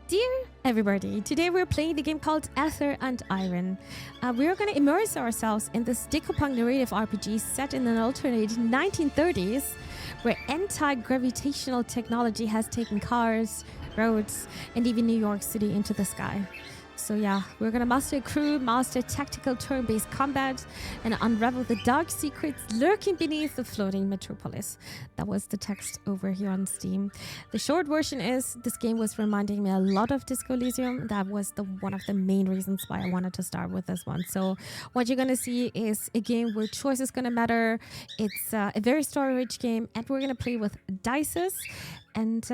Dear everybody, today we're playing the game called Aether and Iron. We're going to immerse ourselves in this Decopunk Narrative RPG set in an alternate 1930s where anti-gravitational technology has taken cars, roads, and even New York City into the sky. So yeah, we're gonna master crew, master tactical turn-based combat, and unravel the dark secrets lurking beneath the floating metropolis. That was the text over here on Steam. The short version is, this game was reminding me a lot of Disco Elysium. That was one of the main reasons why I wanted to start with this one. So what you're gonna see is a game where choice is gonna matter. It's a very story-rich game, and we're gonna play with dices. And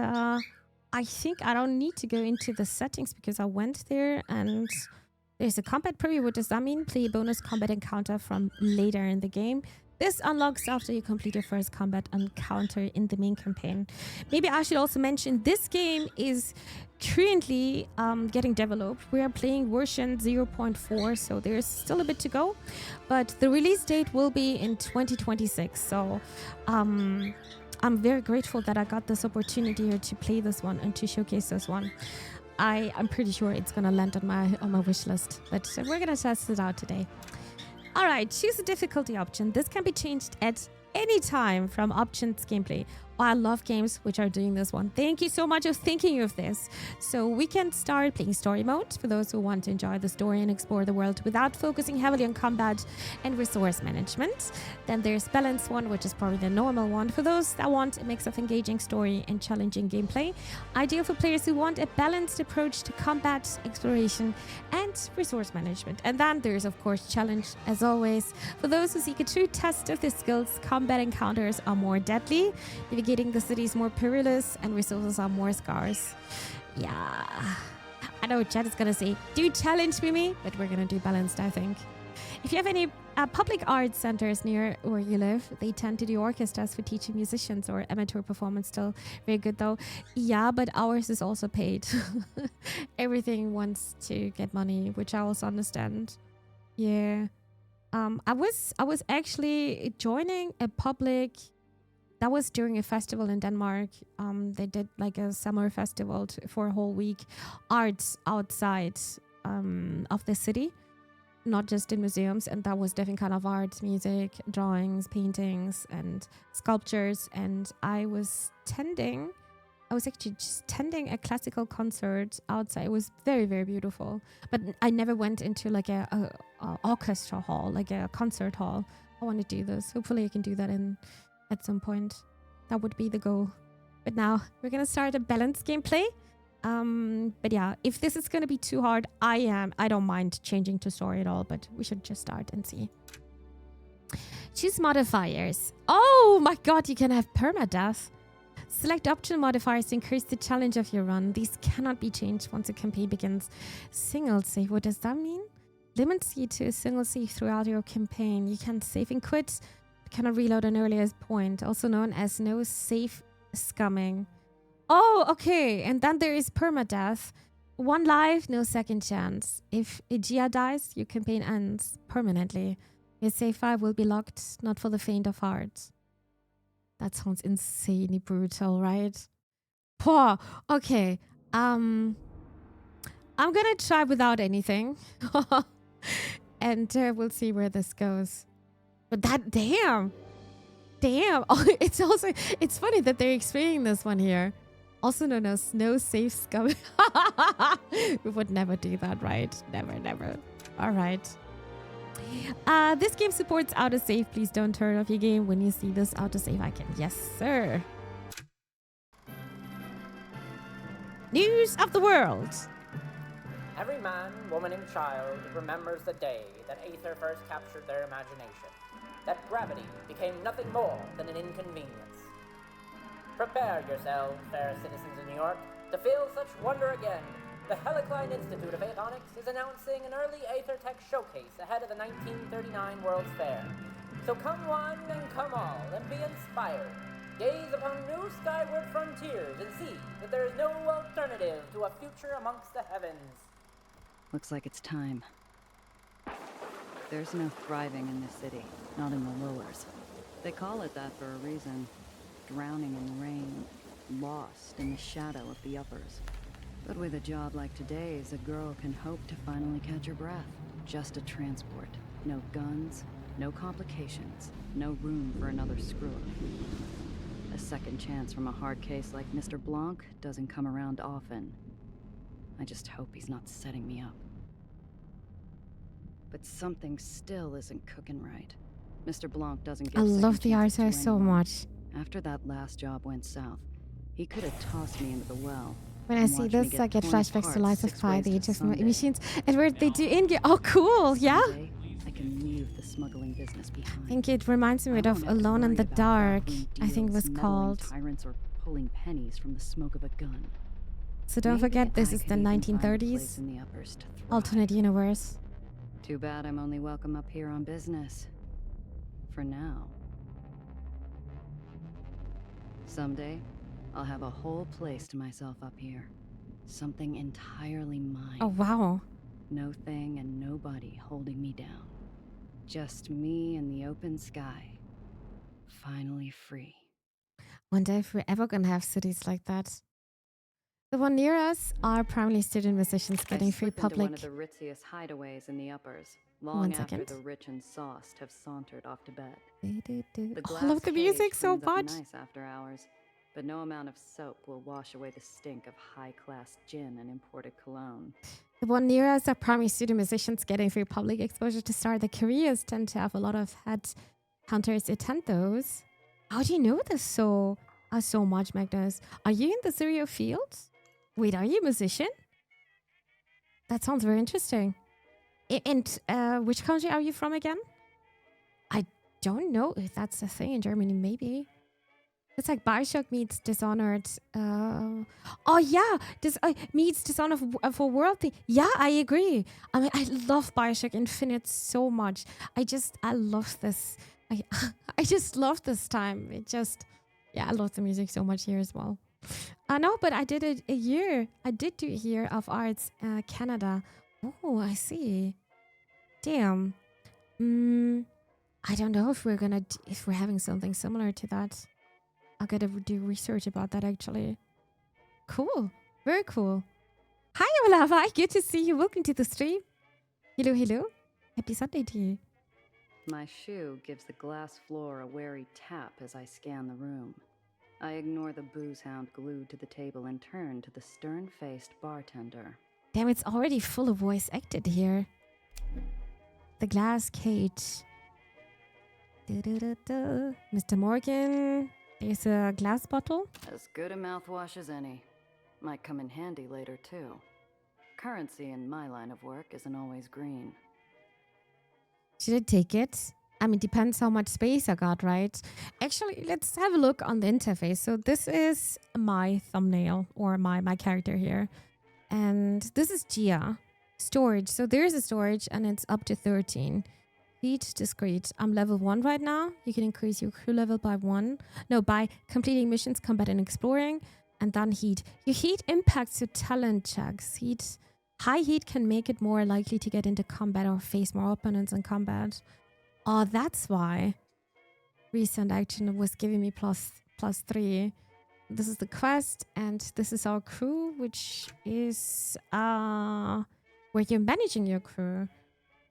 I think I don't need to go into the settings because I went there and there's a combat preview. What does that mean? Play a bonus combat encounter from later in the game. This unlocks after you complete your first combat encounter in the main campaign. Maybe I should also mention this game is currently getting developed. We are playing version 0.4, so there's still a bit to go. But the release date will be in 2026. So I'm very grateful that I got this opportunity here to play this one and to showcase this one. I'm pretty sure it's gonna land on my wish list, but we're gonna test it out today. All right, choose a difficulty option. This can be changed at any time from options gameplay. Oh, I love games which are doing this one. Thank you so much for thinking of this. So we can start playing story mode for those who want to enjoy the story and explore the world without focusing heavily on combat and resource management. Then there's balance one, which is probably the normal one for those that want a mix of engaging story and challenging gameplay. Ideal for players who want a balanced approach to combat, exploration, and resource management. And then there's of course challenge as always. For those who seek a true test of their skills, combat encounters are more deadly. Navigating the city is more perilous and resources are more scarce. Yeah, I know chat is gonna say, do challenge me, but we're gonna do balanced, I think. If you have any public art centers near where you live, they tend to do orchestras for teaching musicians or amateur performance. Still very good though. Yeah, but ours is also paid. Everything wants to get money, which I also understand. Yeah. I was actually joining a public. That was during a festival in Denmark. They did like a summer festival for a whole week. Arts outside of the city, not just in museums. And that was different kind of art, music, drawings, paintings, and sculptures. And I was actually just tending a classical concert outside. It was very, very beautiful. But I never went into like a orchestra hall, like a concert hall. I want to do this. Hopefully I can do that at some point. That would be the goal. But now we're gonna start a balanced gameplay. But yeah, if this is gonna be too hard, I don't mind changing to story at all, but we should just start and see. Choose modifiers. Oh my god, you can have permadeath. Select optional modifiers to increase the challenge of your run. These cannot be changed once a campaign begins. Single save, what does that mean? Limits you to a single save throughout your campaign. You can save and quit, cannot reload an earlier point, also known as no save scumming. Oh, okay. And then there is permadeath. 1 life, no second chance. If Aegea dies, your campaign ends permanently. Your save file will be locked, not for the faint of heart. That sounds insanely brutal, right? Poor. Okay. I'm gonna try without anything. And we'll see where this goes. But that, damn. Oh, it's funny that they're explaining this one here. Also known as no safe scum. We would never do that, right? Never. All right. This game supports autosave. Please don't turn off your game when you see this autosave icon. Yes, sir. News of the world. Every man, woman, and child remembers the day that Aether first captured their imagination. That gravity became nothing more than an inconvenience. Prepare yourselves, fair citizens of New York, to feel such wonder again. The Helicline Institute of Aeonics is announcing an early Aether Tech showcase ahead of the 1939 World's Fair. So come one and come all, and be inspired. Gaze upon new skyward frontiers and see that there is no alternative to a future amongst the heavens. Looks like it's time. There's no thriving in this city, not in the lowers. They call it that for a reason. Drowning in the rain, lost in the shadow of the uppers. But with a job like today's, a girl can hope to finally catch her breath. Just a transport. No guns, no complications, no room for another screw-up. A second chance from a hard case like Mr. Blanc doesn't come around often. I just hope he's not setting me up. But something still isn't cooking right. Mr. Blanc doesn't give I second love the chances Aether to so anyone. much. After that last job went south, he could have tossed me into the well. When I and see watched me this, I get torn flashbacks to apart Lies of 6 Pi, ways the to Age of Sunday. Machines, and where they do in game. Oh, cool! Yeah. Someday, I can leave the smuggling business behind. I think it reminds me I of won't have to Alone in worry the about Dark. backroom I think it deals, was meddling called. tyrants, or pulling pennies from the smoke of a gun. So don't Maybe forget, this I is could the even find a place 1930s in the uppers to thrive. alternate universe. Too bad I'm only welcome up here on business. For now. Someday, I'll have a whole place to myself up here. Something entirely mine. Oh wow! No thing and nobody holding me down. Just me and the open sky. Finally free. Wonder if we're ever gonna have cities like that. The one near us are primarily student musicians getting I free slip into one public. of the ritziest hideaways in the uppers, One long after second. the rich and sauced have sauntered off to bed. Oh, The I glass love the music cage so cleans up much. nice after hours, but no amount of soap will wash away the stink of high-class gin and imported cologne. The one near us are primarily student musicians getting free public exposure to start their careers. Tend to have a lot of headhunters attend those. How do you know this so much, Magnus? Are you in the Zero field? Wait, are you a musician? That sounds very interesting. And which country are you from again? I don't know if that's a thing in Germany. Maybe. It's like Bioshock meets Dishonored. Oh yeah, this meets Dishonored for World thing. Yeah, I agree. I mean, I love Bioshock Infinite so much. I love this. I just love this time. I love the music so much here as well. No, but I did it a year. I did do a year of arts, Canada. Oh, I see. Damn. I don't know if if we're having something similar to that. I gotta do research about that actually. Cool. Very cool. Hi, Olava. Good to see you. Welcome to the stream. Hello, hello. Happy Sunday to you. My shoe gives the glass floor a wary tap as I scan the room. I ignore the booze hound glued to the table and turn to the stern-faced bartender. Damn, it's already full of voice acted here. The glass cage. Da-da-da-da. Mr. Morgan. There's a glass bottle. As good a mouthwash as any. Might come in handy later, too. Currency in my line of work isn't always green. Should I take it? I mean, depends how much space I got, right? Actually, let's have a look on the interface. So this is my thumbnail or my character here. And this is Gia. Storage. So there's a storage and it's up to 13. Heat discrete. I'm level 1 right now. You can increase your crew level by 1. No, by completing missions, combat and exploring. And then heat. Your heat impacts your talent checks. High heat can make it more likely to get into combat or face more opponents in combat. Oh, that's why recent action was giving me plus 3. This is the quest, and this is our crew, which is where you're managing your crew.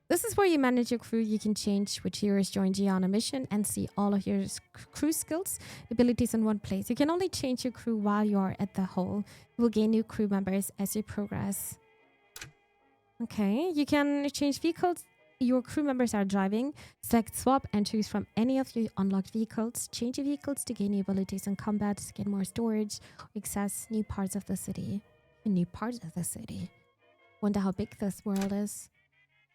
This is where you manage your crew. You can change which heroes join Gia on a mission and see all of your crew skills, abilities in one place. You can only change your crew while you are at the hull. You will gain new crew members as you progress. Okay, you can change vehicles your crew members are driving. Select swap and choose from any of your unlocked vehicles. Change your vehicles to gain new abilities in combat, get more storage, or access new parts of the city. Wonder how big this world is.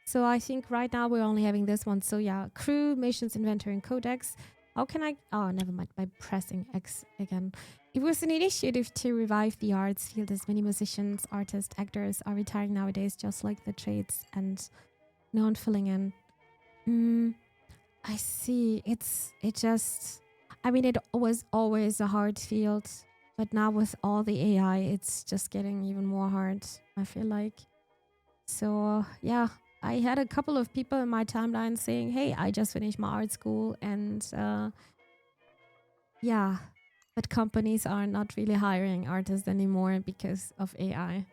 So I think right now we're only having this one. So yeah, crew, missions, inventory, and codex. How can I... Oh, never mind. By pressing X again. It was an initiative to revive the arts field as many musicians, artists, actors are retiring nowadays, just like the trades and no one filling in. I see. I mean, it was always a hard field, but now with all the AI, it's just getting even more hard, I feel like. So yeah, I had a couple of people in my timeline saying, hey, I just finished my art school and yeah, but companies are not really hiring artists anymore because of AI.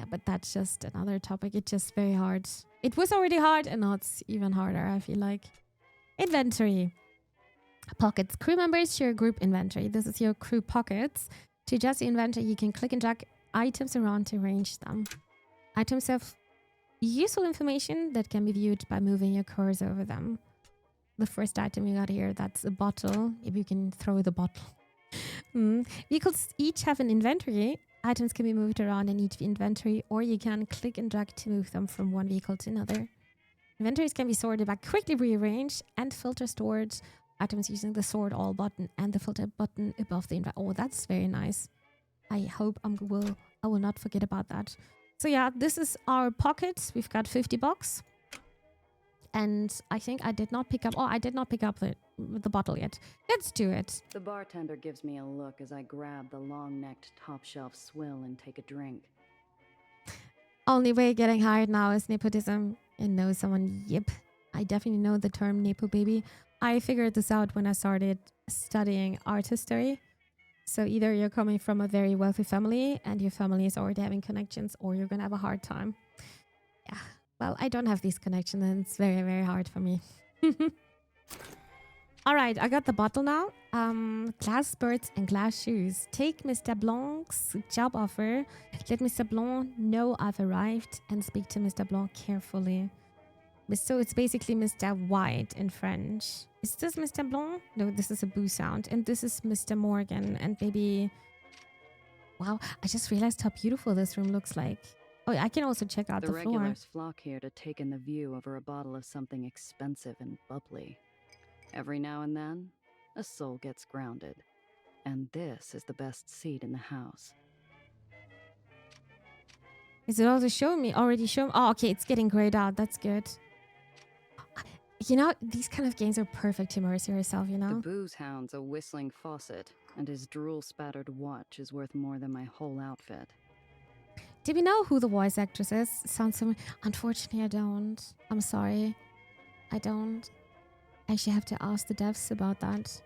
Yeah, but that's just another topic. It's just very hard. It was already hard, and now it's even harder, I feel like. Inventory. Pockets. Crew members share group inventory. This is your crew pockets. To adjust the inventory, you can click and drag items around to arrange them. Items have useful information that can be viewed by moving your cursor over them. The first item you got here, that's a bottle. If you can throw the bottle. Vehicles each have an inventory. Items can be moved around in each inventory, or you can click and drag to move them from one vehicle to another. Inventories can be sorted by quickly rearranged and filter stored items using the sort all button and the filter button above the inventory. Oh, that's very nice. I hope I will not forget about that. So yeah, this is our pocket. We've got 50 bucks. And I think I did not pick up... Oh, I did not pick up the bottle yet. Let's do it. The bartender gives me a look as I grab the long-necked top-shelf swill and take a drink. Only way getting hired now is nepotism. And know someone, yep. I definitely know the term nepo baby. I figured this out when I started studying art history. So either you're coming from a very wealthy family and your family is already having connections, or you're going to have a hard time. Yeah. Well, I don't have these connections, and it's very, very hard for me. All right, I got the bottle now. Glass birds and glass shoes. Take Mr. Blanc's job offer. Let Mr. Blanc know I've arrived and speak to Mr. Blanc carefully. So it's basically Mr. White in French. Is this Mr. Blanc? No, this is a boo sound. And this is Mr. Morgan. And maybe... Wow, I just realized how beautiful this room looks like. Oh, I can also check out the floor. The regulars flock here to take in the view over a bottle of something expensive and bubbly. Every now and then, a soul gets grounded. And this is the best seat in the house. Is it also showing me? Already showing? Oh, okay, it's getting grayed out. That's good. You know, these kind of games are perfect to immerse yourself, you know? The booze hound's a whistling faucet, and his drool-spattered watch is worth more than my whole outfit. Do we know who the voice actress is? Sounds so... Unfortunately, I don't. I'm sorry. I don't. I actually have to ask the devs about that.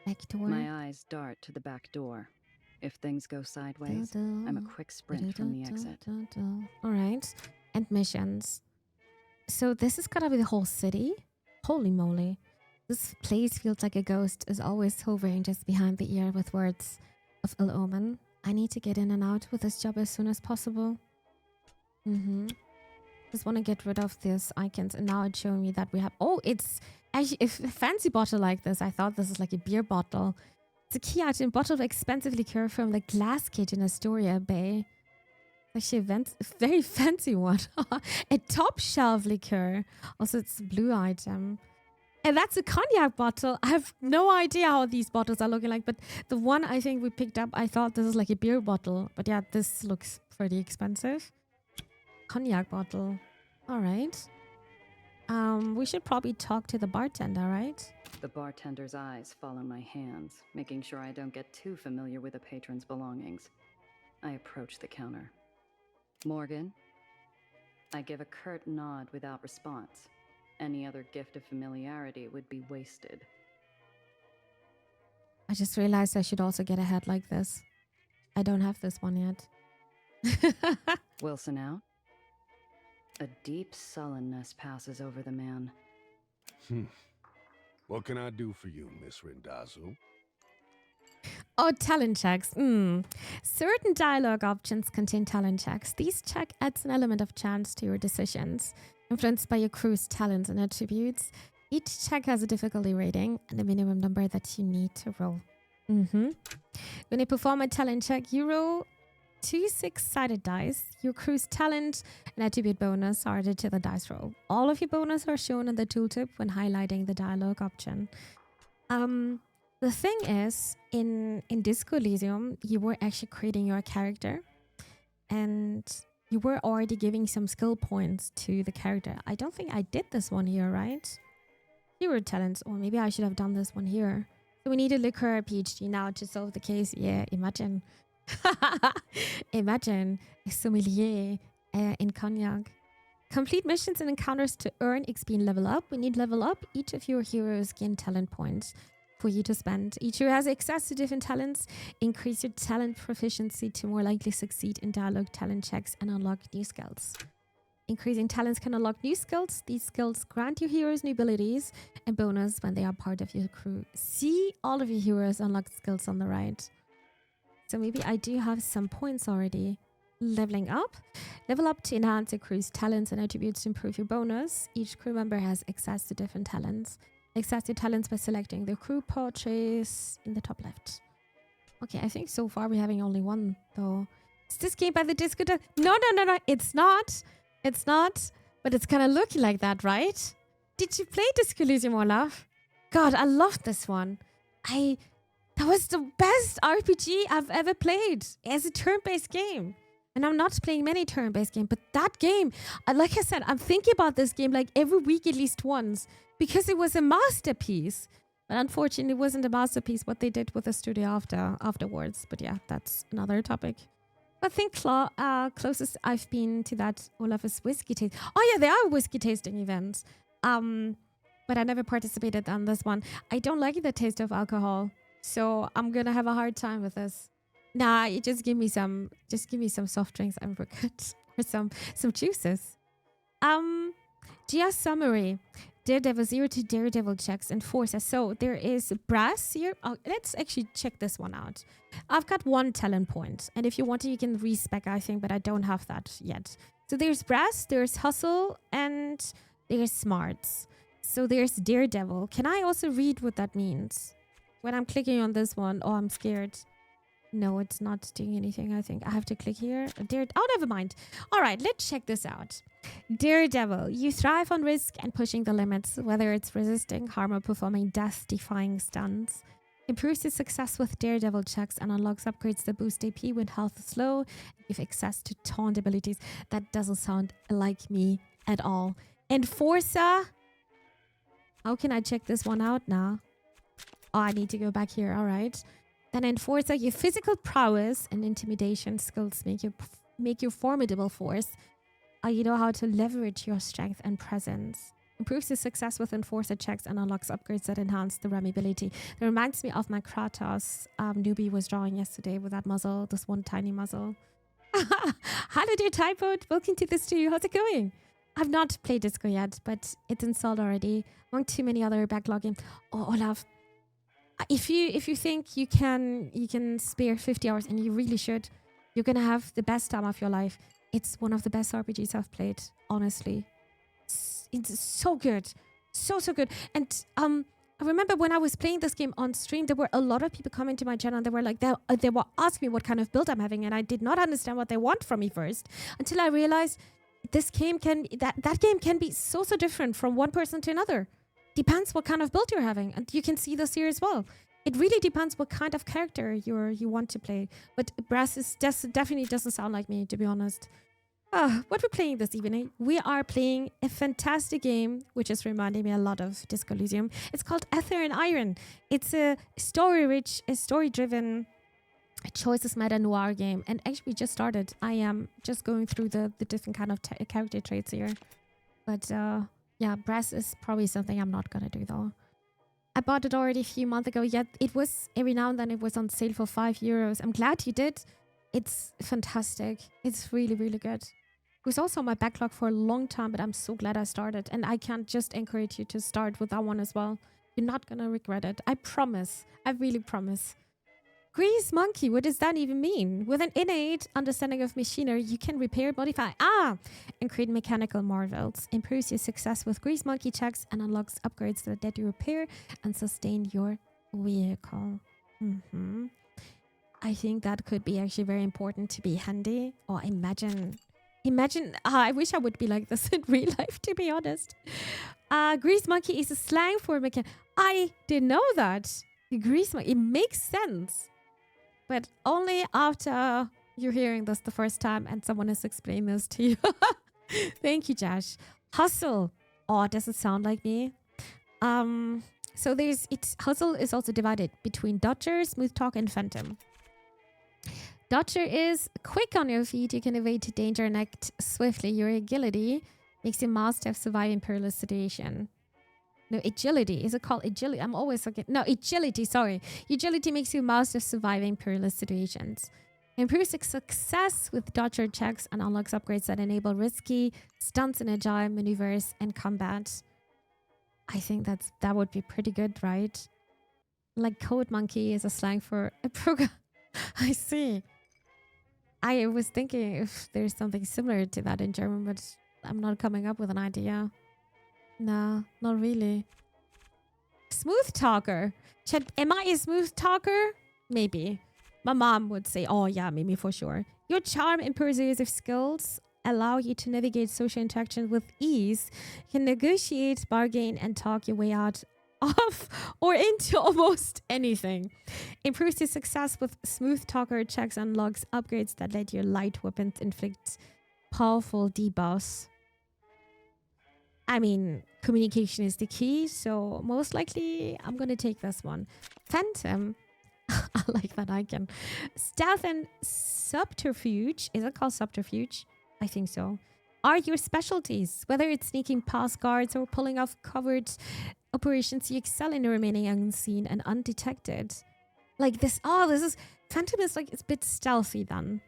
Back door. My eyes dart to the back door. If things go sideways, I'm a quick sprint from the exit. All right. And missions. So this is gonna be the whole city? Holy moly. This place feels like a ghost is always hovering just behind the ear with words of ill omen. I need to get in and out with this job as soon as possible. Just want to get rid of these icons. And now it's showing me that we have... Oh, it's actually a fancy bottle like this. I thought this is like a beer bottle. It's a key item bottle of expensive liqueur from the Glass Cage in Astoria Bay. Actually a very fancy one. A top shelf liqueur. Also, it's a blue item. And that's a cognac bottle. I have no idea how these bottles are looking like, but the one I think we picked up, I thought this is like a beer bottle. But yeah, this looks pretty expensive. Cognac bottle. All right. We should probably talk to the bartender, right? The bartender's eyes follow my hands, making sure I don't get too familiar with a patron's belongings. I approach the counter. Morgan? I give a curt nod without response. Any other gift of familiarity would be wasted. I just realized I should also get a hat like this. I don't have this one yet. Wilson out? A deep sullenness passes over the man. What can I do for you, Miss Rindazzo? Oh, talent checks. Certain dialogue options contain talent checks. These check adds an element of chance to your decisions, influenced by your crew's talents and attributes. Each check has a difficulty rating and a minimum number that you need to roll. When you perform a talent check, you roll 2 6-sided dice. Your crew's talent and attribute bonus are added to the dice roll. All of your bonus are shown in the tooltip when highlighting the dialogue option. The thing is, in Disco Elysium, you were actually creating your character and you were already giving some skill points to the character. I don't think I did this one here, right? Hero talents, or maybe I should have done this one here. So we need a liquor PhD now to solve the case. Yeah, imagine. Imagine a sommelier in cognac. Complete missions and encounters to earn XP and level up. We need level up. Each of your heroes gain talent points. for you to spend. Each hero has access to different talents. Increase your talent proficiency to more likely succeed in dialogue talent checks and unlock new skills. Increasing talents can unlock new skills. These skills grant your heroes new abilities and bonus when they are part of your crew. See all of your heroes unlock skills on the right. So maybe I do have some points already. Leveling up. Level up to enhance your crew's talents and attributes to improve your bonus. Each crew member has access to different talents. Access to talents by selecting the crew portraits in the top left. Okay, I think so far we're having only one though. Is this game by the Disco? No, it's not. It's not, but it's kind of looking like that, right? Did you play Disco Elysium, Olaf? God, I loved this one. That was the best RPG I've ever played as a turn-based game. And I'm not playing many turn-based games, but that game, like I said, I'm thinking about this game like every week at least once because it was a masterpiece. But unfortunately, it wasn't a masterpiece what they did with the studio afterwards. But yeah, that's another topic. I think closest I've been to that, Olaf, is whiskey tasting. Oh yeah, there are whiskey tasting events. But I never participated on this one. I don't like the taste of alcohol, so I'm gonna have a hard time with this. Nah, you just give me some soft drinks and we're good. Or some juices. GS summary. Daredevil 0 to Daredevil checks and forces. So there is brass here. Oh, let's actually check this one out. I've got 1 talent point. And if you want to, you can respec, I think, but I don't have that yet. So there's brass, there's hustle, and there's smarts. So there's Daredevil. Can I also read what that means? When I'm clicking on this one, oh, I'm scared. No, it's not doing anything, I think. I have to click here. Oh, never mind. All right, let's check this out. Daredevil. You thrive on risk and pushing the limits, whether it's resisting harm or performing death-defying stunts. Improves your success with Daredevil checks and unlocks upgrades that boost AP when health is low. Give access to taunt abilities. That doesn't sound like me at all. Enforcer. How can I check this one out now? Oh, I need to go back here. All right. Then Enforcer, your physical prowess and intimidation skills make you formidable force. You know how to leverage your strength and presence. Improves your success with Enforcer checks and unlocks upgrades that enhance the RAM ability. That reminds me of my Kratos newbie was drawing yesterday with that muzzle, this one tiny muzzle. Hello dear Typhoid, welcome to the studio. How's it going? I've not played Disco yet, but it's installed already. Among too many other backlog games. Oh, Olaf. If you think you can spare 50 hours, and you really should, you're gonna have the best time of your life. It's one of the best RPGs I've played, honestly. It's so good, so good. And I remember when I was playing this game on stream, there were a lot of people coming to my channel, and they were like, they were asking me what kind of build I'm having, and I did not understand what they want from me first until I realized this game that game can be so different from one person to another. Depends what kind of build you're having, and you can see this here as well. It really depends what kind of character you want to play. But Brass definitely doesn't sound like me, to be honest. What we're playing this evening, we are playing a fantastic game, which is reminding me a lot of Disco Elysium. It's called Aether and Iron. It's a story-rich, story-driven choices meta noir game, and actually just started. I am just going through the different kind of character traits here, but yeah, Brass is probably something I'm not gonna do though. I bought it already a few months ago. Yet it was every now and then it was on sale for €5. I'm glad you did. It's fantastic. It's really good. It was also on my backlog for a long time, but I'm so glad I started, and I can just encourage you to start with that one as well. You're not gonna regret it. I promise. I really promise. Grease Monkey, what does that even mean? With an innate understanding of machinery, you can repair, modify, and create mechanical marvels. Improves your success with Grease Monkey checks and unlocks upgrades that let you repair and sustain your vehicle. I think that could be actually very important to be handy. Or imagine, I wish I would be like this in real life, to be honest. Grease Monkey is a slang for mechanic. I didn't know that. Grease Monkey, it makes sense. But only after you're hearing this the first time and someone has explained this to you. Thank you, Josh. Hustle. Oh, does it sound like me? So hustle is also divided between Dodger, Smooth Talk, and Phantom. Dodger is quick on your feet. You can evade danger and act swiftly. Your agility makes you master of surviving perilous situation. No, agility. Is it called agility? I'm always looking. No, agility. Sorry. Agility makes you master of surviving perilous situations. Improves success with dodger checks and unlocks upgrades that enable risky stunts and agile maneuvers and combat. I think that would be pretty good, right? Like code monkey is a slang for a program. I see. I was thinking if there's something similar to that in German, but I'm not coming up with an idea. No, not really. Smooth talker. Am I a smooth talker? Maybe. My mom would say, oh yeah, maybe for sure. Your charm and persuasive skills allow you to navigate social interactions with ease. You can negotiate, bargain, and talk your way out of or into almost anything. Improves your success with smooth talker checks, unlocks upgrades that let your light weapons inflict powerful debuffs. I mean, communication is the key, so most likely I'm gonna take this one. Phantom. I like that icon. Stealth and subterfuge. Is it called subterfuge? I think so. Are your specialties. Whether it's sneaking past guards or pulling off covered operations, you excel in remaining unseen and undetected. Like this. Oh, this is... Phantom is like... It's a bit stealthy then.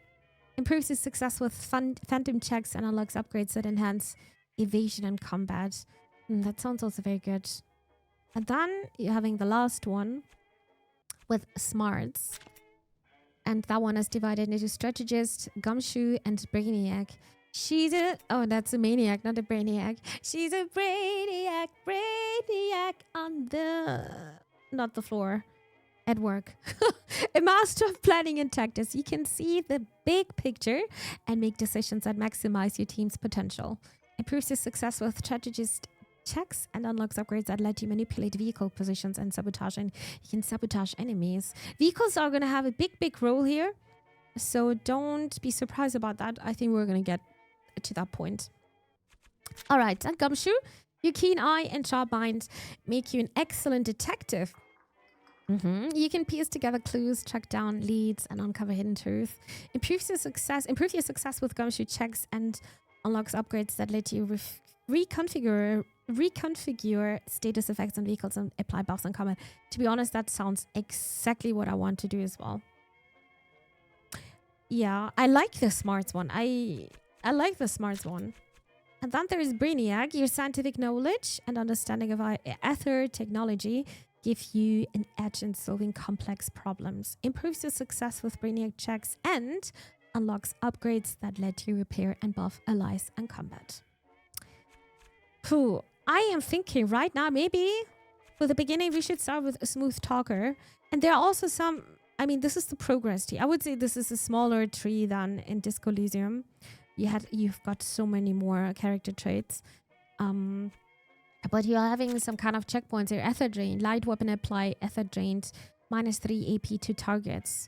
Improves his success with phantom checks and unlocks upgrades that enhance evasion and combat. That sounds also very good. And then you're having the last one with smarts. And that one is divided into strategist, gumshoe, and brainiac. She's a... Oh, that's a maniac, not a brainiac. She's a brainiac on the... Not the floor. At work. A master of planning and tactics. You can see the big picture and make decisions that maximize your team's potential. Improves your success with strategist checks and unlocks upgrades that let you manipulate vehicle positions and sabotage, and you can sabotage enemies. Vehicles are going to have a big role here, so don't be surprised about that. I think we're going to get to that point. All right, and Gumshoe, your keen eye and sharp mind make you an excellent detective. You can piece together clues, track down leads, and uncover hidden truth. Improve your success with Gumshoe checks and unlocks upgrades that let you reconfigure status effects on vehicles and apply buffs and combat. To be honest, that sounds exactly what I want to do as well. Yeah, I like the smarts one. I like the smarts one. And then there is Brainiac. Your scientific knowledge and understanding of Aether technology give you an edge in solving complex problems. Improves your success with Brainiac checks and unlocks upgrades that let you repair and buff allies and combat. I am thinking right now, maybe for the beginning, we should start with a smooth talker. And there are also some, I mean, this is the progress tree. I would say this is a smaller tree than in Disco Elysium. You've got so many more character traits. But you're having some kind of checkpoints here. Aether drain, light weapon apply, Aether drained, -3 AP to targets,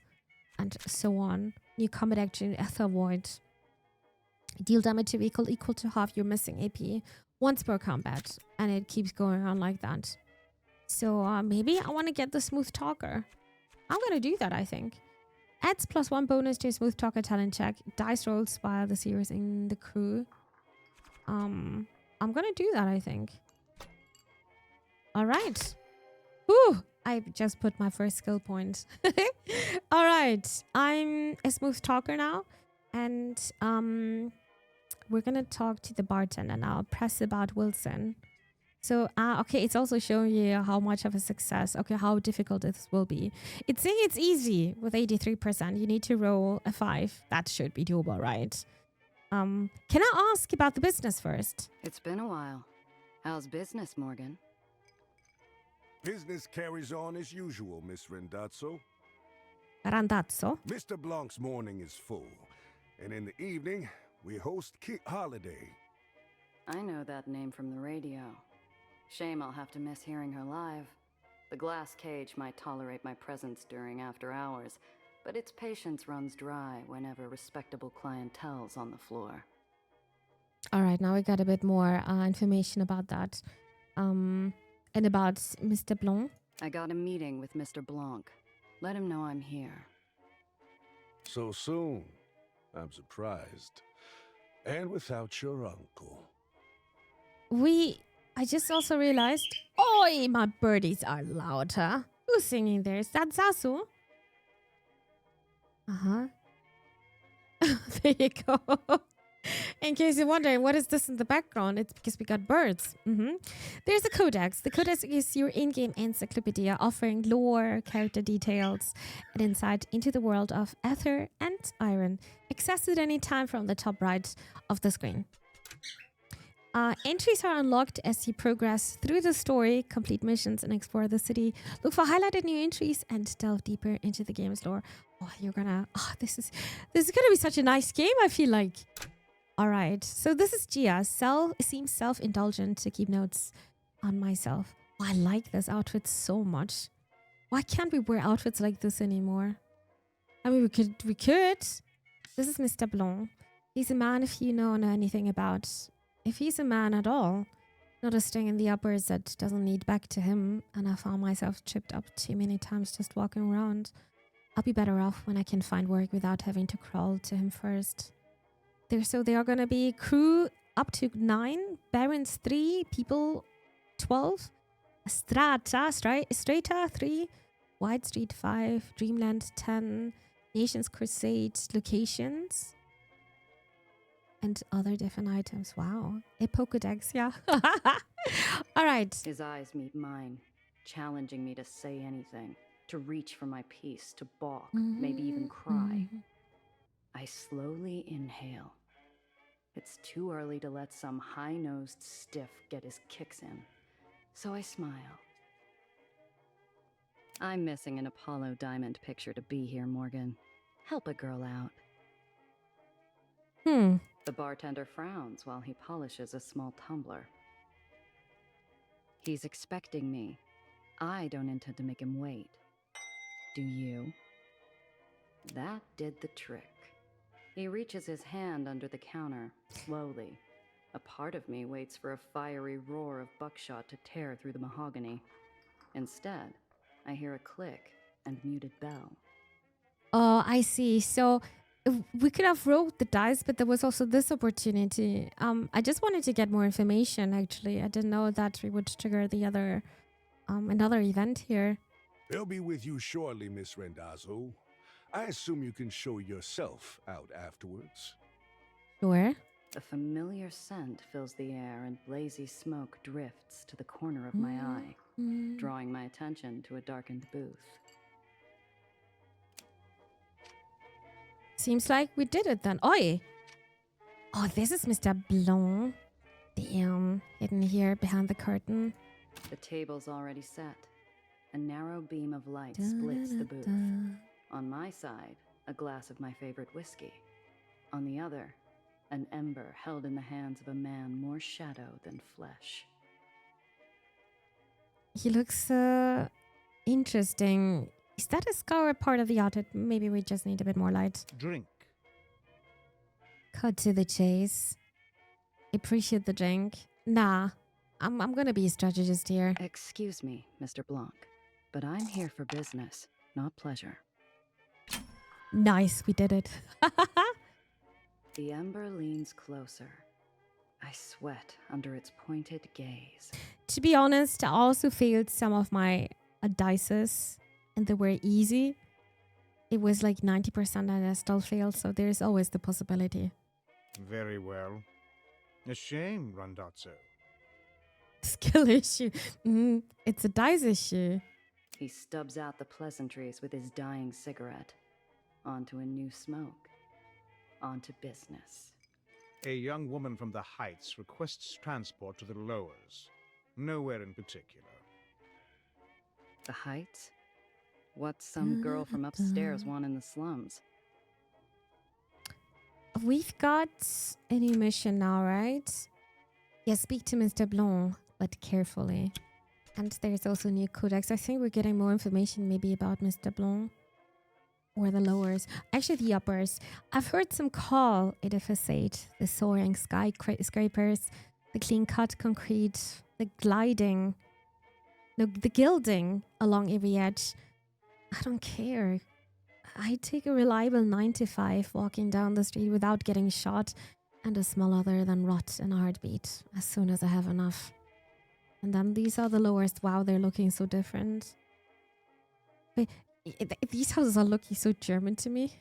and so on. New combat action, Aether void. Deal damage to vehicle equal to half your missing AP once per combat, and it keeps going on like that. So maybe I want to get the smooth talker. I'm gonna do that, I think. Adds +1 bonus to your smooth talker talent check. Dice rolls by the series in the crew. I'm gonna do that, I think. All right. Whew, I just put my first skill point. All right, I'm a smooth talker now, and we're gonna talk to the bartender now. Press about Wilson. So, okay, it's also showing you how much of a success, okay, how difficult this will be. It's saying it's easy with 83%. You need to roll a 5. That should be doable, right? Can I ask about the business first? It's been a while. How's business, Morgan? Business carries on as usual, Miss Randazzo. Randazzo? Mr. Blanc's morning is full, and in the evening, we host Kit Holiday. I know that name from the radio. Shame I'll have to miss hearing her live. The glass cage might tolerate my presence during after hours, but its patience runs dry whenever respectable clientele's on the floor. All right, now we got a bit more information about that. And about Mr. Blanc. I got a meeting with Mr. Blanc. Let him know I'm here. So soon? I'm surprised. And without your uncle. I just also realized, oi, my birdies are louder. Who's singing there? Is that Zasu? Uh-huh. There you go. In case you're wondering, what is this in the background? It's because we got birds. There's a codex. The codex is your in-game encyclopedia offering lore, character details, and insight into the world of Aether and Iron. Accessed at any time from the top right of the screen. Entries are unlocked as you progress through the story, complete missions, and explore the city. Look for highlighted new entries and delve deeper into the game's lore. Oh, you're gonna... Oh, this is gonna be such a nice game, I feel like. All right, so this is Gia. Seems self-indulgent to keep notes on myself. Oh, I like this outfit so much. Why can't we wear outfits like this anymore? I mean, we could. This is Mr. Blanc. He's a man if you know anything about... If he's a man at all. Not a sting in the uppers that doesn't lead back to him. And I found myself tripped up too many times just walking around. I'll be better off when I can find work without having to crawl to him first. There are going to be crew up to 9, barons 3, people 12, strata 3, White Street 5, Dreamland 10, Nations Crusade locations, and other different items. Wow. A Pokedex, yeah. All right. His eyes meet mine, challenging me to say anything, to reach for my piece, to balk, maybe even cry. I slowly inhale. It's too early to let some high-nosed stiff get his kicks in, so I smile. I'm missing an Apollo Diamond picture to be here, Morgan. Help a girl out. The bartender frowns while he polishes a small tumbler. He's expecting me. I don't intend to make him wait. Do you? That did the trick. He reaches his hand under the counter, slowly. A part of me waits for a fiery roar of buckshot to tear through the mahogany. Instead, I hear a click and muted bell. Oh, I see. So we could have rolled the dice, but there was also this opportunity. I just wanted to get more information, actually. I didn't know that we would trigger the other, another event here. They'll be with you shortly, Miss Rendazzo. I assume you can show yourself out afterwards. Sure. A familiar scent fills the air and blazy smoke drifts to the corner of my eye, drawing my attention to a darkened booth. Seems like we did it then. Oi! Oh, this is Mr. Blanc. Damn, hidden here behind the curtain. The table's already set. A narrow beam of light splits the booth. On my side, a glass of my favorite whiskey. On the other, an ember held in the hands of a man more shadow than flesh. He looks interesting. Is that a scar or part of the outfit? Maybe we just need a bit more light. Drink. Cut to the chase. Appreciate the drink. Nah, I'm gonna be a strategist here. Excuse me, Mr. Blanc, but I'm here for business, not pleasure. Nice, we did it. The ember leans closer. I sweat under its pointed gaze. To be honest, I also failed some of my dices, and they were easy. It was like 90% and I still failed, so there's always the possibility. Very well. A shame, Randazzo. Skill issue. It's a dice issue. He stubs out the pleasantries with his dying cigarette. Onto a new smoke. Onto business. A young woman from the Heights requests transport to the Lowers. Nowhere in particular. The Heights? What's some girl from upstairs want in the slums? We've got a new mission now, right? Yeah, speak to Mr. Blanc, but carefully. And there's also a new codex. I think we're getting more information maybe about Mr. Blanc. Or the lowers. Actually, the uppers. I've heard some call edificate. The soaring skyscrapers, the clean-cut concrete, the gliding, the gilding along every edge. I don't care. I take a reliable 9 to 5 walking down the street without getting shot and a smell other than rot and a heartbeat as soon as I have enough. And then these are the lowest. Wow, they're looking so different. Wait, these houses are looking so German to me.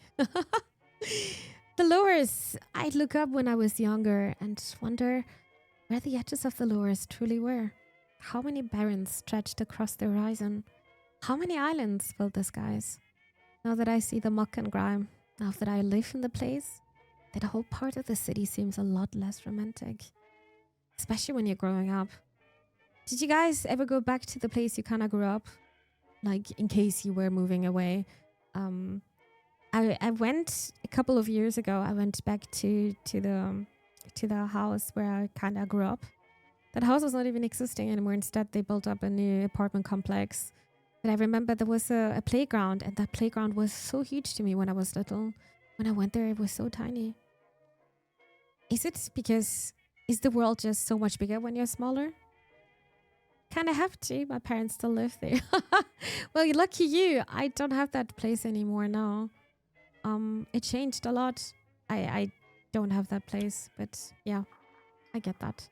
The lowers, I'd look up when I was younger and wonder where the edges of the lowers truly were. How many barrens stretched across the horizon? How many islands filled the skies? Now that I see the muck and grime, now that I live in the place, that whole part of the city seems a lot less romantic. Especially when you're growing up. Did you guys ever go back to the place you kind of grew up? Like, in case you were moving away. I went a couple of years ago. I went back to the house where I kind of grew up. That house was not even existing anymore. Instead, they built up a new apartment complex. But I remember there was a playground, and that playground was so huge to me when I was little. When I went there, it was so tiny. Is the world just so much bigger when you're smaller? Kind of have to. My parents still live there. Well, lucky you. I don't have that place anymore now. It changed a lot. I don't have that place, but yeah, I get that.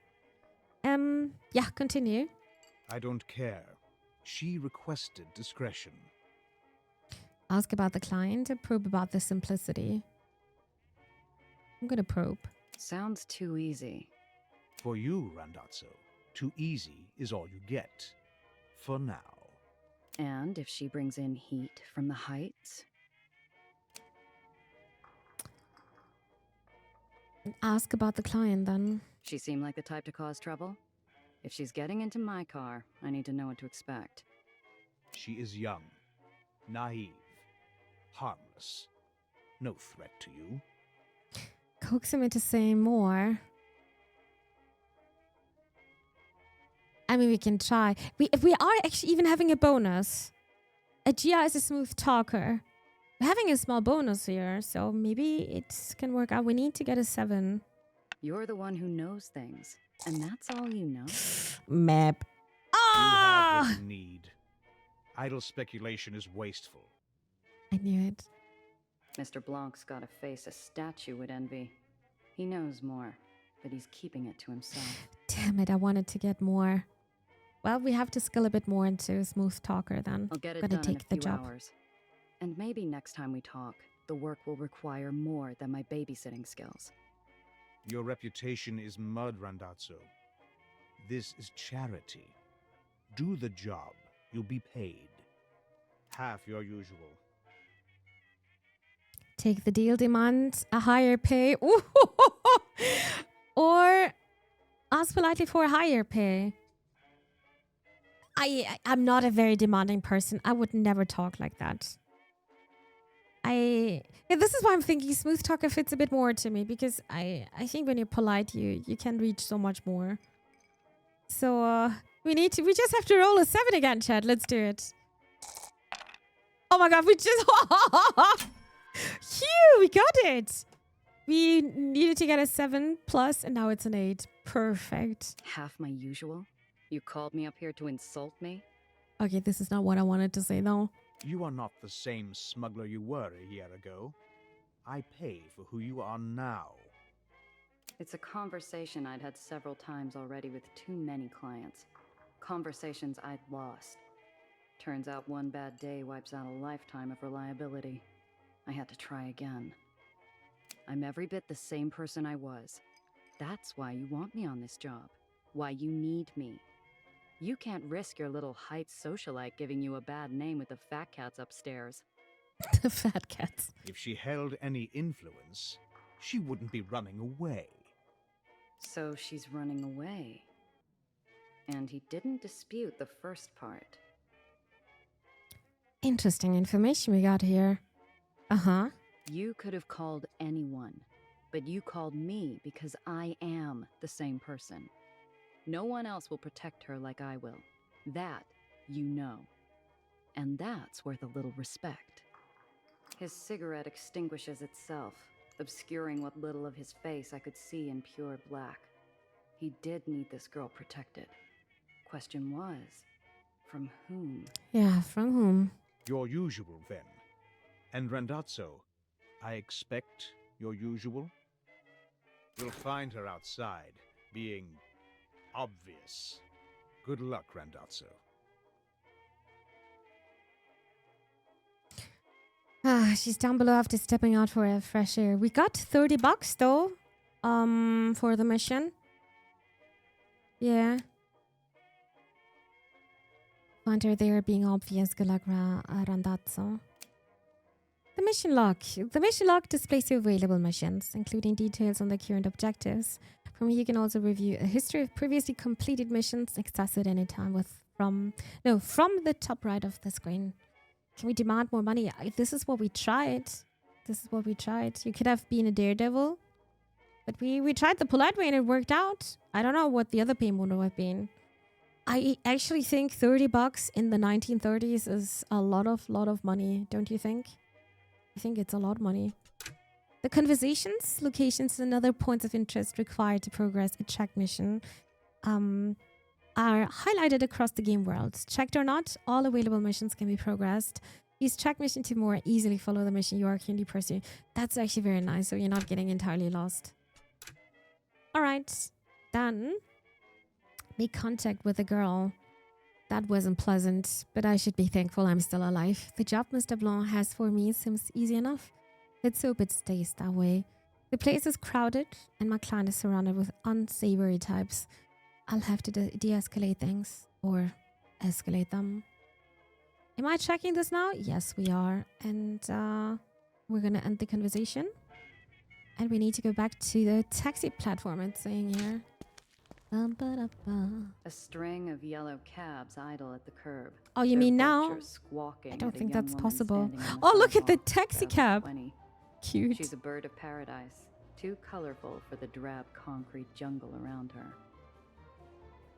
Yeah, continue. I don't care. She requested discretion. Ask about the client, probe about the simplicity. I'm gonna probe. Sounds too easy. For you, Randazzo, too easy is all you get. For now. And if she brings in heat from the heights? Ask about the client then. She seem like the type to cause trouble? If she's getting into my car, I need to know what to expect. She is young, naive, harmless. No threat to you. Coax him into saying more. I mean, we can try. We are actually even having a bonus. Gia is a smooth talker. We're having a small bonus here, so maybe it can work out. We need to get a 7. You're the one who knows things, and that's all you know? Map. You have Ah! what you need. Idle speculation is wasteful. I knew it. Mr. Blanc's got a face a statue would envy. He knows more, but he's keeping it to himself. Damn it, I wanted to get more. Well, we have to skill a bit more into a smooth talker then. I'll get it Gotta done take in the a few job. hours. And maybe next time we talk, the work will require more than my babysitting skills. Your reputation is mud, Randazzo. This is charity. Do the job. You'll be paid. Half your usual. Take the deal, demand a higher pay. Ooh. Or ask politely for a higher pay. I'm not a very demanding person. I would never talk like that. This is why I'm thinking smooth talker fits a bit more to me, because I think when you're polite, you can reach so much more. So we just have to roll a 7 again, Chad. Let's do it. Oh my god, we just Phew, we got it. We needed to get a 7 plus, and now it's an 8. Perfect. Half my usual? You called me up here to insult me? Okay, this is not what I wanted to say, though. You are not the same smuggler you were a year ago. I pay for who you are now. It's a conversation I'd had several times already with too many clients. Conversations I'd lost. Turns out one bad day wipes out a lifetime of reliability. I had to try again. I'm every bit the same person I was. That's why you want me on this job. Why you need me. You can't risk your little Heights socialite giving you a bad name with the fat cats upstairs. The fat cats. If she held any influence, she wouldn't be running away. So she's running away. And he didn't dispute the first part. Interesting information we got here. Uh-huh. You could have called anyone, but you called me because I am the same person. No one else will protect her like I will. That, you know. And that's worth a little respect. His cigarette extinguishes itself, obscuring what little of his face I could see in pure black. He did need this girl protected. Question was, from whom? Yeah, from whom? Your usual, then. And Randazzo, I expect your usual? You'll find her outside, being obvious. Good luck, Randazzo. She's down below after stepping out for a fresh air. We got $30 though, for the mission. Yeah. Find her there being obvious. Good luck, Randazzo. The mission log. The mission log displays the available missions, including details on the current objectives. From here, you can also review a history of previously completed missions, accessed at any time from the top right of the screen. Can we demand more money? This is what we tried. You could have been a daredevil, but we tried the polite way and it worked out. I don't know what the other payment would have been. I actually think $30 in the 1930s is a lot of money, don't you think? I think it's a lot of money. The conversations, locations, and other points of interest required to progress a check mission are highlighted across the game world. Checked or not, all available missions can be progressed. Use check mission to more easily follow the mission you are currently pursuing. That's actually very nice, so you're not getting entirely lost. Alright, then make contact with a girl. That wasn't pleasant, but I should be thankful I'm still alive. The job Mr. Blanc has for me seems easy enough. Let's hope it stays that way. The place is crowded and my clan is surrounded with unsavory types. I'll have to de-escalate things or escalate them. Am I checking this now? Yes, we are. And we're going to end the conversation. And we need to go back to the taxi platform, it's saying here. A string of yellow cabs idle at the curb. Oh, you mean now? I don't think that's possible. Oh, look at the taxi cab. Cute. She's a bird of paradise, too colorful for the drab concrete jungle around her.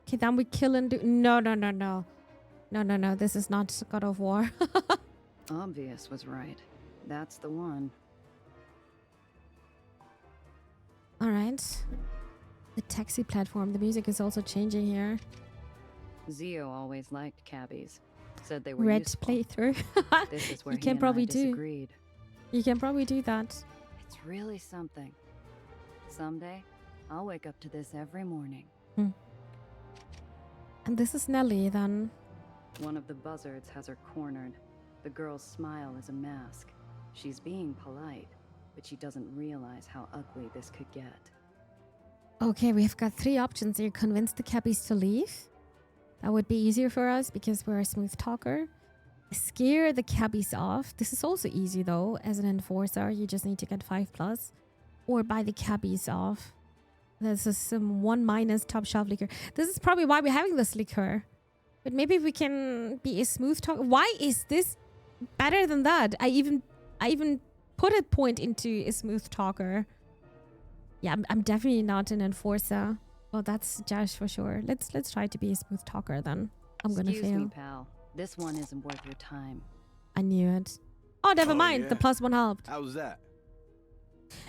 Okay, then we kill and do... No. This is not God of War. Obvious was right. That's the one. All right. The taxi platform. The music is also changing here. Zio always liked cabbies. Said they were Red useful. playthrough. This is where You he can and probably I do. disagreed. You can probably do that. It's really something. Someday, I'll wake up to this every morning. And this is Nelly then. One of the buzzards has her cornered. The girl's smile is a mask. She's being polite, but she doesn't realize how ugly this could get. Okay, we've got 3 options here. Convince the cabbies to leave. That would be easier for us because we're a smooth talker. Scare the cabbies off. This is also easy though. As an enforcer, you just need to get 5+. Or buy the cabbies off. This is some 1- top shelf liquor. This is probably why we're having this liquor. But maybe we can be a smooth talker. Why is this better than that? I even put a point into a smooth talker. Yeah, I'm definitely not an enforcer. Well, that's Josh for sure. Let's try to be a smooth talker then. I'm gonna fail. Excuse me, pal. This one isn't worth your time. I knew it. Oh, never mind. Yeah. The +1 helped. How's that?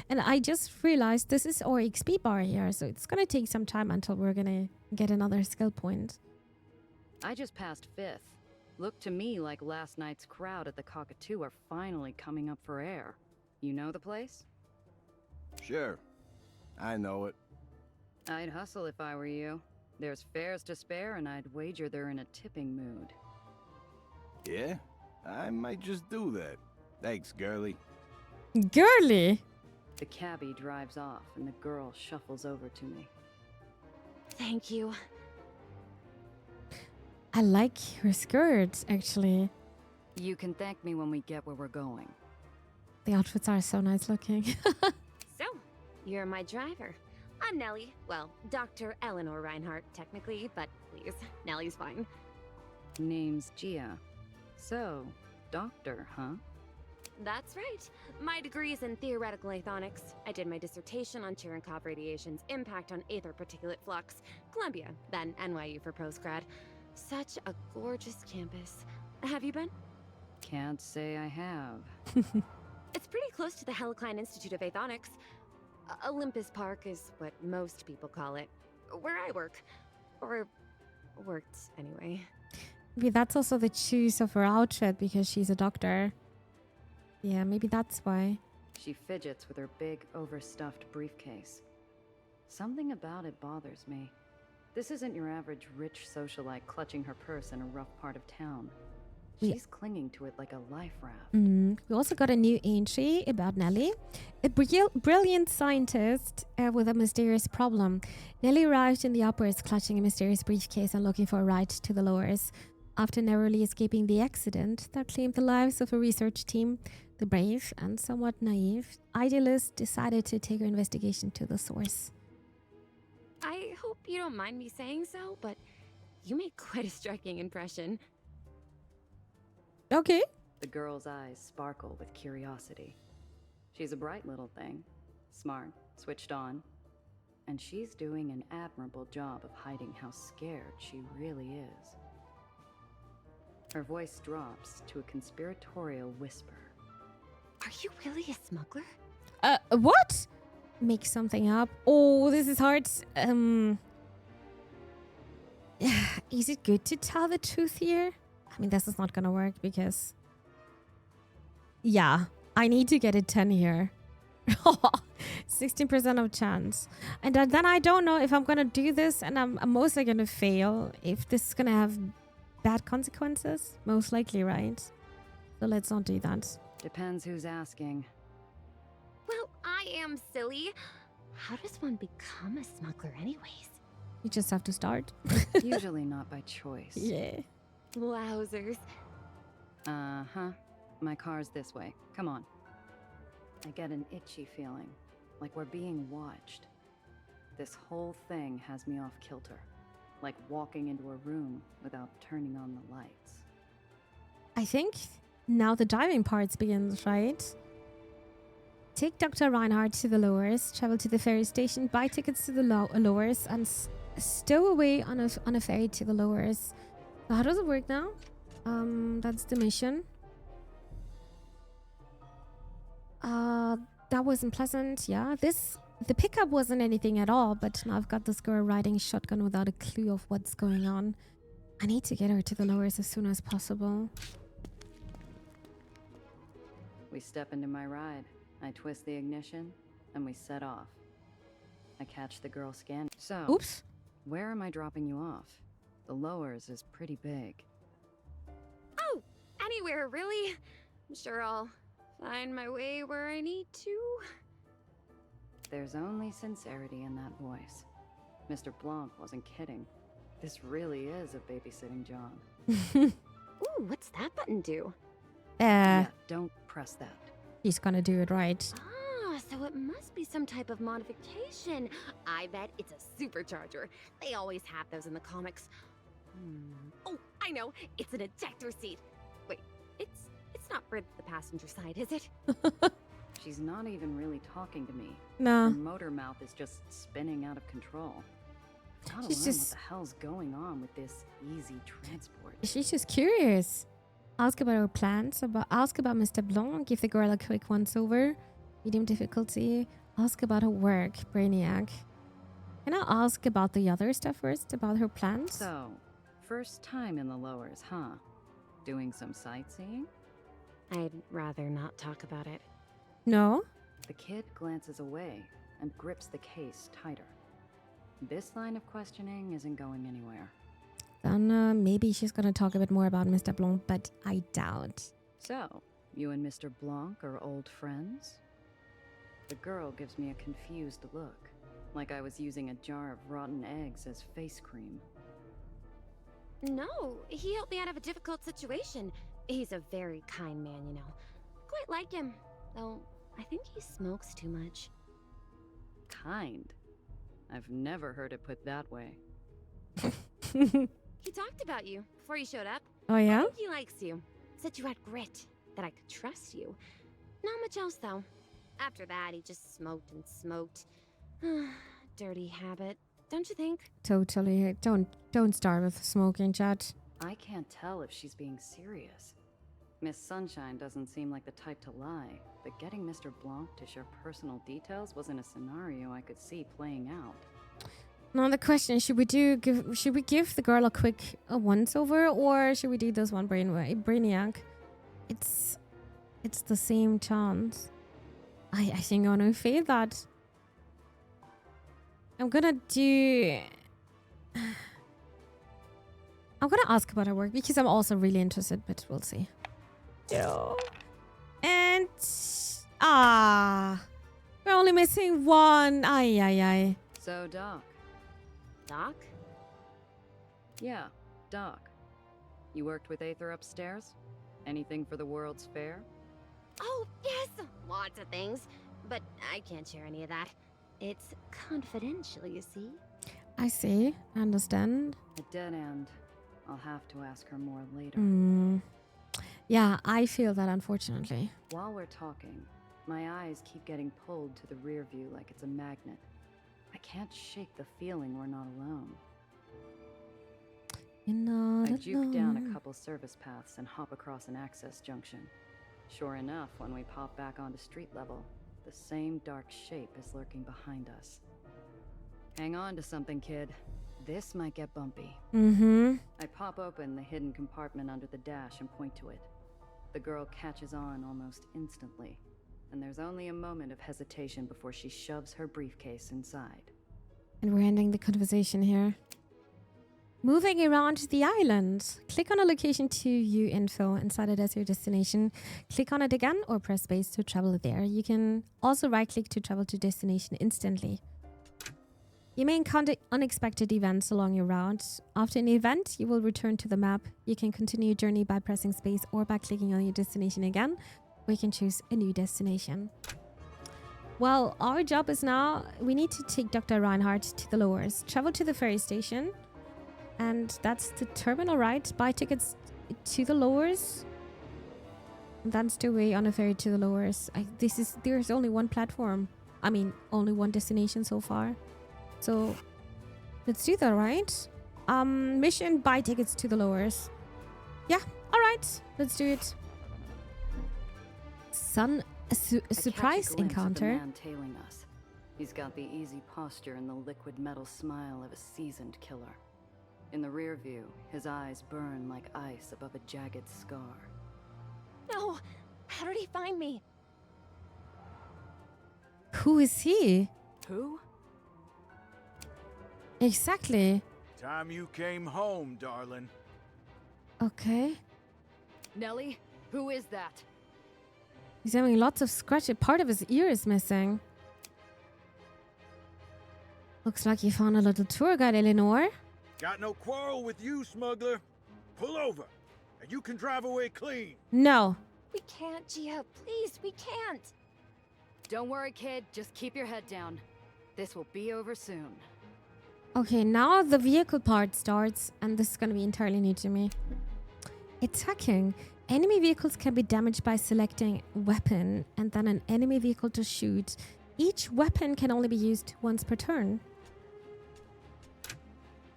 And I just realized this is our XP bar here, so it's gonna take some time until we're gonna get another skill point. I just passed 5th. Looked to me like last night's crowd at the Cockatoo are finally coming up for air. You know the place? Sure. I know it. I'd hustle if I were you. There's fares to spare and I'd wager they're in a tipping mood. Yeah? I might just do that. Thanks, girly. Girly! The cabbie drives off and the girl shuffles over to me. Thank you. I like her skirt, actually. You can thank me when we get where we're going. The outfits are so nice looking. So, you're my driver. I'm Nellie. Well, Dr. Eleanor Reinhardt, technically, but please, Nellie's fine. Name's Gia. So, doctor, huh? That's right. My degree's in theoretical aethonics. I did my dissertation on Cherenkov radiation's impact on Aether particulate flux. Columbia, then NYU for postgrad. Such a gorgeous campus. Have you been? Can't say I have. It's pretty close to the Helicline Institute of Aethonics. Olympus Park is what most people call it. Where I work. Or worked, anyway. Maybe that's also the choice of her outfit because she's a doctor. Yeah, maybe that's why. She fidgets with her big, overstuffed briefcase. Something about it bothers me. This isn't your average rich socialite clutching her purse in a rough part of town. Yeah. She's clinging to it like a life raft. We also got a new entry about Nellie, a brilliant scientist with a mysterious problem. Nellie arrived in the uppers clutching a mysterious briefcase and looking for a ride to the lowers. After narrowly escaping the accident that claimed the lives of a research team, the brave and somewhat naive idealist decided to take her investigation to the source. I hope you don't mind me saying so, but you make quite a striking impression. Okay. The girl's eyes sparkle with curiosity. She's a bright little thing, smart, switched on, and she's doing an admirable job of hiding how scared she really is. Her voice drops to a conspiratorial whisper. Are you really a smuggler? What? Make something up. Oh, this is hard. Is it good to tell the truth here? I mean, this is not gonna work because... Yeah, I need to get a 10 here. 16% of chance. And then I don't know if I'm gonna do this, and I'm mostly gonna fail. If this is gonna have bad consequences. Most likely, right? So let's not do that. Depends who's asking. Well, I am silly. How does one become a smuggler anyways? You just have to start. Usually not by choice. Yeah. Wowzers. Uh-huh. My car's this way. Come on. I get an itchy feeling, like we're being watched. This whole thing has me off kilter, like walking into a room without turning on the lights. I think now the diving part begins, right? Take Dr. Reinhardt to the lowers, travel to the ferry station, buy tickets to the lowers, and stow away on a ferry to the lowers. So how does it work now? That's the mission. That wasn't pleasant. Yeah, the pickup wasn't anything at all, but now I've got this girl riding shotgun without a clue of what's going on. I need to get her to the lowers as soon as possible. We step into my ride. I twist the ignition, and we set off. I catch the girl scanning. So, Oops. where am I dropping you off? The lowers is pretty big. Oh, anywhere, really? I'm sure I'll find my way where I need to. There's only sincerity in that voice. Mr. Blanc wasn't kidding. This really is a babysitting job. Ooh, what's that button do? Yeah, don't press that. He's gonna do it right. Ah, so it must be some type of modification. I bet it's a supercharger. They always have those in the comics. Oh, I know. It's an ejector seat. Wait, it's not for the passenger side, is it? She's not even really talking to me. No. Her motor mouth is just spinning out of control. Gotta She's learn just- what the hell's going on with this easy transport. She's just curious. Ask about her plans. Ask about Mr. Blanc. Give the girl a quick once-over. Medium difficulty. Ask about her work. Brainiac. Can I ask about the other stuff first? About her plans? So, first time in the lowers, huh? Doing some sightseeing? I'd rather not talk about it. No? The kid glances away and grips the case tighter. This line of questioning isn't going anywhere. Then maybe she's gonna talk a bit more about Mr. Blanc, but I doubt. So, you and Mr. Blanc are old friends? The girl gives me a confused look, like I was using a jar of rotten eggs as face cream. No, he helped me out of a difficult situation. He's a very kind man, you know. Quite like him, though I think he smokes too much. Kind? I've never heard it put that way. He talked about you before you showed up. Oh I yeah? think he likes you. Said you had grit, that I could trust you. Not much else, though. After that, he just smoked and smoked. Dirty habit, don't you think? Totally. Don't start with smoking, chat. I can't tell if she's being serious. Miss Sunshine doesn't seem like the type to lie, but getting Mr. Blanc to share personal details wasn't a scenario I could see playing out. Now the question: should we give the girl a quick once over, or should we do this one Brainiac? It's the same chance. I think I'm gonna fail that. I'm gonna do. I'm gonna ask about her work because I'm also really interested, but we'll see. No. And we're only missing one. Ay ay ay. So, Doc. Doc? Yeah, Doc. You worked with Aether upstairs? Anything for the World's Fair? Oh, yes! Lots of things. But I can't share any of that. It's confidential, you see. I see. I understand. A dead end. I'll have to ask her more later. Yeah, I feel that, unfortunately. While we're talking, my eyes keep getting pulled to the rear view like it's a magnet. I can't shake the feeling we're not alone. You're not I juke down alone. a couple service paths and hop across an access junction. Sure enough, when we pop back onto street level, the same dark shape is lurking behind us. Hang on to something, kid. This might get bumpy. I pop open the hidden compartment under the dash and point to it. The girl catches on almost instantly, and there's only a moment of hesitation before she shoves her briefcase inside. And we're ending the conversation here. Moving around the island. Click on a location to view info inside it as your destination. Click on it again or press space to travel there. You can also right-click to travel to destination instantly. You may encounter unexpected events along your route. After an event, you will return to the map. You can continue your journey by pressing space or by clicking on your destination again. Or you can choose a new destination. Well, our job is now, we need to take Dr. Reinhardt to the lowers. Travel to the ferry station. And that's the terminal, right? Buy tickets to the lowers. That's the way on a ferry to the lowers. There's only one platform. I mean, only one destination so far. So, let's do that, right? Mission, buy tickets to the lowers. Yeah, alright. Let's do it. A surprise encounter. The man tailing us. He's got the easy posture and the liquid metal smile of a seasoned killer. In the rear view, his eyes burn like ice above a jagged scar. No! How did he find me? Who is he? Who? Exactly. Time you came home, darling. Okay. Nelly? Who is that? He's having lots of scratches. Part of his ear is missing. Looks like you found a little tour guide, Eleanor. Got no quarrel with you, smuggler. Pull over, and you can drive away clean. No. We can't, Gia. Please, we can't. Don't worry, kid. Just keep your head down. This will be over soon. Okay, now the vehicle part starts, and this is going to be entirely new to me. Attacking. Enemy vehicles can be damaged by selecting weapon and then an enemy vehicle to shoot. Each weapon can only be used once per turn.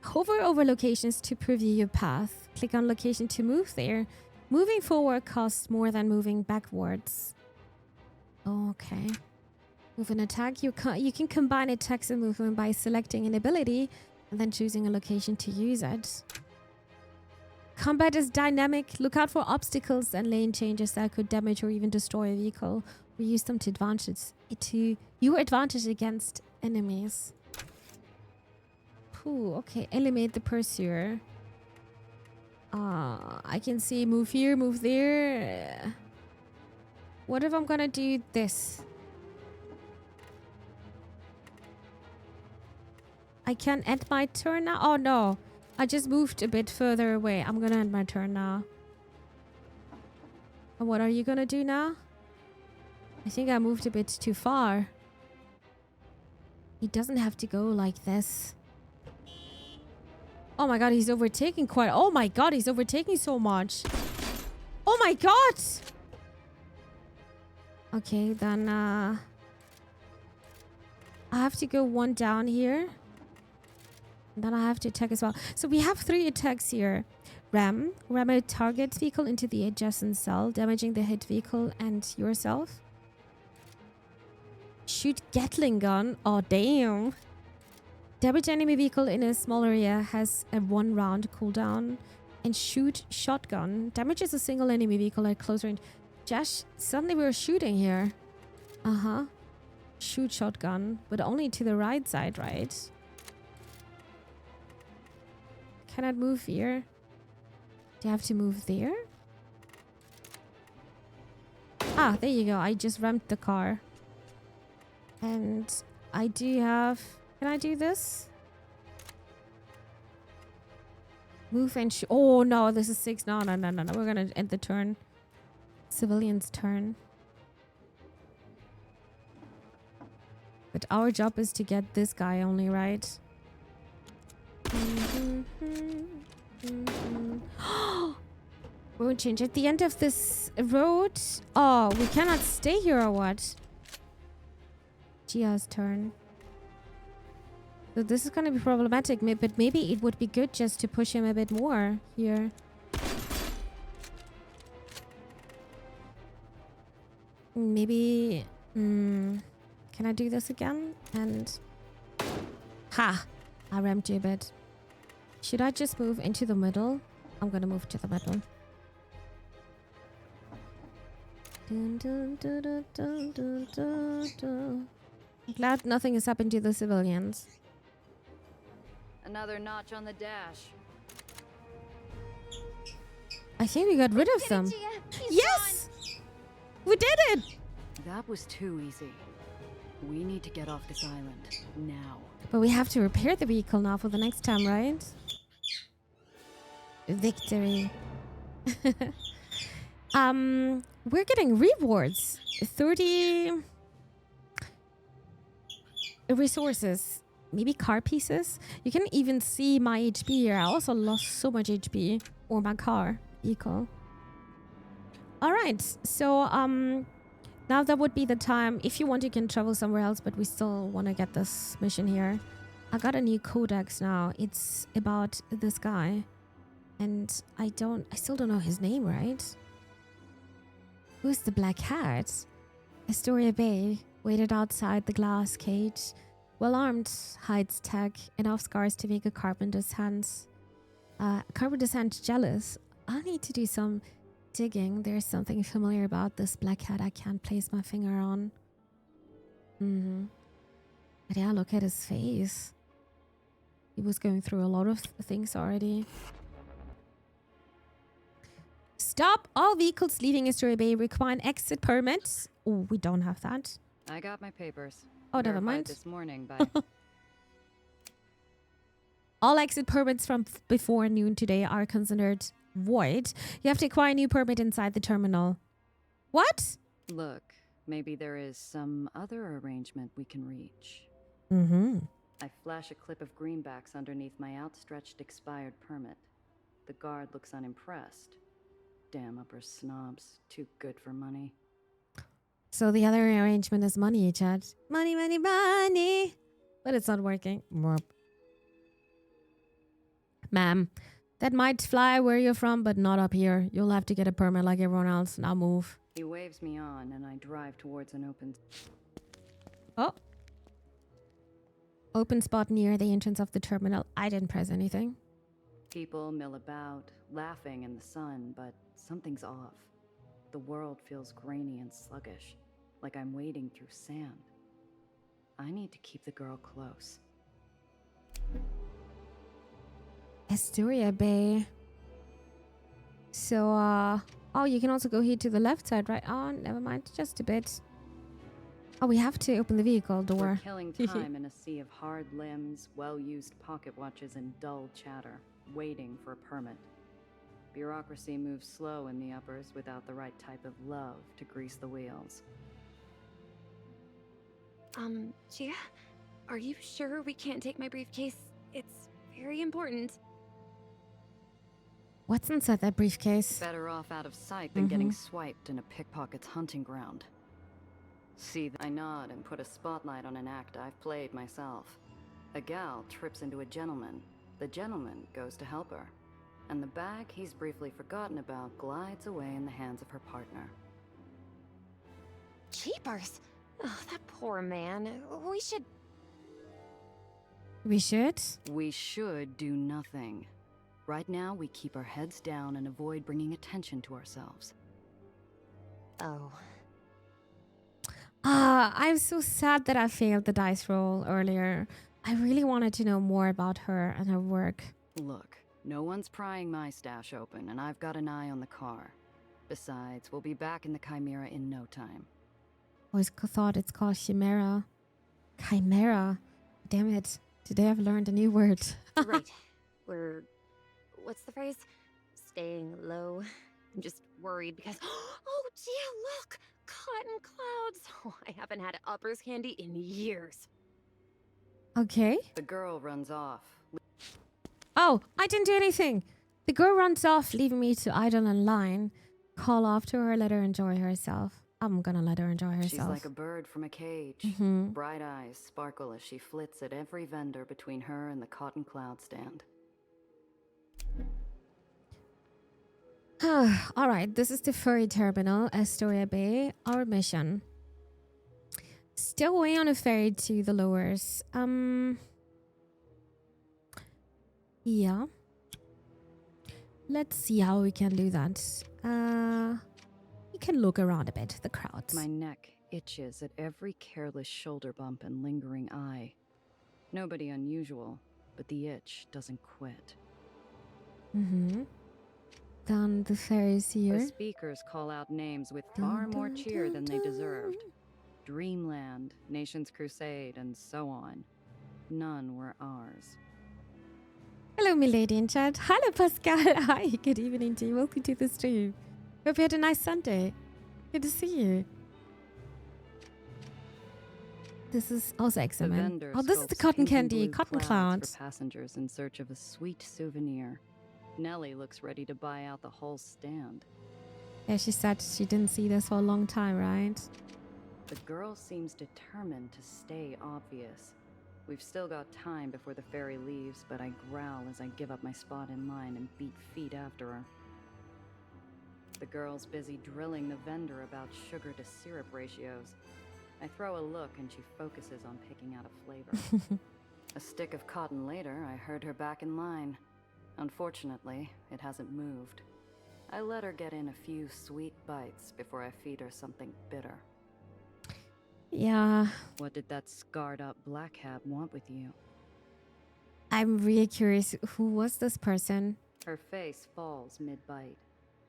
Hover over locations to preview your path. Click on location to move there. Moving forward costs more than moving backwards. Okay. With an attack, you can combine attacks and movement by selecting an ability and then choosing a location to use it. Combat is dynamic. Look out for obstacles and lane changes that could damage or even destroy a vehicle. Or use them to your advantage against enemies. Ooh, okay. Eliminate the pursuer. I can see move here, move there. What if I'm gonna do this? I can end my turn now? Oh no. I just moved a bit further away. I'm gonna end my turn now. And what are you gonna do now? I think I moved a bit too far. He doesn't have to go like this. Oh my god, he's overtaking quite... Oh my god, he's overtaking so much. Oh my god! Okay, then I have to go one down here. And then I have to attack as well. So we have 3 attacks here. Ram a target vehicle into the adjacent cell, damaging the hit vehicle and yourself. Shoot Gatling gun. Oh, damn. Damage enemy vehicle in a small area has a 1 round cooldown. And shoot shotgun. Damages a single enemy vehicle at close range. Josh, suddenly we're shooting here. Uh-huh. Shoot shotgun. But only to the right side, right? cannot move here. Do I have to move there? Ah, there you go. I just ramped the car. And I do have... Can I do this? Move and oh no, this is 6. No. We're gonna end the turn. Civilian's turn. But our job is to get this guy only, right? Won't change. At the end of this road... Oh, we cannot stay here or what? Gia's turn. So this is gonna be problematic, but maybe it would be good just to push him a bit more here. Maybe... can I do this again? And... Ha! I rammed you a bit. Should I just move into the middle? I'm gonna move to the middle. Dun, dun, dun, dun, dun, dun, dun, dun. I'm glad nothing has happened to the civilians. Another notch on the dash. I think we got rid of them. Yes! We did it! That was too easy. We need to get off this island now. But we have to repair the vehicle now for the next time, right? Victory. We're getting rewards. 30 resources. Maybe car pieces. You can even see my HP here. I also lost so much HP. Or my car. Vehicle. Alright. So, now that would be the time. If you want, you can travel somewhere else. But we still want to get this mission here. I got a new codex now. It's about this guy. And I still don't know his name, right? Who's the black hat? Astoria Bay, waited outside the glass cage. Well armed, hides tech, enough scars to make a carpenter's hands. Carpenter's hand jealous. I need to do some digging. There's something familiar about this black hat I can't place my finger on. But yeah, look at his face. He was going through a lot of things already. Stop! All vehicles leaving Astoria Bay require an exit permit. Oh, we don't have that. I got my papers. Oh, never Verified mind. This morning by All exit permits from before noon today are considered void. You have to acquire a new permit inside the terminal. What? Look, maybe there is some other arrangement we can reach. I flash a clip of greenbacks underneath my outstretched expired permit. The guard looks unimpressed. Damn upper snobs, too good for money. So the other arrangement is money, Chad. Money, money, money. But it's not working. Ma'am, that might fly where you're from, but not up here. You'll have to get a permit like everyone else. Now move. He waves me on, and I drive towards an open... Oh. Open spot near the entrance of the terminal. I didn't press anything. People mill about, laughing in the sun, but something's off. The world feels grainy and sluggish, like I'm wading through sand. I need to keep the girl close. Astoria Bay. So, oh, you can also go here to the left side, right? Oh, never mind. Just a bit. Oh, we have to open the vehicle door. We're killing time in a sea of hard limbs, well-used pocket watches, and dull chatter, waiting for a permit. Bureaucracy moves slow in the uppers without the right type of love to grease the wheels. Gia, are you sure we can't take my briefcase? It's very important. What's inside that briefcase? Better off out of sight than getting swiped in a pickpocket's hunting ground. See, I nod and put a spotlight on an act I've played myself. A gal trips into a gentleman. The gentleman goes to help her. And the bag he's briefly forgotten about glides away in the hands of her partner. Jeepers! Oh, that poor man. We should... We should? We should do nothing. Right now, we keep our heads down and avoid bringing attention to ourselves. Oh. I'm so sad that I failed the dice roll earlier. I really wanted to know more about her and her work. Look, No one's prying my stash open, and I've got an eye on the car. Besides, we'll be back in the Chimera in no time. Always thought it's called Chimera. Chimera. Damn it. Today I've learned a new word. Right. We're... what's the phrase? Staying low. I'm just worried because... oh, dear, look! Cotton clouds! Oh, I haven't had uppers candy in years. Okay. The girl runs off. Oh, I didn't do anything. The girl runs off, leaving me to idle in line. Call after her, let her enjoy herself. I'm gonna let her enjoy herself. She's like a bird from a cage. Mhm. Bright eyes sparkle as she flits at every vendor between her and the cotton cloud stand. Alright, this is the ferry terminal, Astoria Bay. Our mission. Still away on a ferry to the lowers. Yeah. Let's see how we can do that. We can look around a bit, the crowds. My neck itches at every careless shoulder bump and lingering eye. Nobody unusual, but the itch doesn't quit. Mm-hmm. Then the ferry's here. The speakers call out names with far more cheer than they deserved. Dreamland, Nation's Crusade, and so on. None were ours. Hello, milady in chat. Hello, Pascal. Hi, good evening to you. Welcome to the stream. Hope you had a nice Sunday. Good to see you. This is also excellent. Oh, this is the cotton candy, cotton clouds. For passengers in search of a sweet souvenir. Nellie looks ready to buy out the whole stand. Yeah, she said she didn't see this for a long time, right? The girl seems determined to stay obvious. We've still got time before the ferry leaves, but I growl as I give up my spot in line and beat feet after her. The girl's busy drilling the vendor about sugar to syrup ratios. I throw a look and she focuses on picking out a flavor. A stick of cotton later, I heard her back in line. Unfortunately, it hasn't moved. I let her get in a few sweet bites before I feed her something bitter. Yeah. What did that scarred up black hat want with you? I'm really curious. Who was this person? Her face falls mid-bite.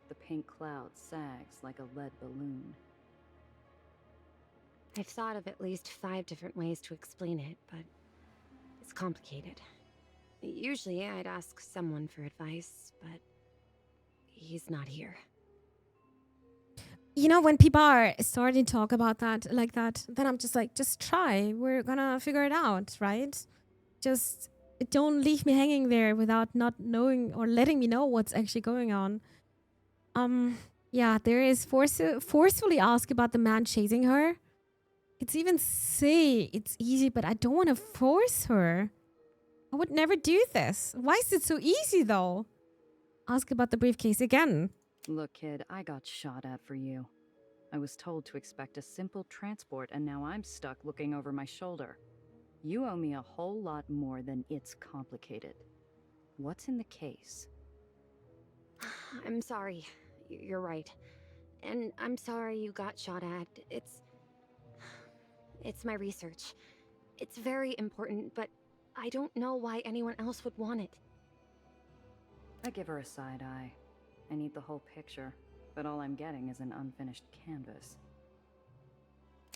The pink cloud sags like a lead balloon. I've thought of at least 5 different ways to explain it, but it's complicated. Usually I'd ask someone for advice, but he's not here. You know, when people are starting to talk about that like that, then I'm just like, just try. We're gonna figure it out, right? Just don't leave me hanging there without not knowing or letting me know what's actually going on. Yeah, there is forcefully ask about the man chasing her. It's even say it's easy, but I don't want to force her. I would never do this. Why is it so easy, though? Ask about the briefcase again. Look, kid, I got shot at for you. I was told to expect a simple transport, and now I'm stuck looking over my shoulder. You owe me a whole lot more than it's complicated. What's in the case? I'm sorry. You're right. And I'm sorry you got shot at. It's my research. It's very important, but I don't know why anyone else would want it. I give her a side eye. I need the whole picture, but all I'm getting is an unfinished canvas.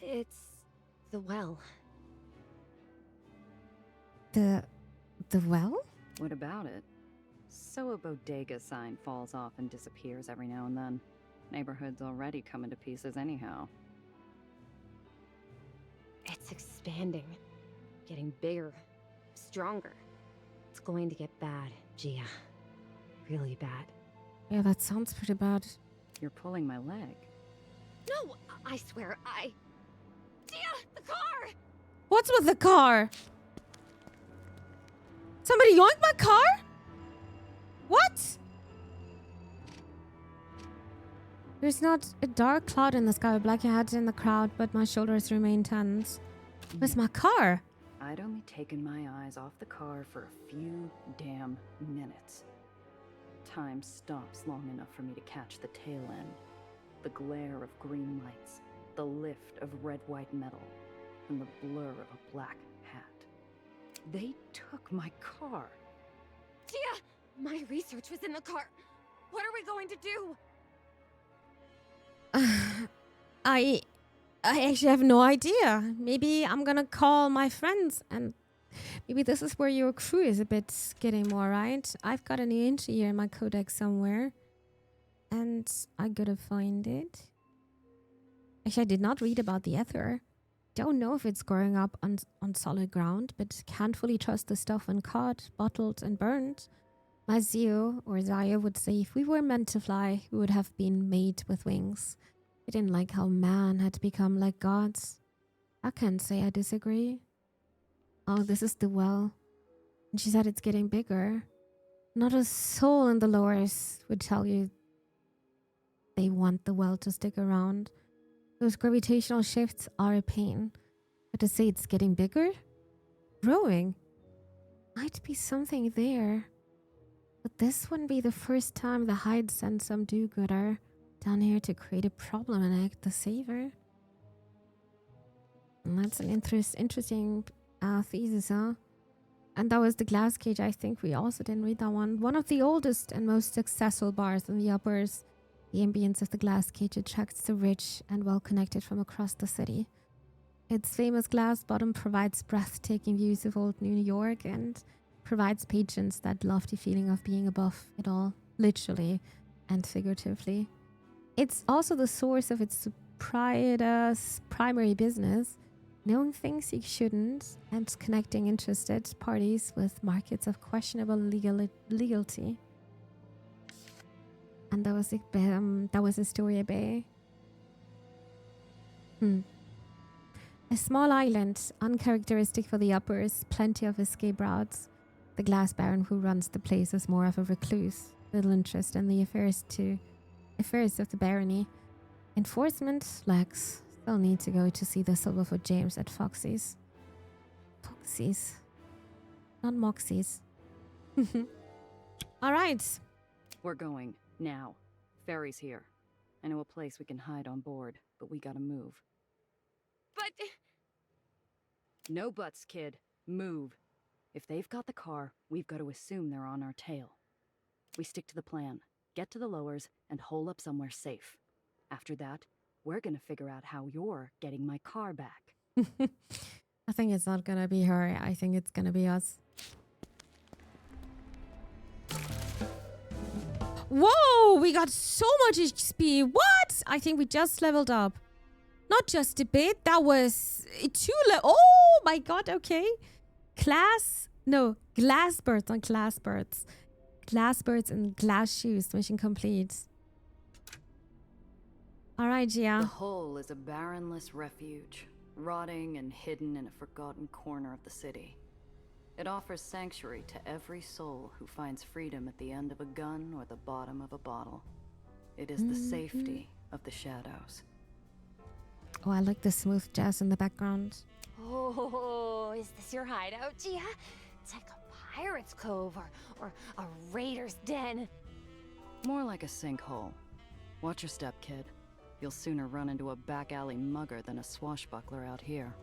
It's the well. The well? What about it? So a bodega sign falls off and disappears every now and then. Neighborhood's already coming to pieces anyhow. It's expanding. Getting bigger. Stronger. It's going to get bad, Gia. Really bad. Yeah, that sounds pretty bad. You're pulling my leg. No, I swear, Gia, the car! What's with the car? Somebody yoinked my car? What? There's not a dark cloud in the sky, a black hat in the crowd, but my shoulders remain tense. Where's my car? I'd only taken my eyes off the car for a few damn minutes. Time stops long enough for me to catch the tail end. The glare of green lights, the lift of red-white metal, and the blur of a black hat. They took my car. Gia, My research was in the car. What are we going to do? I actually have no idea. Maybe I'm gonna call my friends, and maybe this is where your crew is a bit getting more, right? I've got a new entry here in my codex somewhere, and I gotta find it. Actually, I did not read about the Aether. Don't know if it's growing up on solid ground, but can't fully trust the stuff when caught, bottled, and burned. My Zio would say if we were meant to fly, we would have been made with wings. I didn't like how man had become like gods. I can't say I disagree. Oh, this is the well. And she said it's getting bigger. Not a soul in the lores would tell you they want the well to stick around. Those gravitational shifts are a pain. But to say it's getting bigger? Growing? Might be something there. But this wouldn't be the first time the Hyde sent some do-gooder down here to create a problem and act the savior. And that's an interesting thesis, huh? And that was the glass cage. I think we also didn't read that one. One of the oldest and most successful bars in the uppers. The ambience of the glass cage attracts the rich and well-connected from across the city. Its famous glass bottom provides breathtaking views of old New York and provides patrons that lofty feeling of being above it all, literally and figuratively. It's also the source of its proprietor's primary business, knowing things you shouldn't and connecting interested parties with markets of questionable legality. And that was Astoria Bay. A small island, uncharacteristic for the uppers, plenty of escape routes. The glass baron who runs the place is more of a recluse, little interest in the affairs of the barony. Enforcement lacks. They'll need to go to see the Silverfoot James at Foxy's. Foxy's. Not Moxie's. Alright. We're going, now. Ferry's here. I know a place we can hide on board, but we gotta move. But... No buts, kid. Move. If they've got the car, we've got to assume they're on our tail. We stick to the plan. Get to the lowers and hole up somewhere safe. After that, we're gonna figure out how you're getting my car back. I think it's not gonna be her. I think it's gonna be us. Whoa! We got so much XP. What? I think we just leveled up. Not just a bit. That was 2 Oh my god, okay. Glass birds on glass birds. Glass birds and glass shoes. Mission complete. Alright, Gia. The hull is a barrenless refuge, rotting and hidden in a forgotten corner of the city. It offers sanctuary to every soul who finds freedom at the end of a gun or the bottom of a bottle. It is the safety of the shadows. Oh, I like the smooth jazz in the background. Oh, is this your hideout, Gia? It's like a pirate's cove or a raider's den. More like a sinkhole. Watch your step, kid. You'll sooner run into a back alley mugger than a swashbuckler out here.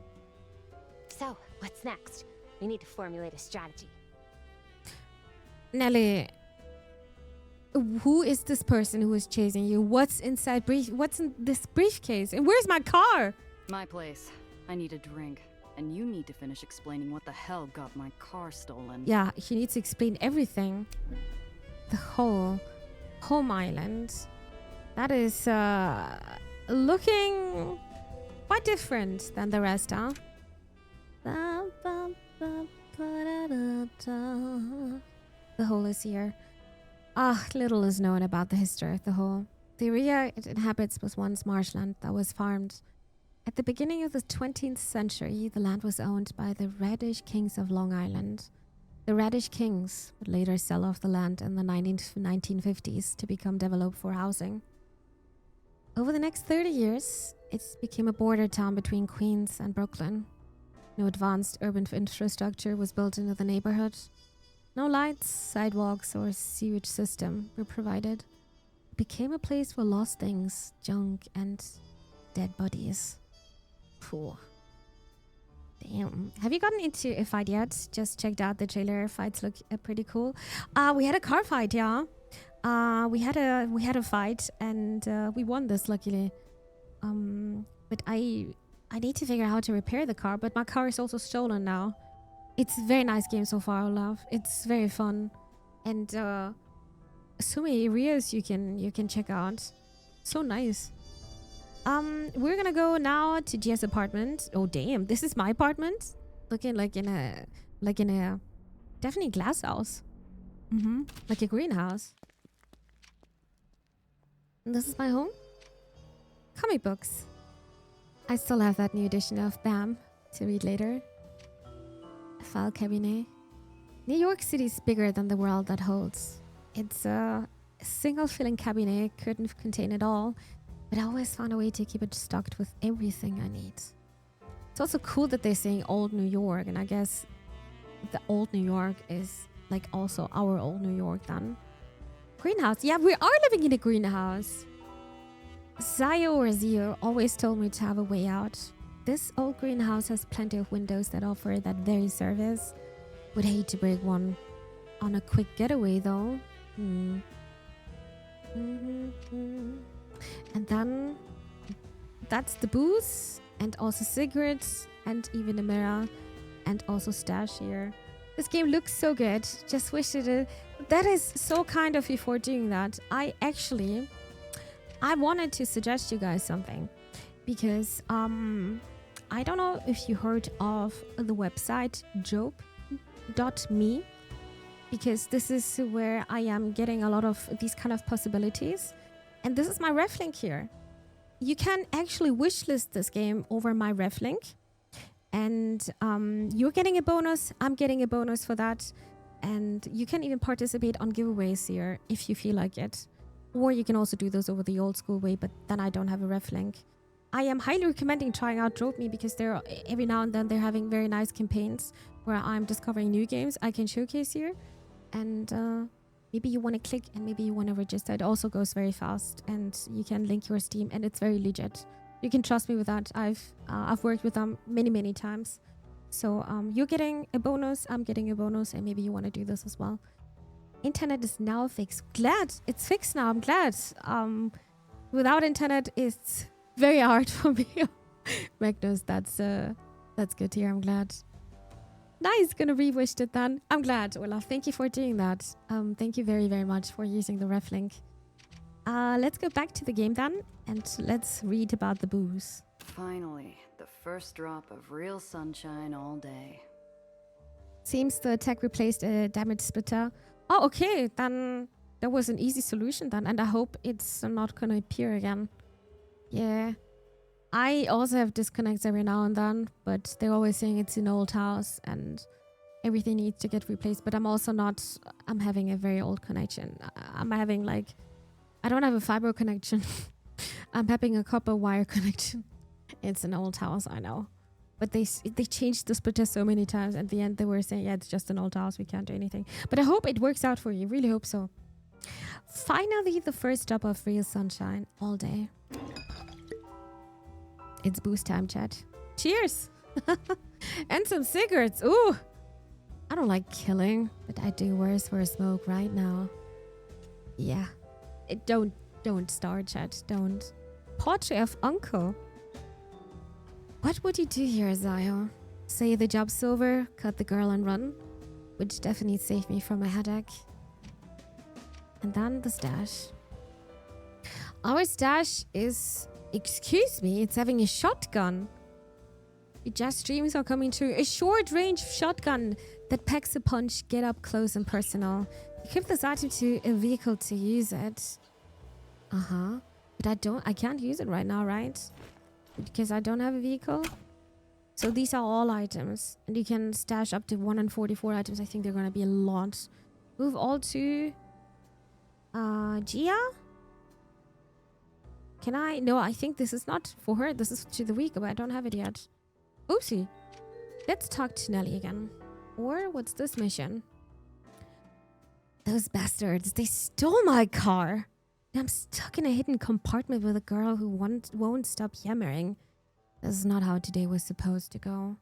So, what's next? We need to formulate a strategy. Nelly, who is this person who is chasing you? What's in this briefcase? And where's my car? My place. I need a drink. And you need to finish explaining what the hell got my car stolen. Yeah, he needs to explain everything. The whole home island. That is looking quite different than the rest, huh? The hole is here. Little is known about the history of the hole. The area it inhabits was once marshland that was farmed. At the beginning of the 20th century, the land was owned by the Radish Kings of Long Island. The Radish Kings would later sell off the land in the 1950s to become developed for housing. Over the next 30 years, it became a border town between Queens and Brooklyn. No advanced urban infrastructure was built into the neighborhood. No lights, sidewalks, or sewage system were provided. It became a place for lost things, junk, and dead bodies. Poor. Damn. Have you gotten into a fight yet? Just checked out the trailer. Fights look pretty cool. We had a car fight, yeah. We had a fight and we won this luckily. But I need to figure out how to repair the car, but my car is also stolen now. It's a very nice game so far, Olaf. It's very fun. And so many areas you can check out. So nice. We're gonna go now to Gia's apartment. Oh damn, this is my apartment. Looking like in a definitely glass house. Like a greenhouse. And this is my home. Comic books. I still have that new edition of BAM to read later. A file cabinet. New York City is bigger than the world that holds. It's a single filling cabinet, couldn't contain it all, but I always found a way to keep it stocked with everything I need. It's also cool that they're saying old New York, and I guess the old New York is like also our old New York then. Greenhouse. Yeah, we are living in a greenhouse. Zio or Zio always told me to have a way out. This old greenhouse has plenty of windows that offer that very service. Would hate to break one on a quick getaway though. And then that's the booze and also cigarettes and even a mirror and also stash here. This game looks so good. Just wish it. That is so kind of you for doing that. I wanted to suggest you guys something because I don't know if you heard of the website job.me, because this is where I am getting a lot of these kind of possibilities. And this is my ref link here. You can actually wishlist this game over my ref link. And you're getting a bonus. I'm getting a bonus for that. And you can even participate on giveaways here if you feel like it. Or you can also do those over the old school way, but then I don't have a ref link. I am highly recommending trying out DropeMe because they're every now and then they're having very nice campaigns where I'm discovering new games I can showcase here. And maybe you want to click and maybe you want to register. It also goes very fast and you can link your Steam and it's very legit. You can trust me with that. I've worked with them many times. So you're getting a bonus, I'm getting a bonus, and maybe you want to do this as well. Internet is now fixed. Glad it's fixed now. I'm glad. Without internet, it's very hard for me. Magnus, that's good here. I'm glad. Nice, gonna re-wish it then. I'm glad, Olaf. Thank you for doing that. Thank you very much for using the ref link. Let's go back to the game then, and let's read about the booze. Finally, the first drop of real sunshine all day. Seems the tech replaced a damage splitter. Oh, okay, then there was an easy solution then, and I hope it's not gonna appear again. Yeah. I also have disconnects every now and then, but they're always saying it's an old house and everything needs to get replaced. But I'm also not, I'm having a very old connection. I'm having like, I don't have a fiber connection. I'm having a copper wire connection. It's an old house, I know. But they changed the splitter so many times. At the end, they were saying, yeah, it's just an old house. We can't do anything. But I hope it works out for you. Really hope so. Finally, the first drop of real sunshine all day. It's boost time, chat. Cheers! And some cigarettes. Ooh! I don't like killing, but I do worse for a smoke right now. Yeah. Don't start, chat. Don't. Portrait of Uncle. What would you do here, Zio? Say the job's over, cut the girl and run? Which definitely saved me from a headache. And then the stash. Our stash is... Excuse me, it's having a shotgun. Your just streams are coming true. A short-range shotgun that packs a punch, get up close and personal. Equip this item to a vehicle to use it. But I can't use it right now, right? Because I don't have a vehicle. So these are all items. And you can stash up to 144 items. I think they're gonna be a lot. Move all to... Gia? Can I? No, I think this is not for her. This is to the week, but I don't have it yet. Oopsie. Let's talk to Nelly again. Or what's this mission? Those bastards, they stole my car. I'm stuck in a hidden compartment with a girl who won't stop yammering. This is not how today was supposed to go.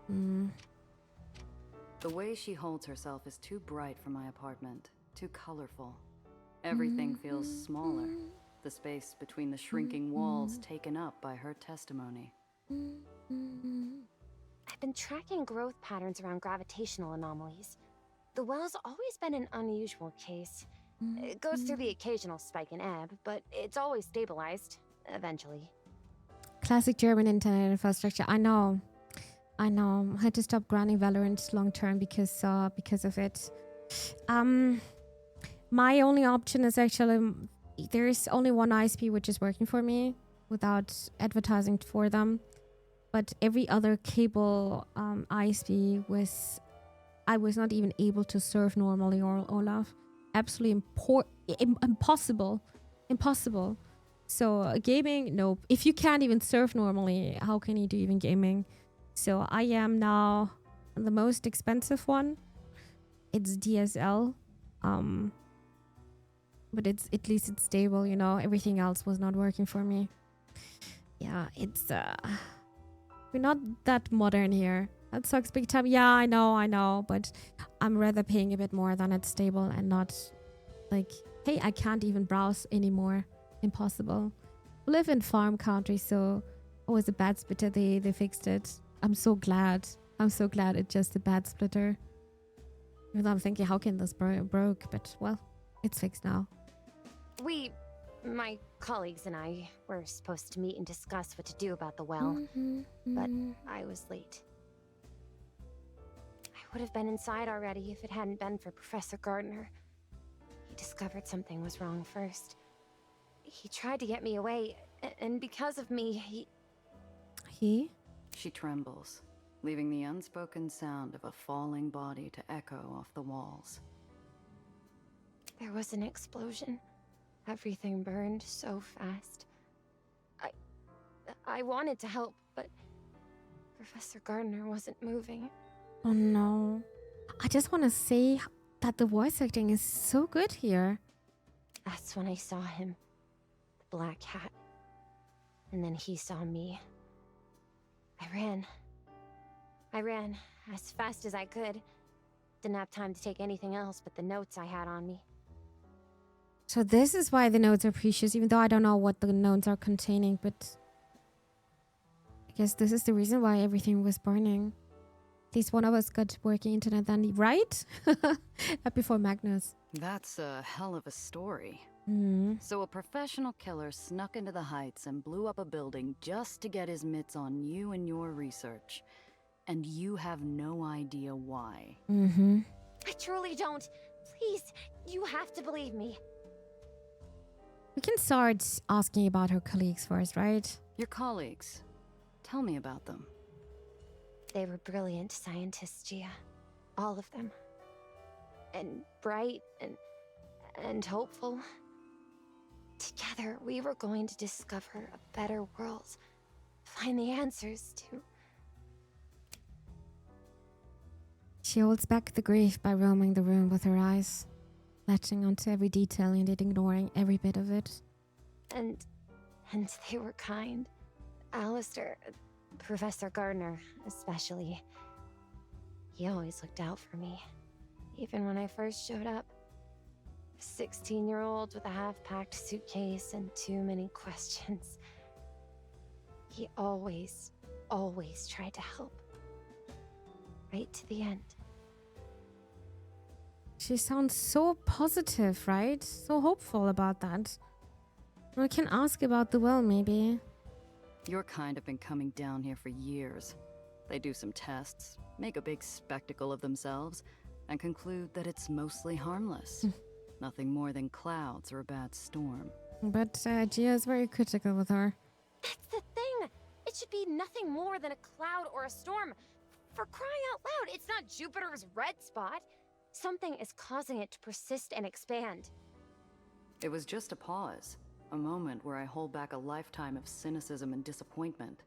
The way she holds herself is too bright for my apartment, too colorful. Everything feels smaller, the space between the shrinking walls taken up by her testimony. I've been tracking growth patterns around gravitational anomalies. The well's always been an unusual case. It goes through the occasional spike and ebb, but it's always stabilized, eventually. Classic German internet infrastructure. I know. I had to stop grinding Valorant long term because of it. My only option is actually there's only one ISP which is working for me without advertising for them, but every other cable ISP I was not even able to surf normally, or Olaf. Absolutely impossible. So gaming, nope. If you can't even surf normally, how can you do even gaming? So I am now the most expensive one. It's DSL. But it's at least it's stable, you know. Everything else was not working for me. Yeah, it's we're not that modern here. That sucks big time. Yeah, I know, but I'm rather paying a bit more than it's stable and not like, hey, I can't even browse anymore. Impossible. I live in farm country, so it was a bad splitter. They fixed it. I'm so glad. It's just a bad splitter. Even though I'm thinking, how can this broke? But well, it's fixed now. My colleagues and I were supposed to meet and discuss what to do about the well, but I was late. I would have been inside already if it hadn't been for Professor Gardner. He discovered something was wrong first. He tried to get me away, and because of me, He? She trembles, leaving the unspoken sound of a falling body to echo off the walls. There was an explosion. Everything burned so fast. I wanted to help, but Professor Gardner wasn't moving. Oh no. I just want to say that the voice acting is so good here. That's when I saw him. The black hat. And then he saw me. I ran as fast as I could. Didn't have time to take anything else but the notes I had on me. So this is why the notes are precious, even though I don't know what the notes are containing, but I guess this is the reason why everything was burning. At least one of us got working internet then, right? Not before Magnus. That's a hell of a story. Mm. So a professional killer snuck into the Heights and blew up a building just to get his mitts on you and your research. And you have no idea why. Mm-hmm. I truly don't. Please, you have to believe me. We can start asking about her colleagues first, right? Your colleagues. Tell me about them. They were brilliant scientists, Gia. All of them. And bright and hopeful. Together, we were going to discover a better world. Find the answers to... She holds back the grief by roaming the room with her eyes, latching onto every detail and ignoring every bit of it. And they were kind. Alistair, Professor Gardner, especially. He always looked out for me, even when I first showed up. A 16-year-old with a half-packed suitcase and too many questions. He always tried to help. Right to the end. She sounds so positive, right? So hopeful about that. We can ask about the well, maybe. Your kind have been coming down here for years. They do some tests, make a big spectacle of themselves, and conclude that it's mostly harmless. Nothing more than clouds or a bad storm. But Gia is very critical with her. That's the thing! It should be nothing more than a cloud or a storm. For crying out loud, it's not Jupiter's red spot. Something is causing it to persist and expand. It was just a pause. A moment where I hold back a lifetime of cynicism and disappointment.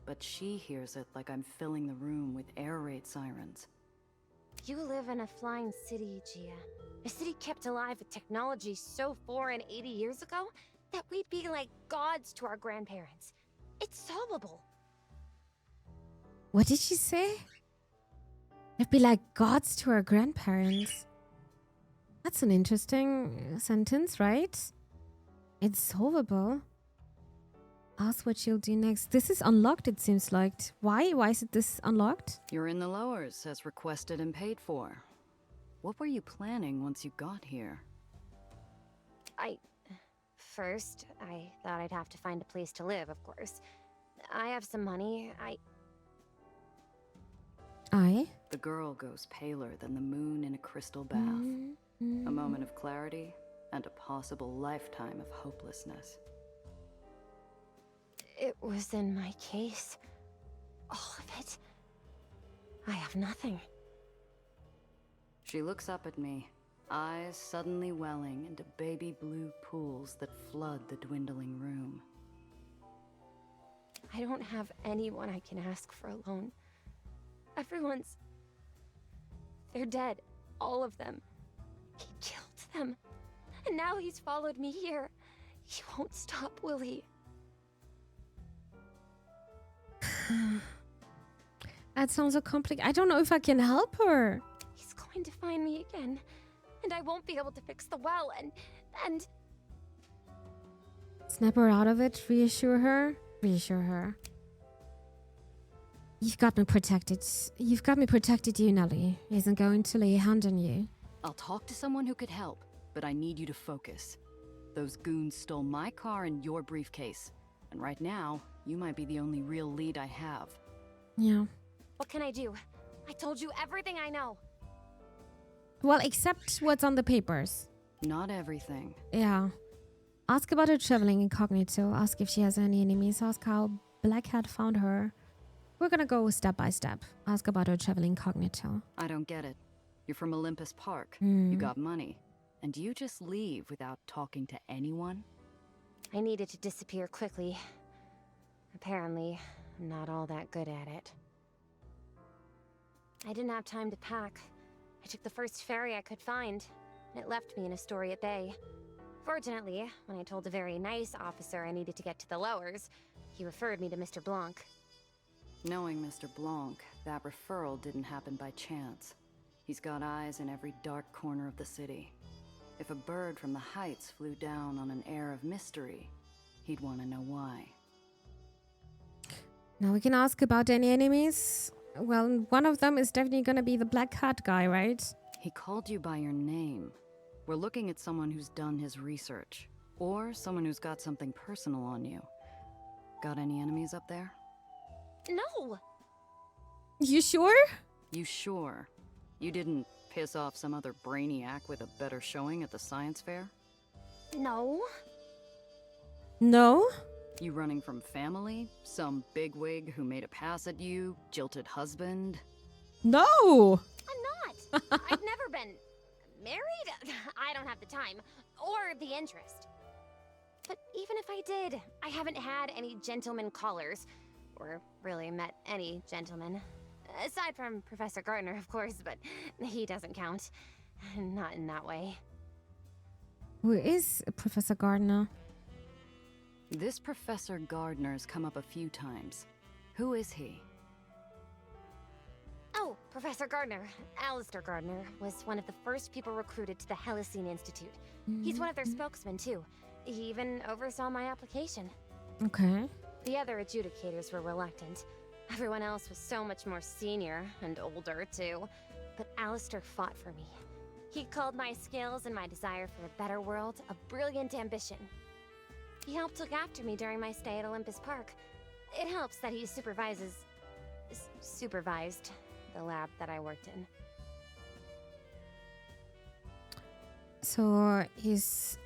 But she hears it like I'm filling the room with air raid sirens. You live in a flying city, Gia. A city kept alive with technology so foreign 80 years ago that we'd be like gods to our grandparents. It's solvable. What did she say? They'd be like gods to our grandparents. That's an interesting sentence, right? It's solvable. Ask what she'll do next. This is unlocked, it seems like. Why? Why is this unlocked? You're in the lowers, as requested and paid for. What were you planning once you got here? First, I thought I'd have to find a place to live, of course. I have some money. The girl goes paler than the moon in a crystal bath. A moment of clarity and a possible lifetime of hopelessness. It was in my case. All of it. I have nothing. She looks up at me, eyes suddenly welling into baby blue pools that flood the dwindling room. I don't have anyone I can ask for a loan. Everyone's... They're dead. All of them. He killed them. And now he's followed me here. He won't stop, will he? That sounds so complicated. I don't know if I can help her. He's going to find me again. And I won't be able to fix the well, and... Snap her out of it. Reassure her. Reassure her. You've got me protected. You've got me protected, you, Nelly. He isn't going to lay a hand on you. I'll talk to someone who could help, but I need you to focus. Those goons stole my car and your briefcase. And right now, you might be the only real lead I have. Yeah. What can I do? I told you everything I know. Well, except what's on the papers. Not everything. Yeah. Ask about her traveling incognito. Ask if she has any enemies. Ask how Black Hat found her. We're gonna go step by step. Ask about her traveling incognito. I don't get it. You're from Olympus Park. You got money. And you just leave without talking to anyone? I needed to disappear quickly. Apparently, I'm not all that good at it. I didn't have time to pack. I took the first ferry I could find, and it left me in Astoria Bay. Fortunately, when I told a very nice officer I needed to get to the lowers, he referred me to Mr. Blanc. Knowing Mr. Blanc, that referral didn't happen by chance. He's got eyes in every dark corner of the city. If a bird from the heights flew down on an air of mystery, he'd want to know why. Now we can ask about any enemies. Well, one of them is definitely gonna be the Black Hat guy, right? He called you by your name. We're looking at someone who's done his research, or someone who's got something personal on you. Got any enemies up there? No! You sure? You sure? You didn't piss off some other brainiac with a better showing at the science fair? No. No? You running from family? Some bigwig who made a pass at you? Jilted husband? No! I'm not. I've never been married. I don't have the time or the interest. But even if I did, I haven't had any gentleman callers, or really met any gentlemen. Aside from Professor Gardner, of course, but he doesn't count. Not in that way. Who is Professor Gardner? This Professor Gardner's come up a few times. Who is he? Oh, Professor Gardner. Alistair Gardner was one of the first people recruited to the Helicene Institute. He's one of their spokesmen, too. He even oversaw my application. Okay. The other adjudicators were reluctant. Everyone else was so much more senior and older, too. But Alistair fought for me. He called my skills and my desire for a better world a brilliant ambition. He helped look after me during my stay at Olympus Park. It helps that he supervised the lab that I worked in. So he's...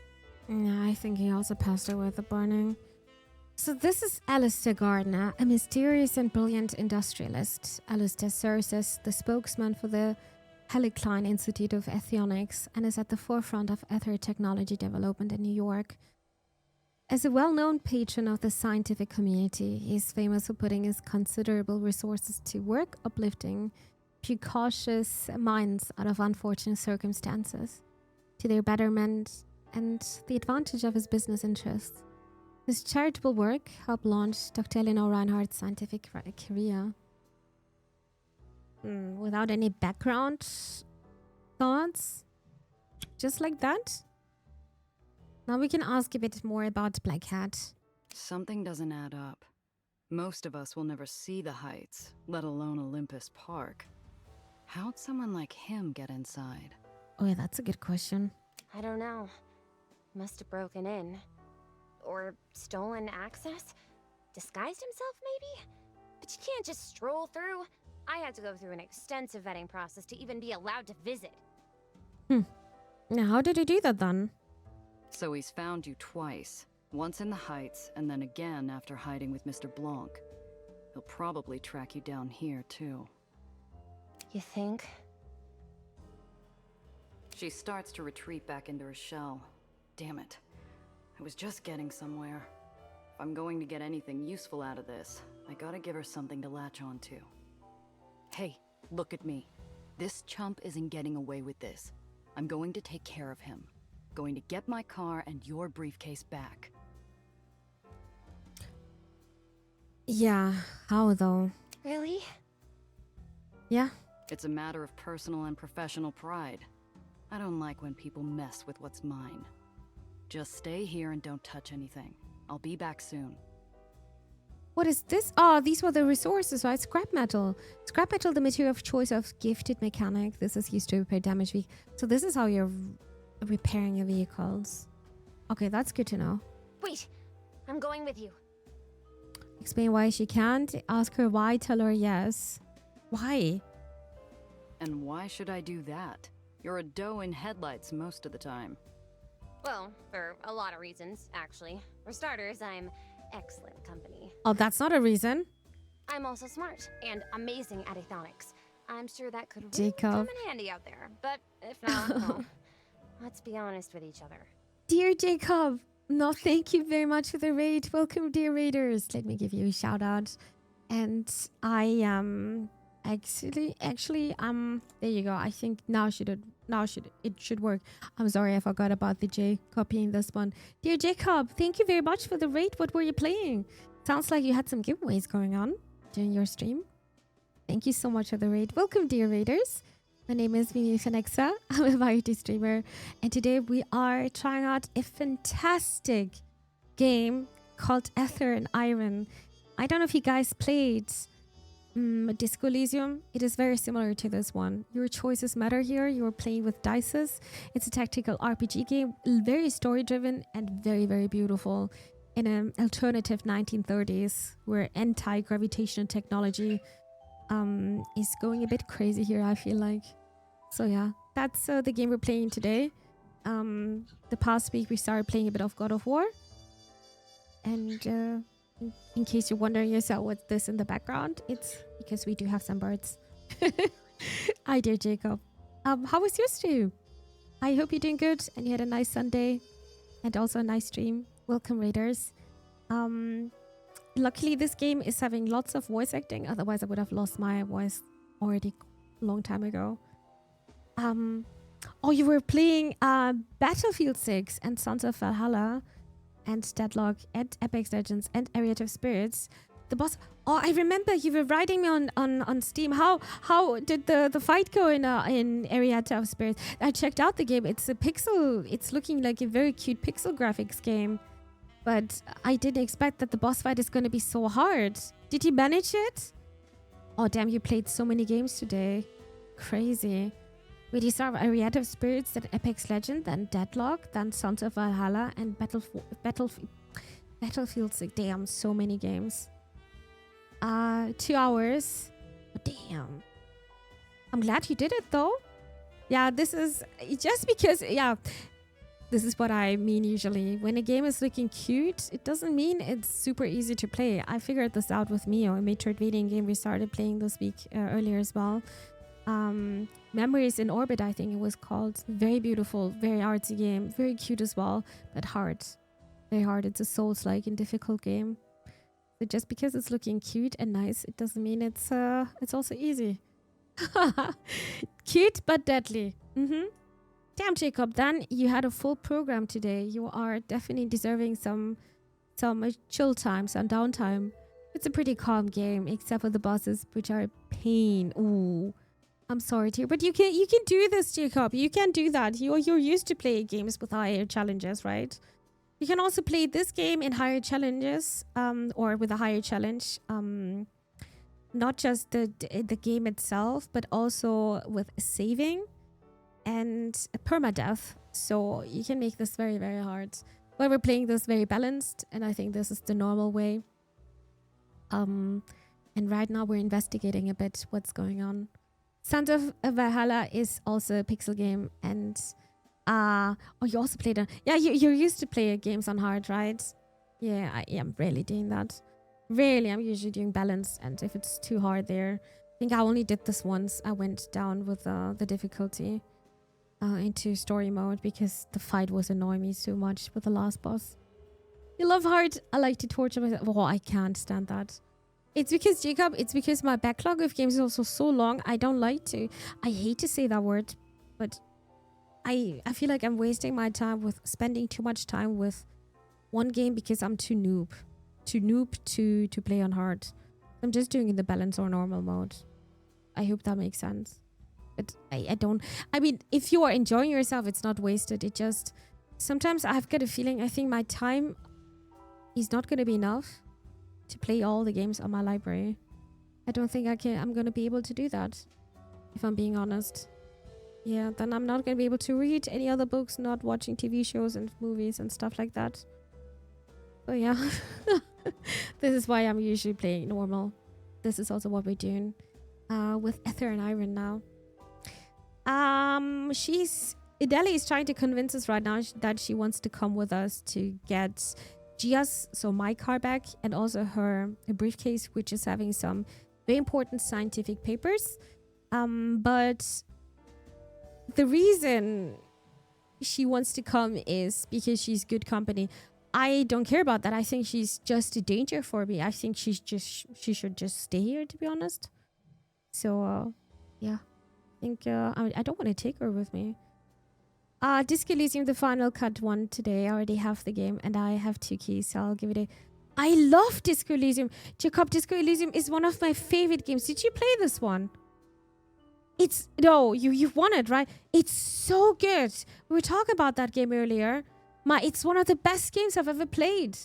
Yeah, I think he also passed away at the burning. So this is Alistair Gardner, a mysterious and brilliant industrialist. Alistair serves as the spokesman for the Helicline Institute of Ethionics and is at the forefront of Aether technology development in New York. As a well-known patron of the scientific community, he is famous for putting his considerable resources to work uplifting precocious minds out of unfortunate circumstances, to their betterment and the advantage of his business interests. His charitable work helped launch Dr. Eleanor Reinhardt's scientific career. Without any background thoughts? Just like that? Now we can ask a bit more about Black Hat. Something doesn't add up. Most of us will never see the heights, let alone Olympus Park. How'd someone like him get inside? Oh yeah, that's a good question. I don't know. Must have broken in. Or stolen access? Disguised himself, maybe? But you can't just stroll through. I had to go through an extensive vetting process to even be allowed to visit. Now, how did he do that then? So he's found you twice. Once in the heights, and then again after hiding with Mr. Blanc. He'll probably track you down here, too. You think? She starts to retreat back into her shell. Damn it. I was just getting somewhere. If I'm going to get anything useful out of this, I gotta give her something to latch onto. Hey, look at me. This chump isn't getting away with this. I'm going to take care of him. Going to get my car and your briefcase back. Yeah, how though? Really? Yeah. It's a matter of personal and professional pride. I don't like when people mess with what's mine. Just stay here and don't touch anything. I'll be back soon. What is this? Oh, these were the resources, right? Scrap metal. Scrap metal, the material of choice of gifted mechanic. This is used to repair damaged vehicles. So this is how you're repairing your vehicles. Okay, that's good to know. Wait, I'm going with you. Explain why she can't. Ask her why. Tell her yes. Why? And why should I do that? You're a doe in headlights most of the time. Well, for a lot of reasons, actually. For starters, I'm excellent company. Oh, that's not a reason. I'm also smart and amazing at aethonics. I'm sure that could really Jacob. come in handy out there. But if not, well, let's be honest with each other. Dear Jacob. No, thank you very much for the raid. Welcome, dear raiders. Let me give you a shout out. And I actually there you go. I think now it should work. I'm sorry, I forgot about the J copying this one. Dear Jacob, thank you very much for the raid. What were you playing? Sounds like you had some giveaways going on during your stream. Thank you so much for the raid. Welcome, dear raiders. My name is Phenexa. I'm a variety streamer, and today we are trying out a fantastic game called Aether and Iron. I don't know if you guys played Disco Elysium. It is very similar to this one. Your choices matter here. You are playing with dices. It's a tactical RPG game, very story driven and very, very beautiful in an alternative 1930s where anti-gravitational technology is going a bit crazy here, I feel like. So yeah, that's the game we're playing today. The past week we started playing a bit of God of War. And in case you're wondering yourself what's this in the background, it's because we do have some birds. Hi dear Jacob. How was your stream? I hope you're doing good and you had a nice Sunday and also a nice stream. Welcome raiders. Luckily this game is having lots of voice acting, otherwise I would have lost my voice already a long time ago. Oh, you were playing Battlefield 6 and Sons of Valhalla and Deadlock and Apex Legends and Area of Spirits. The boss. Oh, I remember you were writing me on Steam. How did the fight go in Area of Spirits? I checked out the game. It's a pixel. It's looking like a very cute pixel graphics game. But I didn't expect that the boss fight is going to be so hard. Did you manage it? Oh, damn, you played so many games today. Crazy. Wait, you start with Area of Spirits, then Apex Legends, then Deadlock, then Sons of Valhalla, and Battlefield 6. Damn, so many games. 2 hours. Oh, damn. I'm glad you did it, though. Yeah, this is just because, yeah. This is what I mean usually. When a game is looking cute, it doesn't mean it's super easy to play. I figured this out with Mio, a Metroidvania game we started playing this week earlier as well. Memories in Orbit, I think it was called. Very beautiful, very artsy game. Very cute as well, but hard. Very hard. It's a Souls-like and difficult game. So just because it's looking cute and nice, it doesn't mean it's also easy. Cute but deadly. Damn, Jacob, then you had a full program today. You are definitely deserving some chill time, some downtime. It's a pretty calm game, except for the bosses, which are a pain. Ooh, I'm sorry, dear, but you can do this, Jacob. You can do that. You're used to playing games with higher challenges, right? You can also play this game in higher challenges, or with a higher challenge. Not just the game itself, but also with saving and permadeath. So you can make this very, very hard. But we're playing this very balanced, and I think this is the normal way. And right now we're investigating a bit what's going on. Sons of Valhalla is also a pixel game, and oh, you also played a you're used to play games on hard, right? Yeah, I am rarely doing that. Rarely, I'm usually doing balance, and if it's too hard there, I think I only did this once. I went down with the difficulty into story mode because the fight was annoying me so much with the last boss. You love hard. I like to torture myself. Oh, I can't stand that. It's because, Jacob, it's because my backlog of games is also so long. I don't like to. I hate to say that word, but I feel like I'm wasting my time with spending too much time with one game because I'm too noob to play on hard. I'm just doing it in the balance or normal mode. I hope that makes sense. But I don't. I mean, if you are enjoying yourself, it's not wasted. It just sometimes I've got a feeling. I think my time is not going to be enough to play all the games on my library. I don't think I'm going to be able to do that, if I'm being honest. Yeah, then I'm not going to be able to read any other books, not watching TV shows and movies and stuff like that. So yeah, this is why I'm usually playing normal. This is also what we're doing with Aether and Iron now. Adele is trying to convince us right now that she wants to come with us to get Gia's, so my car back, and also her briefcase, which is having some very important scientific papers. But the reason she wants to come is because she's good company. I don't care about that. I think she's just a danger for me. I think she should just stay here, to be honest. So, yeah. I think I don't want to take her with me. Disco Elysium, the final cut one today. I already have the game and I have 2 keys, so I'll give it a... I love Disco Elysium. Jacob, Disco Elysium is one of my favorite games. Did you play this one? You won it, right? It's so good. We were talking about that game earlier. It's one of the best games I've ever played.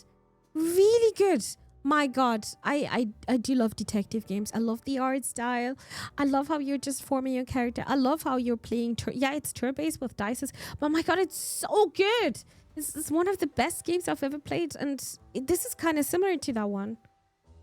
Really good. My God, I do love detective games. I love the art style. I love how you're just forming your character. I love how you're playing. It's turn-based with dice, but my God, it's so good. This is one of the best games I've ever played, and this is kind of similar to that one.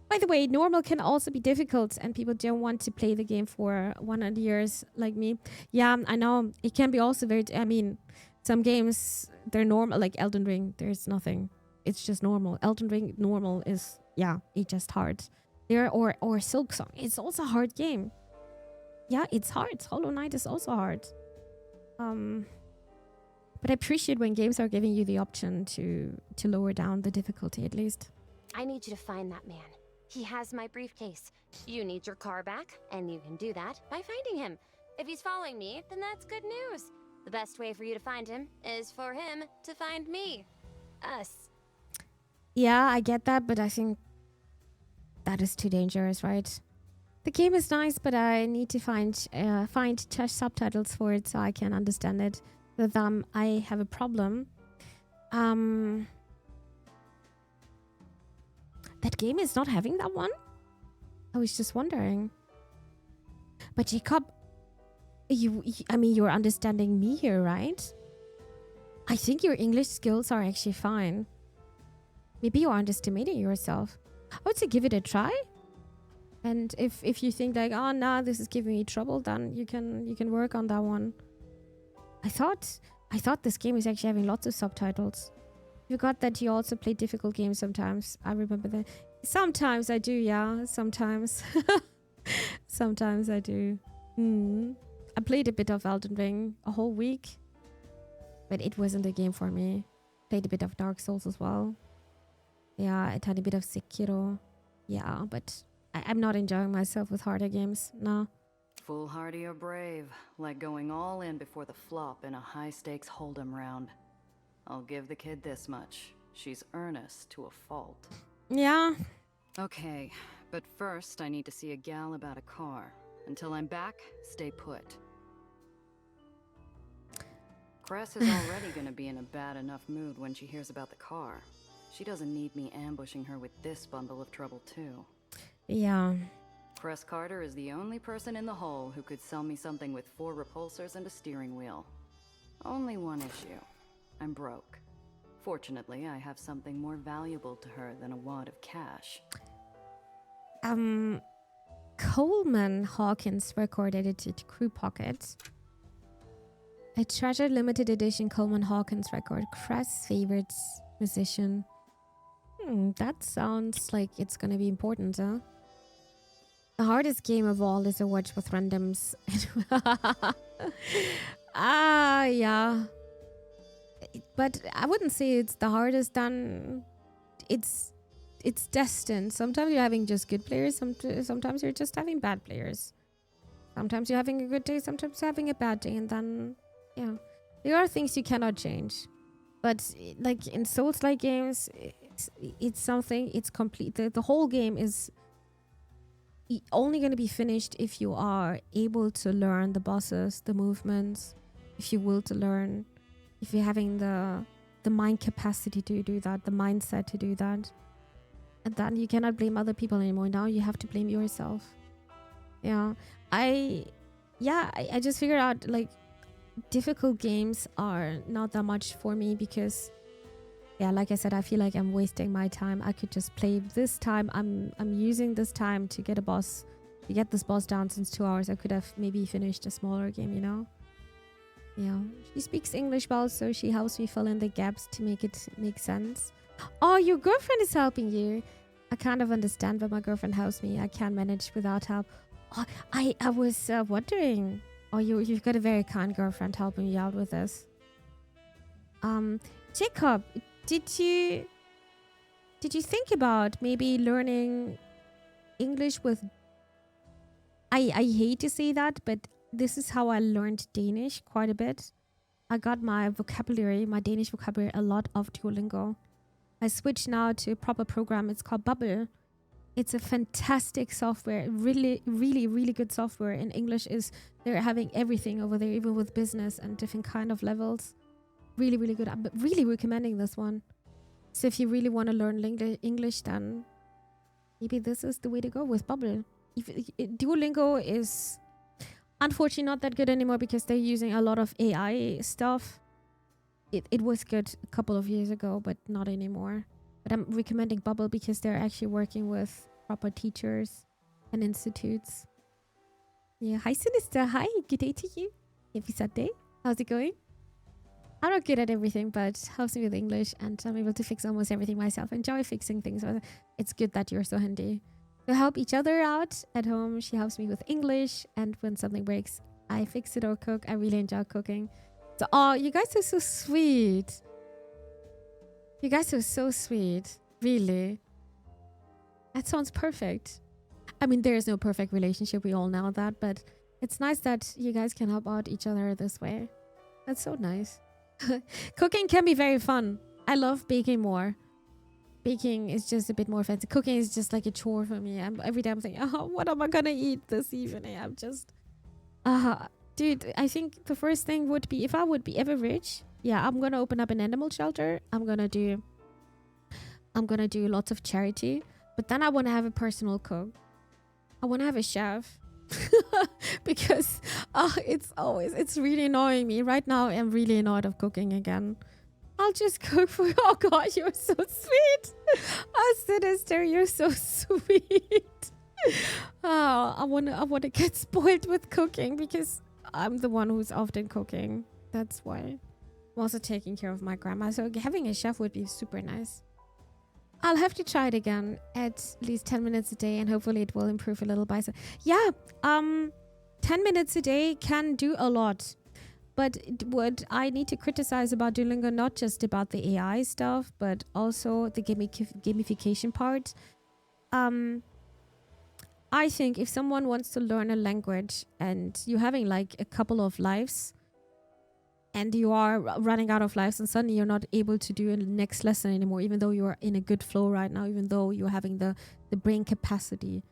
By the way, normal can also be difficult, and people don't want to play the game for 100 years like me. Yeah, I know. It can be also very... I mean, some games, they're normal, like Elden Ring. There's nothing. It's just normal. Elden Ring normal is... Yeah, it's just hard. Or Silksong. It's also a hard game. Yeah, it's hard. Hollow Knight is also hard. But I appreciate when games are giving you the option to lower down the difficulty at least. I need you to find that man. He has my briefcase. You need your car back, and you can do that by finding him. If he's following me, then that's good news. The best way for you to find him is for him to find me. Us. Yeah, I get that, but I think that is too dangerous, right? The game is nice, but I need to find Czech subtitles for it so I can understand it. With I have a problem. That game is not having that one? I was just wondering. But Jacob, I mean, you're understanding me here, right? I think your English skills are actually fine. Maybe you're underestimating yourself. I would say give it a try. And if you think like, oh no, this is giving me trouble, then you can work on that one. I thought this game is actually having lots of subtitles. You forgot that you also play difficult games sometimes. I remember that. Sometimes I do, yeah. Sometimes. Sometimes I do. I played a bit of Elden Ring a whole week. But it wasn't a game for me. Played a bit of Dark Souls as well. Yeah, a tiny bit of Sekiro. Yeah, but I'm not enjoying myself with harder games. No. Foolhardy or brave, like going all in before the flop in a high-stakes hold'em round. I'll give the kid this much. She's earnest to a fault. Yeah, Okay, but first I need to see a gal about a car. Until I'm back, stay put. Cress is already gonna be in a bad enough mood when she hears about the car. She doesn't need me ambushing her with this bundle of trouble too. Yeah. Cress Carter is the only person in the whole who could sell me something with 4 repulsors and a steering wheel. Only one issue. I'm broke. Fortunately, I have something more valuable to her than a wad of cash. Coleman Hawkins record edited Crew Pocket. A treasured limited edition Coleman Hawkins record. Cress favorites musician. That sounds like it's gonna be important, huh? The hardest game of all is a watch with randoms. Yeah. But I wouldn't say it's the hardest done. It's destined. Sometimes you're having just good players. Sometimes you're just having bad players. Sometimes you're having a good day. Sometimes you're having a bad day. And then, yeah. There are things you cannot change. But like in Souls-like games, it's something, it's complete. The whole game is only going to be finished if you are able to learn the bosses, the movements, if you will to learn, if you're having the mind capacity to do that, the mindset to do that. And then you cannot blame other people anymore. Now you have to blame yourself. Yeah. I just figured out like difficult games are not that much for me because, yeah, like I said, I feel like I'm wasting my time. I could just play this time. I'm using this time to get this boss down since 2 hours. I could have maybe finished a smaller game, you know? Yeah. She speaks English well, so she helps me fill in the gaps to make it make sense. Oh, your girlfriend is helping you. I kind of understand when my girlfriend helps me. I can't manage without help. Oh, I was wondering. Oh, you've got a very kind girlfriend helping you out with this. Jacob, did you think about maybe learning English with? I hate to say that, but this is how I learned Danish quite a bit. I got my Danish vocabulary, a lot of Duolingo. I switched now to a proper program. It's called Bubble. It's a fantastic software. Really, really, really good software. In English they're having everything over there, even with business and different kind of levels. Really, really good. I'm really recommending this one. So if you really want to learn English, then maybe this is the way to go with Bubble. Duolingo is unfortunately not that good anymore because they're using a lot of AI stuff. It was good a couple of years ago, but not anymore. But I'm recommending Bubble because they're actually working with proper teachers and institutes. Yeah, hi Sinister. Hi, good day to you. Happy Sunday. How's it going? I'm not good at everything, but helps me with English and I'm able to fix almost everything myself. Enjoy fixing things. It's good that you're so handy. We help each other out at home. She helps me with English, and when something breaks, I fix it or cook. I really enjoy cooking. So, oh, you guys are so sweet. You guys are so sweet. Really. That sounds perfect. I mean, there is no perfect relationship. We all know that, but it's nice that you guys can help out each other this way. That's so nice. Cooking can be very fun. I love baking more. Baking is just a bit more fancy. Cooking is just like a chore for me. Every day I'm thinking, oh, what am I gonna eat this evening? I'm just... dude, I think the first thing would be, if I would be ever rich, yeah, I'm gonna open up an animal shelter. I'm gonna do lots of charity. But then I want to have a personal cook. I want to have a chef. Because it's really annoying me. Right now, I'm really annoyed of cooking again. I'll just cook for you. Oh God, you're so sweet. Oh, Sinister, you're so sweet. Oh, I wanna get spoiled with cooking because I'm the one who's often cooking. That's why. I'm also taking care of my grandma. So having a chef would be super nice. I'll have to try it again at least 10 minutes a day and hopefully it will improve a little by so. Yeah, 10 minutes a day can do a lot. But what I need to criticize about Duolingo, not just about the AI stuff, but also the gamification part. I think if someone wants to learn a language and you're having like a couple of lives, and you are running out of lives, and suddenly you're not able to do a next lesson anymore, even though you're in a good flow right now, even though you're having the brain capacity,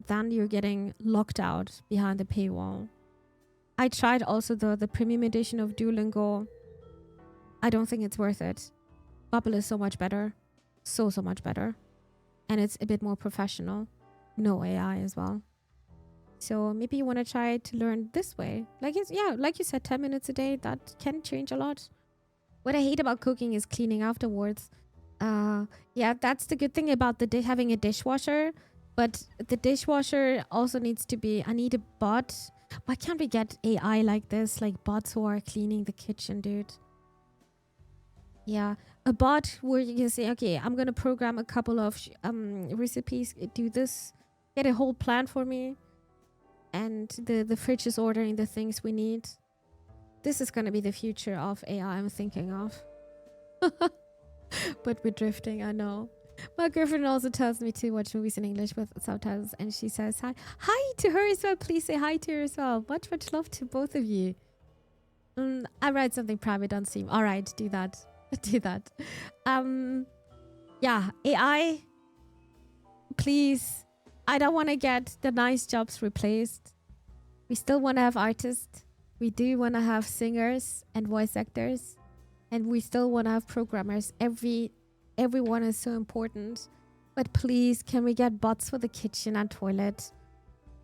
then you're getting locked out behind the paywall. I tried also the premium edition of Duolingo. I don't think it's worth it. Bubble is so much better. So much better. And it's a bit more professional. No AI as well. So maybe you want to try to learn this way. Like you said, 10 minutes a day, that can change a lot. What I hate about cooking is cleaning afterwards. Yeah, that's the good thing about having a dishwasher. But the dishwasher also needs to be, I need a bot. Why can't we get AI like this? Like bots who are cleaning the kitchen, dude. Yeah, a bot where you can say, okay, I'm going to program a couple of recipes, do this, get a whole plan for me. And the fridge is ordering the things we need. This is going to be the future of AI I'm thinking of. But we're drifting, I know. My girlfriend also tells me to watch movies in English with subtitles, and she says hi. Hi to her as well. Please say hi to her as well. Much love to both of you. I write something private on Steam. All right, do that. Do that. Yeah, AI, please. I don't want to get the nice jobs replaced. We still want to have artists. We do want to have singers and voice actors. And we still want to have programmers. Everyone is so important. But please, can we get bots for the kitchen and toilet?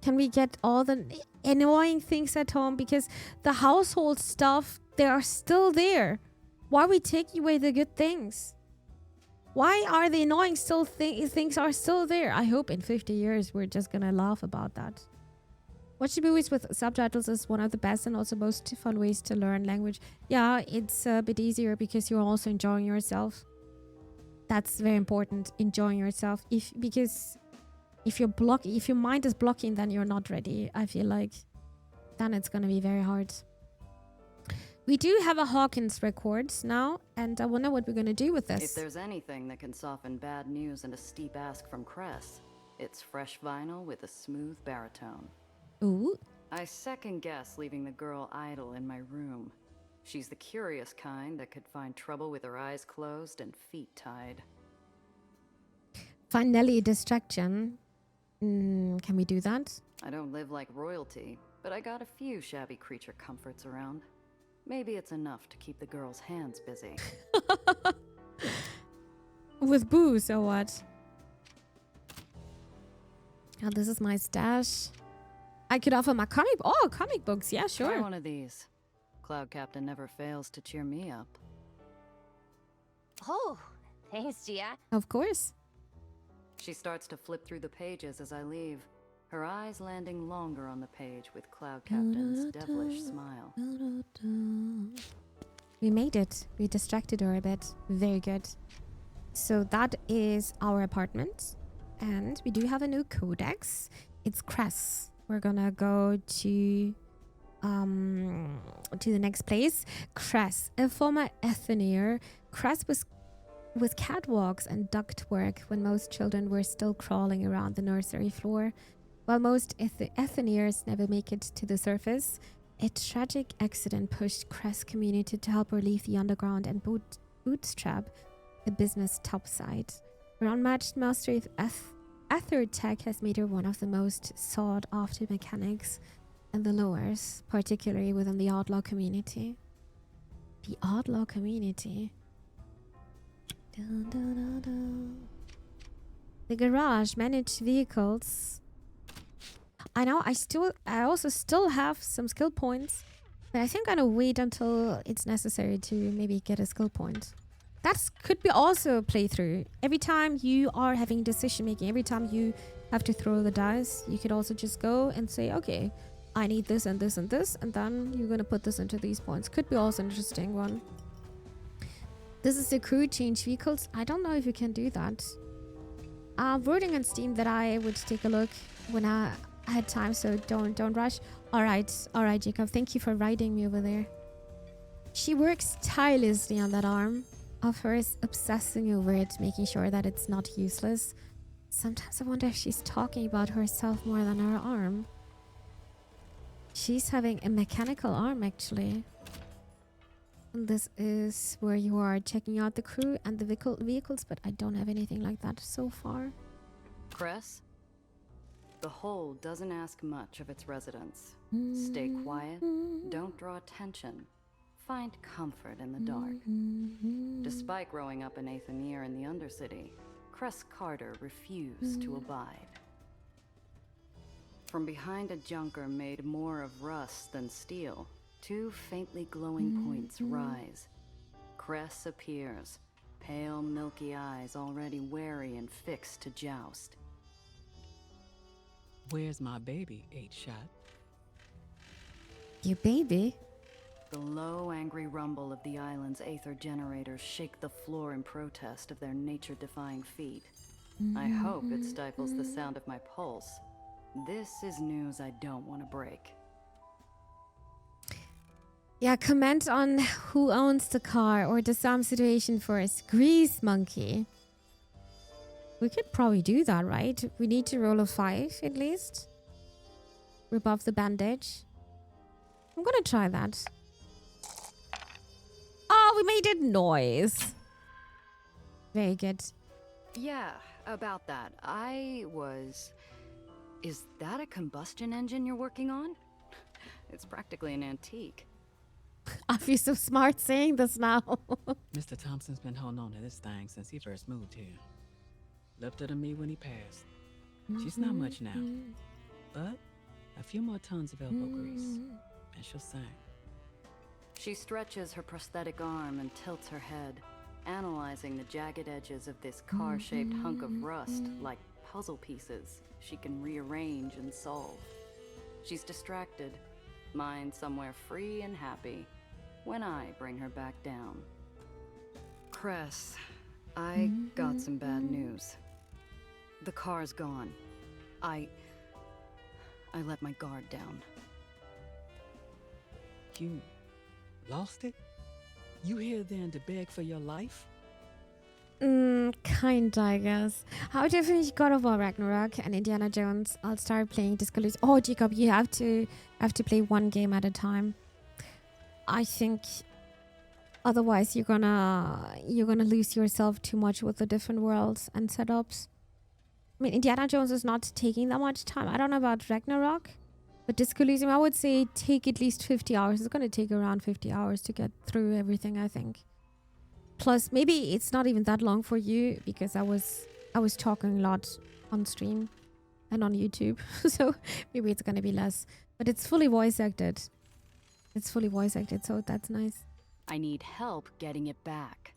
Can we get all the annoying things at home? Because the household stuff, they are still there. Why are we taking away the good things? Why are the annoying things are still there? I hope in 50 years we're just gonna laugh about that. Watching movies with subtitles is one of the best and also most fun ways to learn language. Yeah, it's a bit easier because you're also enjoying yourself. That's very important, enjoying yourself. Because if your mind is blocking, then you're not ready. I feel like then it's gonna be very hard. We do have a Hawkins Records now, and I wonder what we're going to do with this. If there's anything that can soften bad news and a steep ask from Cress, it's fresh vinyl with a smooth baritone. Ooh. I second guess leaving the girl idle in my room. She's the curious kind that could find trouble with her eyes closed and feet tied. Find Nelly a distraction. Can we do that? I don't live like royalty, but I got a few shabby creature comforts around. Maybe it's enough to keep the girl's hands busy. With booze or what? Oh, this is my stash. I could offer my comic books. Yeah, sure. Try one of these. Cloud Captain never fails to cheer me up. Oh, thanks, Gia. Of course. She starts to flip through the pages as I leave, her eyes landing longer on the page with Cloud Captain's devilish smile. We made it. We distracted her a bit. Very good. So that is our apartment. And we do have a new codex. It's Cress. We're gonna go to the next place. Cress, a former Athenaeer. Cress was catwalks and ductwork when most children were still crawling around the nursery floor. While most Athenaeers never make it to the surface, a tragic accident pushed Cress community to help her leave the underground and bootstrap the business topside. Her unmatched mastery of Aether tech has made her one of the most sought-after mechanics in the lowers, particularly within the outlaw community. The outlaw community. Dun, dun, dun, dun. The garage managed vehicles. I know I also still have some skill points, but I think I'm gonna wait until it's necessary to maybe get a skill point. That could be also a playthrough. Every time you are having decision making, every time you have to throw the dice, you could also just go and say, okay, I need this and this and this, and then you're gonna put this into these points. Could be also an interesting one. This is the crew change vehicles. I don't know if you can do that. Wording on Steam that I would take a look when I had time, so don't rush. All right, Jacob. Thank you for writing me over there. She works tirelessly on that arm of hers, obsessing over it, making sure that it's not useless. Sometimes I wonder if she's talking about herself more than her arm. She's having a mechanical arm, actually. And this is where you are checking out the crew and the vehicles, but I don't have anything like that so far. Cress? The hold doesn't ask much of its residents. Stay quiet, don't draw attention, find comfort in the dark. Despite growing up in Aether in the Undercity, Cress Carter refused to abide. From behind a junker made more of rust than steel, two faintly glowing points rise. Cress appears, pale milky eyes already wary and fixed to joust. Where's my baby, 8-Shot? Your baby? The low, angry rumble of the island's Aether generators shake the floor in protest of their nature-defying feat. I hope it stifles the sound of my pulse. This is news I don't want to break. Yeah, comment on who owns the car or the Sam situation first. Grease monkey. We could probably do that, right? We need to roll a 5 at least. Rip off the bandage. I'm gonna try that. Oh, we made it noise. Very good. Yeah, about that. Is that a combustion engine you're working on? It's practically an antique. I feel so smart saying this now. Mr. Thompson's been holding on to this thing since he first moved here. Left her to me when he passed. She's not much now, but a few more tons of elbow grease, and she'll sing. She stretches her prosthetic arm and tilts her head, analyzing the jagged edges of this car-shaped hunk of rust like puzzle pieces she can rearrange and solve. She's distracted, mind somewhere free and happy, when I bring her back down. Cress, I got some bad news. The car's gone. I let my guard down. You lost it? You here then to beg for your life? Kinda, I guess. How do you finish God of War Ragnarok and Indiana Jones? I'll start playing Disco. Oh, Jacob, you have to play one game at a time. I think otherwise you're gonna lose yourself too much with the different worlds and setups. I mean, Indiana Jones is not taking that much time. I don't know about Ragnarok, but Disco Elysium, I would say take at least 50 hours. It's gonna take around 50 hours to get through everything, I think. Plus, maybe it's not even that long for you because I was talking a lot on stream and on YouTube, so maybe it's gonna be less. But it's fully voice acted. So that's nice. I need help getting it back.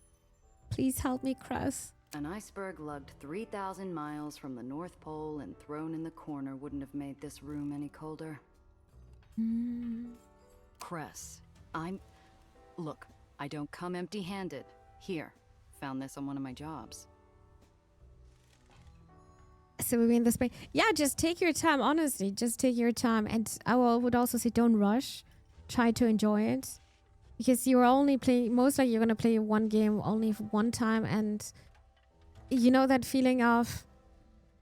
Please help me, Cress. An iceberg lugged 3,000 miles from the North Pole and thrown in the corner wouldn't have made this room any colder. Cress, Look, I don't come empty-handed. Here, found this on one of my jobs. So we're in the space. Yeah, just take your time, honestly. Just take your time. And I would also say don't rush. Try to enjoy it. Because you're only playing, most likely you're going to play one game only for one time. And you know that feeling of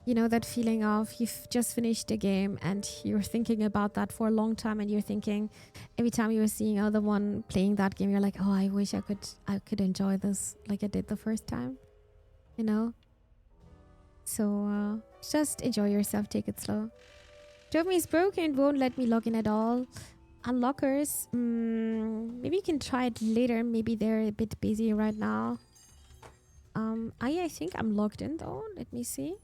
you've just finished a game and you're thinking about that for a long time, and you're thinking every time you're seeing other one playing that game, you're like, oh, I wish I could enjoy this like I did the first time, you know? So just enjoy yourself, take it slow. Drop me is broken, won't let me log in at all. Unlockers, maybe you can try it later. Maybe they're a bit busy right now. I think I'm logged in though. Let me see.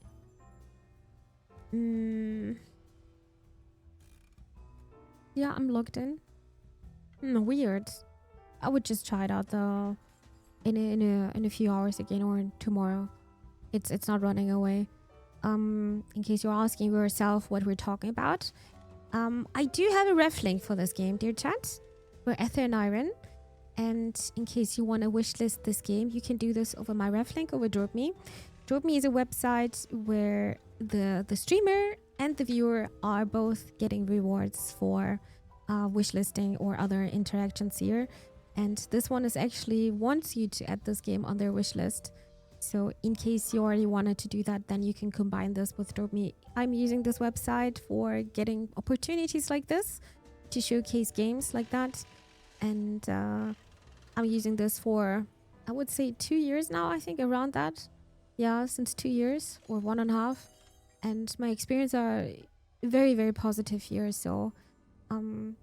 Yeah, I'm logged in. Weird. I would just try it out though in a few hours again, or tomorrow. It's not running away. In case you're asking yourself what we're talking about, I do have a ref link for this game, dear chat. We're Aether and Iron, and in case you want to wishlist this game, you can do this over my ref link over DropMe. DropMe is a website where the streamer and the viewer are both getting rewards for wishlisting or other interactions here. And this one is actually wants you to add this game on their wishlist. So in case you already wanted to do that, then you can combine this with DropMe. I'm using this website for getting opportunities like this to showcase games like that. And I'm using this for, I would say 2 years now, I think, around that. Yeah, since 2 years or 1.5. And my experience are very, very positive here. So, in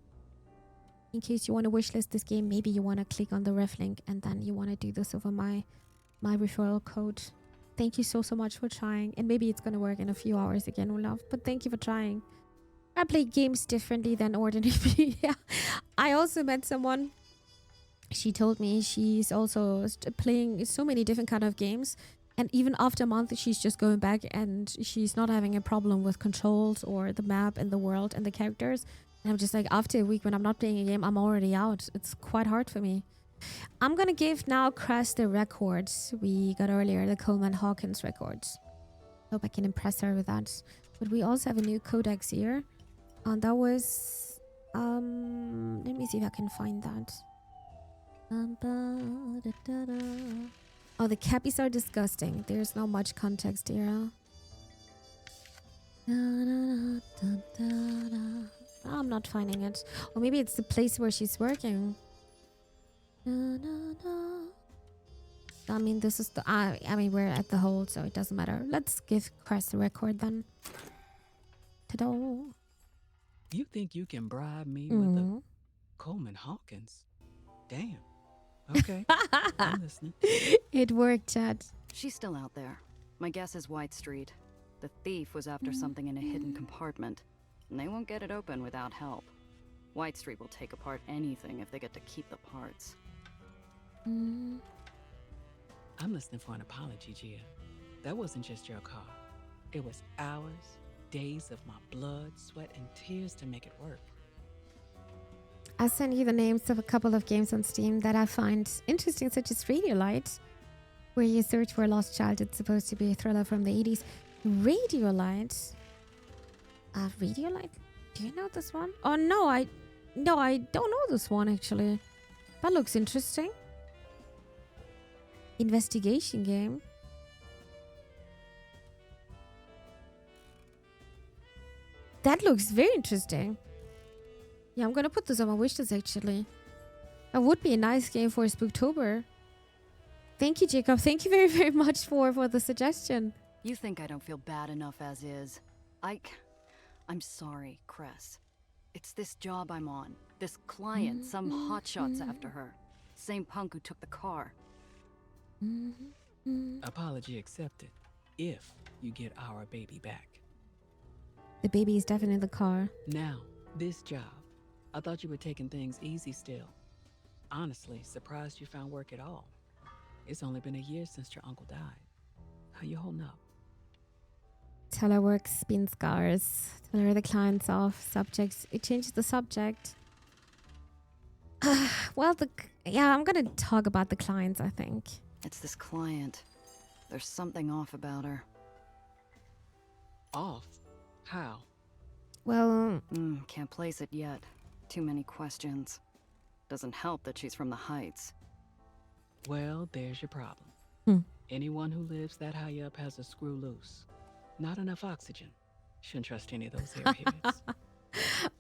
case you want to wishlist this game, maybe you want to click on the ref link and then you want to do this over my referral code. Thank you so much for trying. And maybe it's going to work in a few hours again, Olaf. But thank you for trying. I play games differently than ordinary people. Yeah. I also met someone. She told me she's also playing so many different kind of games. And even after a month, she's just going back and she's not having a problem with controls or the map and the world and the characters. And I'm just like, after a week when I'm not playing a game, I'm already out. It's quite hard for me. I'm going to give now Crash the records we got earlier, the Coleman Hawkins records. Hope I can impress her with that. But we also have a new codex here. And that was... let me see if I can find that. Oh, the cappies are disgusting. There's not much context here. I'm not finding it. Or maybe it's the place where she's working. I mean, this is the... I mean, we're at the hold, so it doesn't matter. Let's give Chris the record then. Ta-da! You think you can bribe me with a Coleman Hawkins? Damn. Okay. I'm listening. It worked, Chad. She's still out there. My guess is White Street. The thief was after something in a hidden compartment, and they won't get it open without help. White Street will take apart anything if they get to keep the parts. I'm listening for an apology, Gia. That wasn't just your car. It was hours, days of my blood, sweat, and tears to make it work. I'll send you the names of a couple of games on Steam that I find interesting, such as Radiolite, where you search for a lost child. It's supposed to be a thriller from the 80s. Radiolite? Radiolite? Do you know this one? Oh, no, I don't know this one, actually. That looks interesting. Investigation game. That looks very interesting. Yeah, I'm gonna put this on my wishlist, actually. That would be a nice game for Spooktober. Thank you, Jacob. Thank you very, very much for the suggestion. You think I don't feel bad enough as is? I'm sorry, Cress. It's this job I'm on. This client, some hotshots after her. Same punk who took the car. Apology accepted. If you get our baby back. The baby is definitely in the car. Now, this job. I thought you were taking things easy still. Honestly, surprised you found work at all. It's only been a year since your uncle died. How you holding up? Tell her work's been scars. Tell her the client's off. Subjects. It changes the subject. Well, I'm gonna talk about the clients, I think. It's this client. There's something off about her. Off? How? Well... Can't place it yet. Too many questions. Doesn't help that she's from the Heights. Well, there's your problem. Anyone who lives that high up has a screw loose. Not enough oxygen. Shouldn't trust any of those airheads.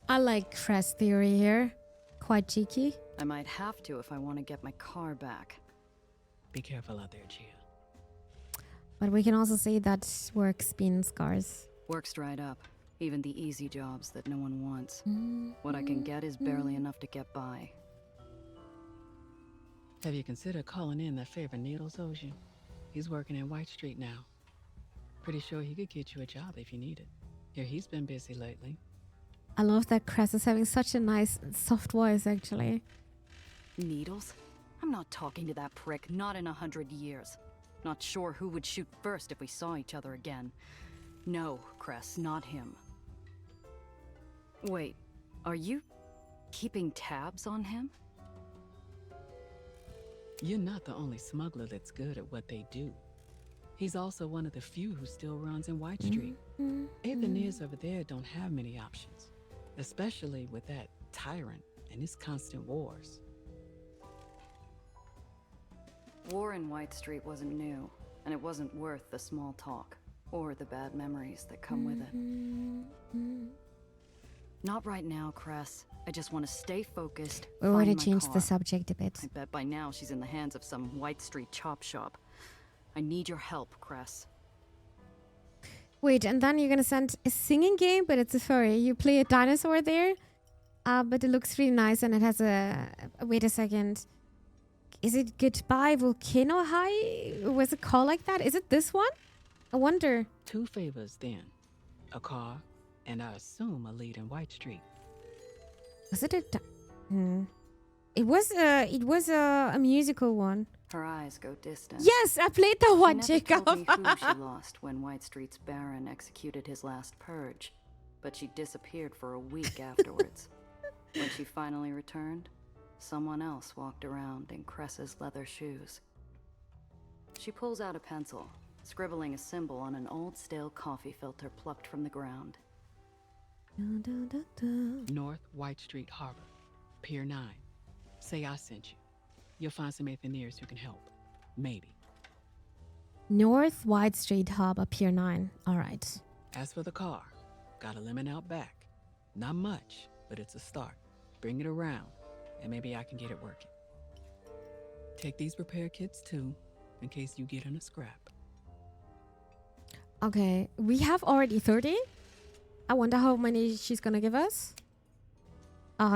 I like Crest theory here. Quite cheeky. I might have to if I want to get my car back. Be careful out there, Gia. But we can also say that work's been scars. Work's dried up. Even the easy jobs that no one wants. What I can get is barely enough to get by. Have you considered calling in that favor Needles owes you? He's working in White Street now. Pretty sure he could get you a job if you need it. Here, he's been busy lately. I love that Cress is having such a nice, soft voice, actually. Needles? I'm not talking to that prick, not in 100 years. Not sure who would shoot first if we saw each other again. No, Cress, not him. Wait, are you keeping tabs on him? You're not the only smuggler that's good at what they do. He's also one of the few who still runs in White Street. Aetherneers over there don't have many options, especially with that tyrant and his constant wars. War in White Street wasn't new, and it wasn't worth the small talk or the bad memories that come with it. Not right now, Cress. I just want to stay focused. We find already my changed car. the subject a bit. I bet by now she's in the hands of some White Street chop shop. I need your help, Cress. Wait, and then you're gonna send a singing game, but it's a furry. You play a dinosaur there, but it looks really nice and it has a... Wait a second. Is it Goodbye Volcano High? Was it called like that? Is it this one? I wonder. 2 favors then. A car, and I assume a lead in White Street. Was it a... It was a musical one. Her eyes go distant. Yes, I played that one, She never Jacob. told me who she lost when White Street's Baron executed his last purge, but she disappeared for a week afterwards. When she finally returned, someone else walked around in Cress's leather shoes. She pulls out a pencil, scribbling a symbol on an old stale coffee filter plucked from the ground. North White Street Harbor, Pier 9. Say I sent you. You'll find some Aetherians who can help. Maybe. North White Street Harbor, Pier 9. All right. As for the car, got a lemon out back. Not much, but it's a start. Bring it around, and maybe I can get it working. Take these repair kits too, in case you get in a scrap. Okay, we have already 30. I wonder how many she's gonna give us.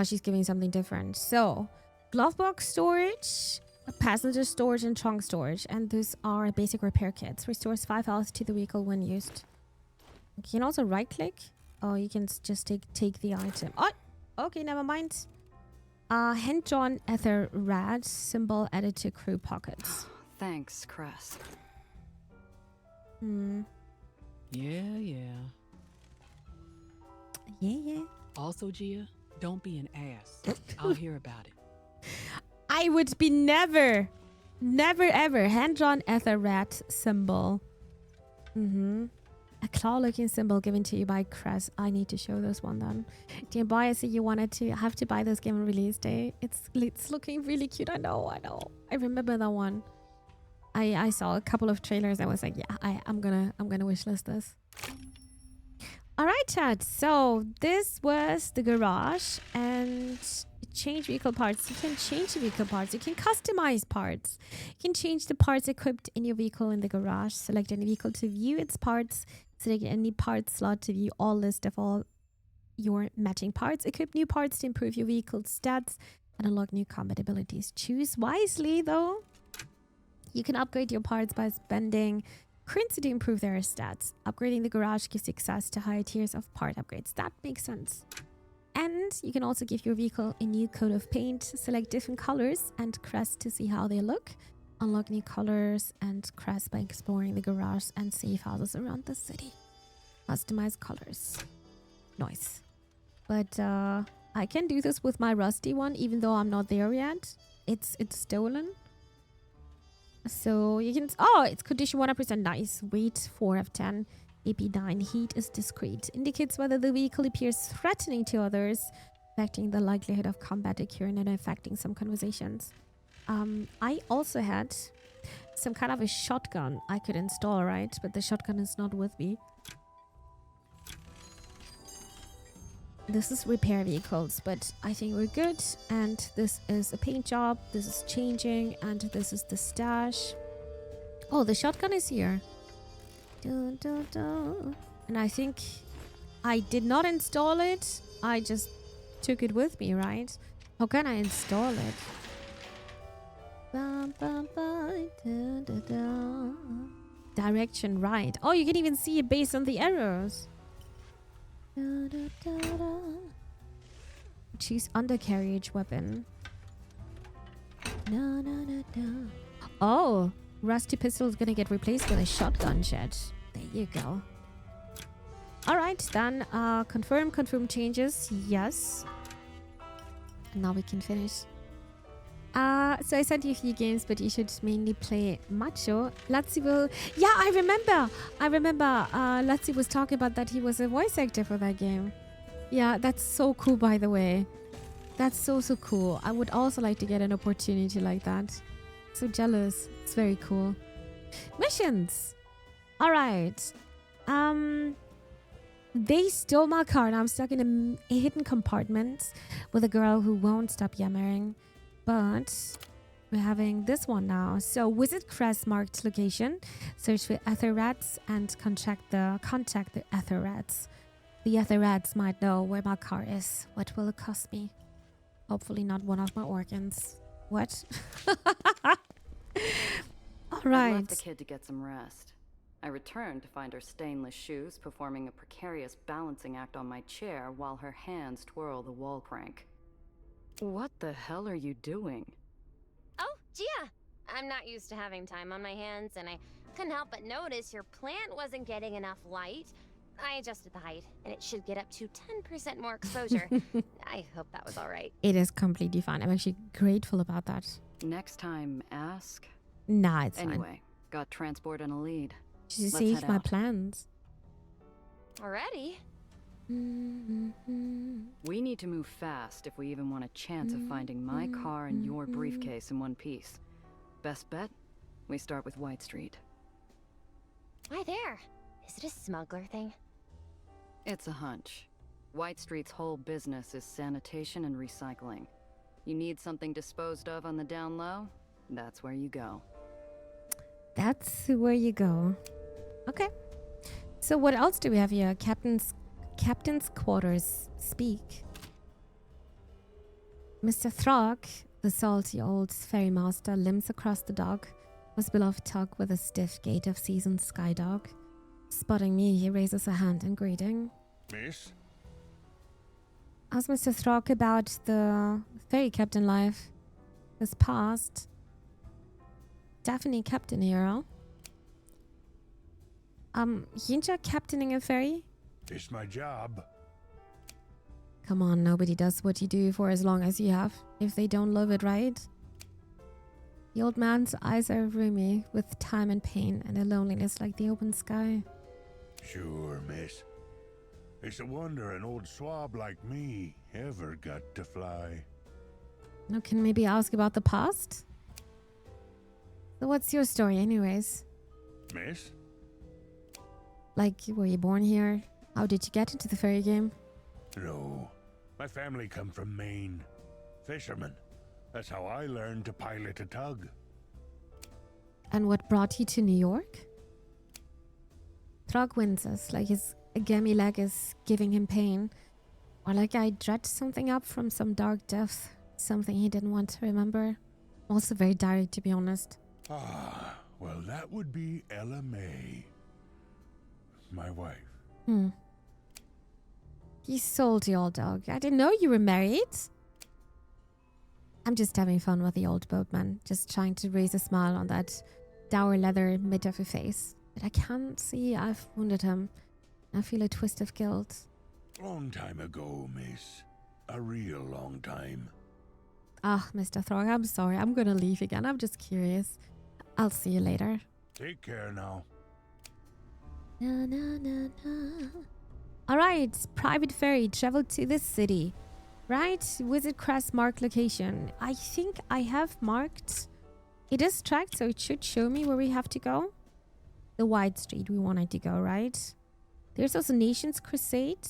She's giving something different. So, glove box storage, passenger storage, and trunk storage. And those are basic repair kits. Restores 5 health to the vehicle when used. You can also right click. Oh, you can just take the item. Oh, okay, never mind. Hand-drawn Aether rad symbol added to crew pockets. Thanks, Cress. Yeah. Yeah. Also, Gia, don't be an ass. I'll hear about it. I would be never ever hand-drawn Aether rat symbol. A claw-looking symbol given to you by Cress. I need to show this one then. Dear boy, I see you wanted to have to buy this game on release day. It's looking really cute. I know. I remember that one. I saw a couple of trailers. I was like, yeah, I'm gonna wishlist this. All right, chat. So this was the garage and change vehicle parts. You can change the vehicle parts. You can customize parts. You can change the parts equipped in your vehicle in the garage. Select any vehicle to view its parts. Select any part slot to view all list of all your matching parts. Equip new parts to improve your vehicle's stats and unlock new combat abilities. Choose wisely, though. You can upgrade your parts by spending currency to improve their stats. Upgrading the garage gives you access to higher tiers of part upgrades. That makes sense. And you can also give your vehicle a new coat of paint. Select different colors and crest to see how they look. Unlock new colors and crest by exploring the garage and safe houses around the city. Customize colors. Nice. But I can do this with my rusty one even though I'm not there yet. It's stolen. So you can... Oh, it's condition 100%. Nice. Weight 4 of 10. AP9. Heat is discreet. Indicates whether the vehicle appears threatening to others, affecting the likelihood of combat occurring and affecting some conversations. I also had some kind of a shotgun I could install, right? But the shotgun is not with me. This is repair vehicles, but I think we're good. And this is a paint job. This is changing. And this is the stash. Oh, the shotgun is here. Dun, dun, dun. And I think I did not install it. I just took it with me, right? How can I install it? Bum, bum, bum, dun, dun, dun. Direction right. Oh, you can even see it based on the arrows. Da, da, da, da. Choose undercarriage weapon. No, no, no, no. Oh, rusty pistol is gonna get replaced with a shotgun, chat. There you go. All right, then confirm changes. Yes. And now we can finish. So I sent you a few games, but you should mainly play Macho. Lazzi will... Yeah, I remember. Lazzi was talking about that he was a voice actor for that game. Yeah, that's so cool, by the way. That's so cool. I would also like to get an opportunity like that. So jealous. It's very cool. Missions. All right. They stole my car and I'm stuck in a hidden compartment with a girl who won't stop yammering. But we're having this one now. So visit Crest marked location, search for Aether rats and contact the Aether rats. The Aether rats might know where my car is. What will it cost me? Hopefully not one of my organs. What? All I right. left the kid to get some rest. I returned to find her stainless shoes performing a precarious balancing act on my chair while her hands twirl the wall crank. What the hell are you doing? Oh, Gia! I'm not used to having time on my hands, and I couldn't help but notice your plant wasn't getting enough light. I adjusted the height, and it should get up to 10% more exposure. I hope that was all right. It is completely fine. I'm actually grateful about that. Next time, ask. Nah, it's fine. Anyway, got transport and a lead. She Let's saved head my out. plans. Already? We need to move fast if we even want a chance of finding my car and your briefcase in one piece. Best bet? We start with White Street. Why there? Is it a smuggler thing? It's a hunch. White Street's whole business is sanitation and recycling. You need something disposed of on the down low? That's where you go. That's where you go. Okay. So what else do we have here? Captain's quarters. Speak. Mr. Throg, the salty old ferrymaster, limps across the dock, was beloved tug with a stiff gait of seasoned skydog. Spotting me, he raises a hand in greeting. Miss? Ask Mr. Throg about the ferry captain life. His past. Definitely captain here, huh? Yinja captaining a ferry? It's my job. Come on, nobody does what you do for as long as you have, if they don't love it, right? The old man's eyes are roomy with time and pain and a loneliness like the open sky. Sure, miss. It's a wonder an old swab like me ever got to fly. Now, can maybe ask about the past? So what's your story anyways? Miss? Like, were you born here? How did you get into the ferry game? No. My family come from Maine. Fishermen. That's how I learned to pilot a tug. And what brought you to New York? Throg winces, like his gammy leg is giving him pain. Or like I dredged something up from some dark depth. Something he didn't want to remember. Also very direct, to be honest. Ah, well, that would be Ella May. My wife. You salty old dog. I didn't know you were married. I'm just having fun with the old boatman. Just trying to raise a smile on that dour leather mid of a face. But I can't see I've wounded him. I feel a twist of guilt. Long time ago, miss. A real long time. Ah, Mr. Throg, I'm sorry. I'm gonna leave again. I'm just curious. I'll see you later. Take care now. Na, na, na, na. All right, private ferry, travel to this city. Right, visit Crest marked location. I think I have marked. It is tracked, so it should show me where we have to go. The White Street we wanted to go, right? There's also Nation's Crusade.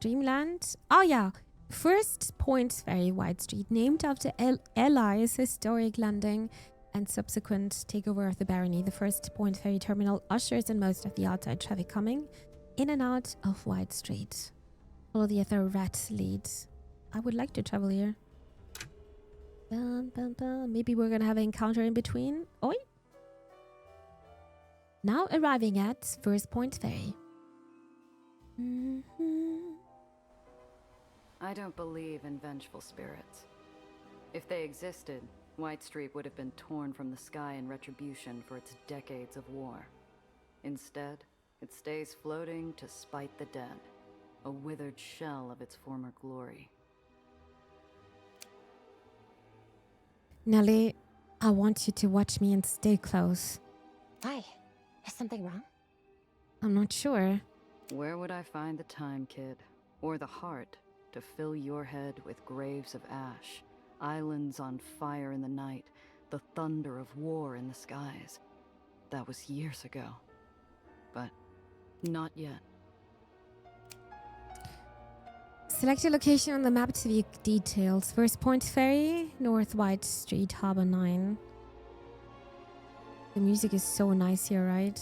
Dreamland. Oh yeah, First Point Ferry, White Street, named after Eli's historic landing and subsequent takeover of the barony. The First Point Ferry terminal ushers in most of the outside traffic coming in and out of White Street. Follow the Aether rat lead. I would like to travel here. Bum, bum, bum. Maybe we're gonna have an encounter in between. Oi! Now arriving at First Point Ferry. I don't believe in vengeful spirits. If they existed, White Street would have been torn from the sky in retribution for its decades of war. Instead, it stays floating to spite the dead, a withered shell of its former glory. Nelly, I want you to watch me and stay close. Why? Is something wrong? I'm not sure. Where would I find the time, kid? Or the heart to fill your head with graves of ash, islands on fire in the night, the thunder of war in the skies? That was years ago. But not yet. Select a location on the map to view details. First Point Ferry, North White Street, Harbor 9. The music is so nice here, right?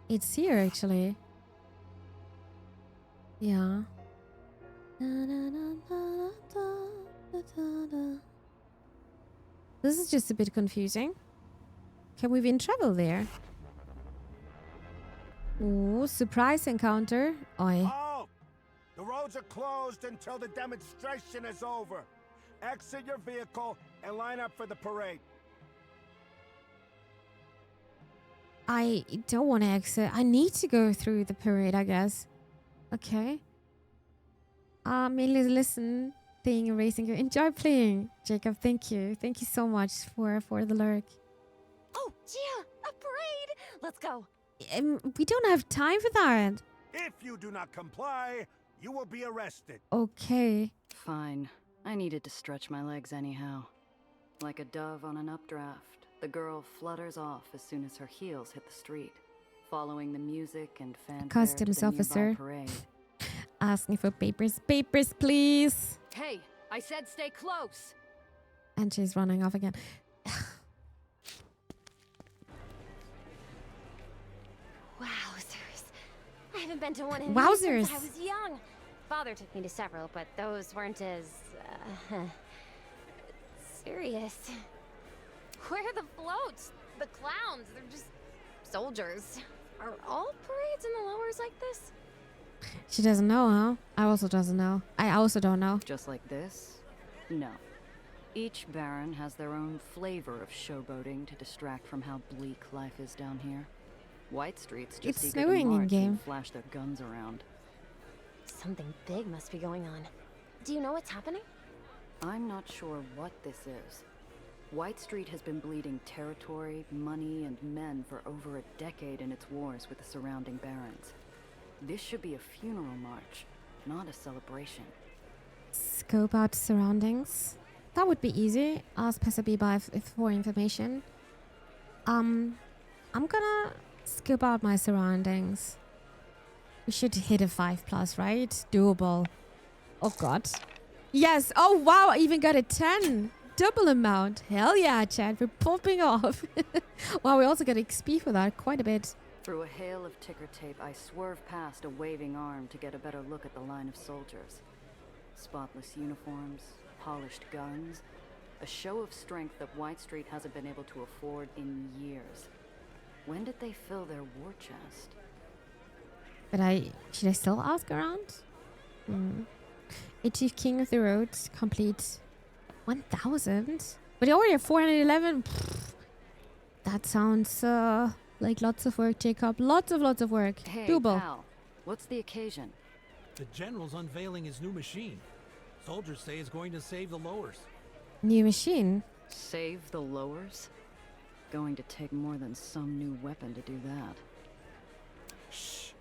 It's here, actually. Yeah. This is just a bit confusing. Can we even travel there? Oh, surprise encounter. Oi. Halt! The roads are closed until the demonstration is over. Exit your vehicle and line up for the parade. I don't want to exit. I need to go through the parade, I guess. Okay. Mainly listen, playing and racing. Enjoy playing, Jacob. Thank you. Thank you so much for the lurk. Oh, Gia, a parade! Let's go. We don't have time for that. If you do not comply, you will be arrested. Okay. Fine. I needed to stretch my legs anyhow. Like a dove on an updraft, the girl flutters off as soon as her heels hit the street, following the music and fanfare Customs to the officer. nearby parade. Asking for papers. Papers, please. Hey, I said stay close. And she's running off again. Wowzers. I haven't been to one of these Wowzers. since I was young. Father took me to several, but those weren't as, serious. Where are the floats? The clowns? They're just soldiers. Are all parades in the lowers like this? She doesn't know, huh? I also doesn't know. I also don't know. Just like this? No. Each baron has their own flavor of showboating to distract from how bleak life is down here. White Street's just It's eager to snowing march in-game. and flash their guns around. Something big must be going on. Do you know what's happening? I'm not sure what this is. White Street has been bleeding territory, money, and men for over a decade in its wars with the surrounding barons. This should be a funeral march, not a celebration. Scope out surroundings. That would be easy. Ask Pesabi for information. I'm gonna scope out my surroundings. We should hit a 5+, right? Doable. Oh god. Yes. Oh wow, I even got a 10. Double amount. Hell yeah, Chad. We're popping off. Wow, we also got XP for that. Quite a bit. Through a hail of ticker tape, I swerve past a waving arm to get a better look at the line of soldiers. Spotless uniforms, polished guns, a show of strength that White Street hasn't been able to afford in years. When did they fill their war chest? But should I still ask around? A Chief King of the Road, complete 1,000. But they already have 411. Pfft. That sounds like lots of work, Jacob. Lots of work. Hey, Doable. pal, what's the occasion? The general's unveiling his new machine. Soldiers say it's going to save the lowers. New machine. Save the lowers? Going to take more than some new weapon to do that. Shh!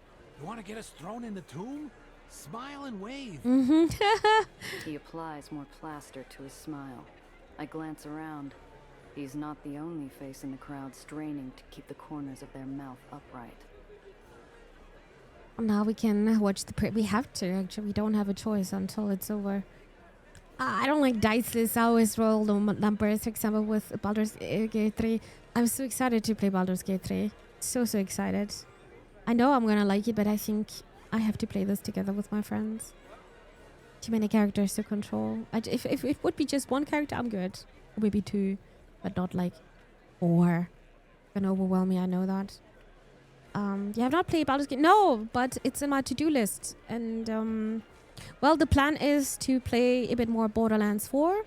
You want to get us thrown in the tomb? Smile and wave. He applies more plaster to his smile. I glance around. He's not the only face in the crowd straining to keep the corners of their mouth upright. Now we can watch the we have to, actually. We don't have a choice until it's over. I don't like diceless. I always roll the numbers, for example, with Baldur's Gate 3. I'm so excited to play Baldur's Gate 3. So excited. I know I'm gonna like it, but I think I have to play this together with my friends. Too many characters to control. If it would be just one character, I'm good. Or maybe two, but not like 4. Gonna overwhelm me, I know that. Yeah, I've not played Baldur's Gate. No, but it's in my to-do list. And, well, the plan is to play a bit more Borderlands 4.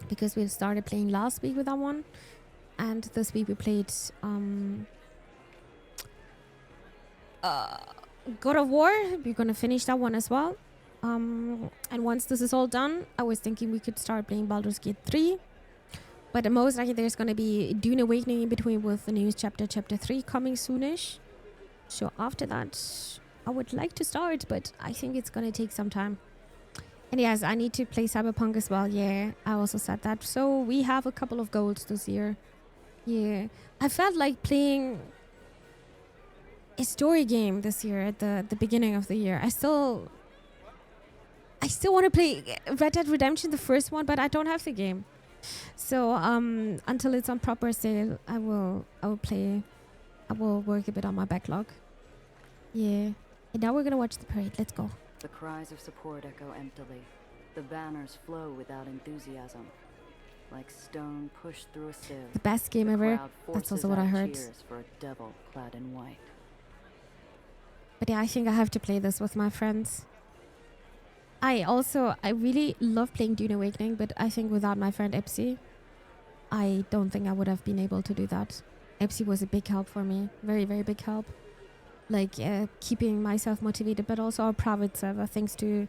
Because we started playing last week with that one. And this week we played, God of War. We're gonna finish that one as well. And once this is all done, I was thinking we could start playing Baldur's Gate 3. But most likely there's gonna be Dune Awakening in between with the new chapter 3 coming soonish. So after that, I would like to start, but I think it's gonna take some time. And yes, I need to play Cyberpunk as well. Yeah, I also said that. So we have a couple of goals this year. Yeah, I felt like playing a story game this year at the beginning of the year. I still want to play Red Dead Redemption, the first one, but I don't have the game. So until it's on proper sale, I will work a bit on my backlog. Yeah. And now we're gonna watch the parade. Let's go. The cries of support echo emptily. The banners flow without enthusiasm. Like stone pushed through a sieve. The best game ever. That's also what I heard. Cheers for a devil clad in white. But yeah, I think I have to play this with my friends. I really love playing Dune Awakening, but I think without my friend Epsi, I don't think I would have been able to do that. Epsi was a big help for me. Very, very big help. Like keeping myself motivated, but also our private server, thanks to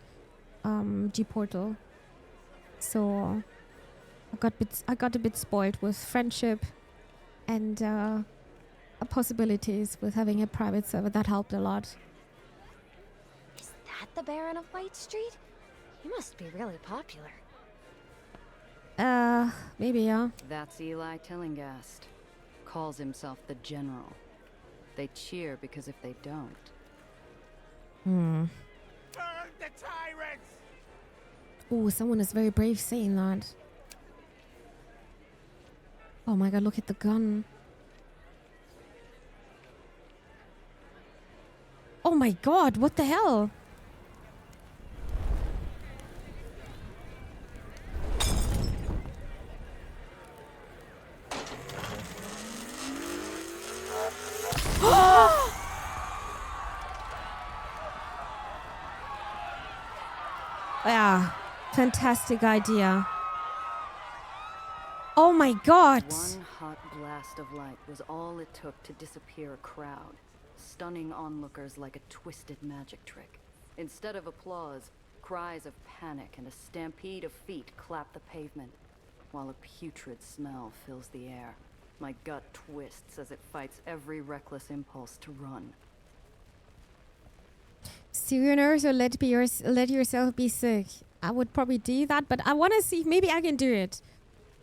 G-Portal. So I got a bit spoiled with friendship and possibilities with having a private server. That helped a lot. Is that the Baron of White Street? He must be really popular. Maybe, yeah. That's Eli Tillinghast. Calls himself the General. They cheer because if they don't... Burn the tyrants! Oh, someone is very brave saying that. Oh my god, look at the gun. Oh my god, what the hell? Yeah, fantastic idea. Oh my god! One hot blast of light was all it took to disappear a crowd, stunning onlookers like a twisted magic trick. Instead of applause, cries of panic and a stampede of feet clap the pavement, while a putrid smell fills the air. My gut twists as it fights every reckless impulse to run. Serious or let yourself be sick. I would probably do that, but I want to see if maybe I can do it.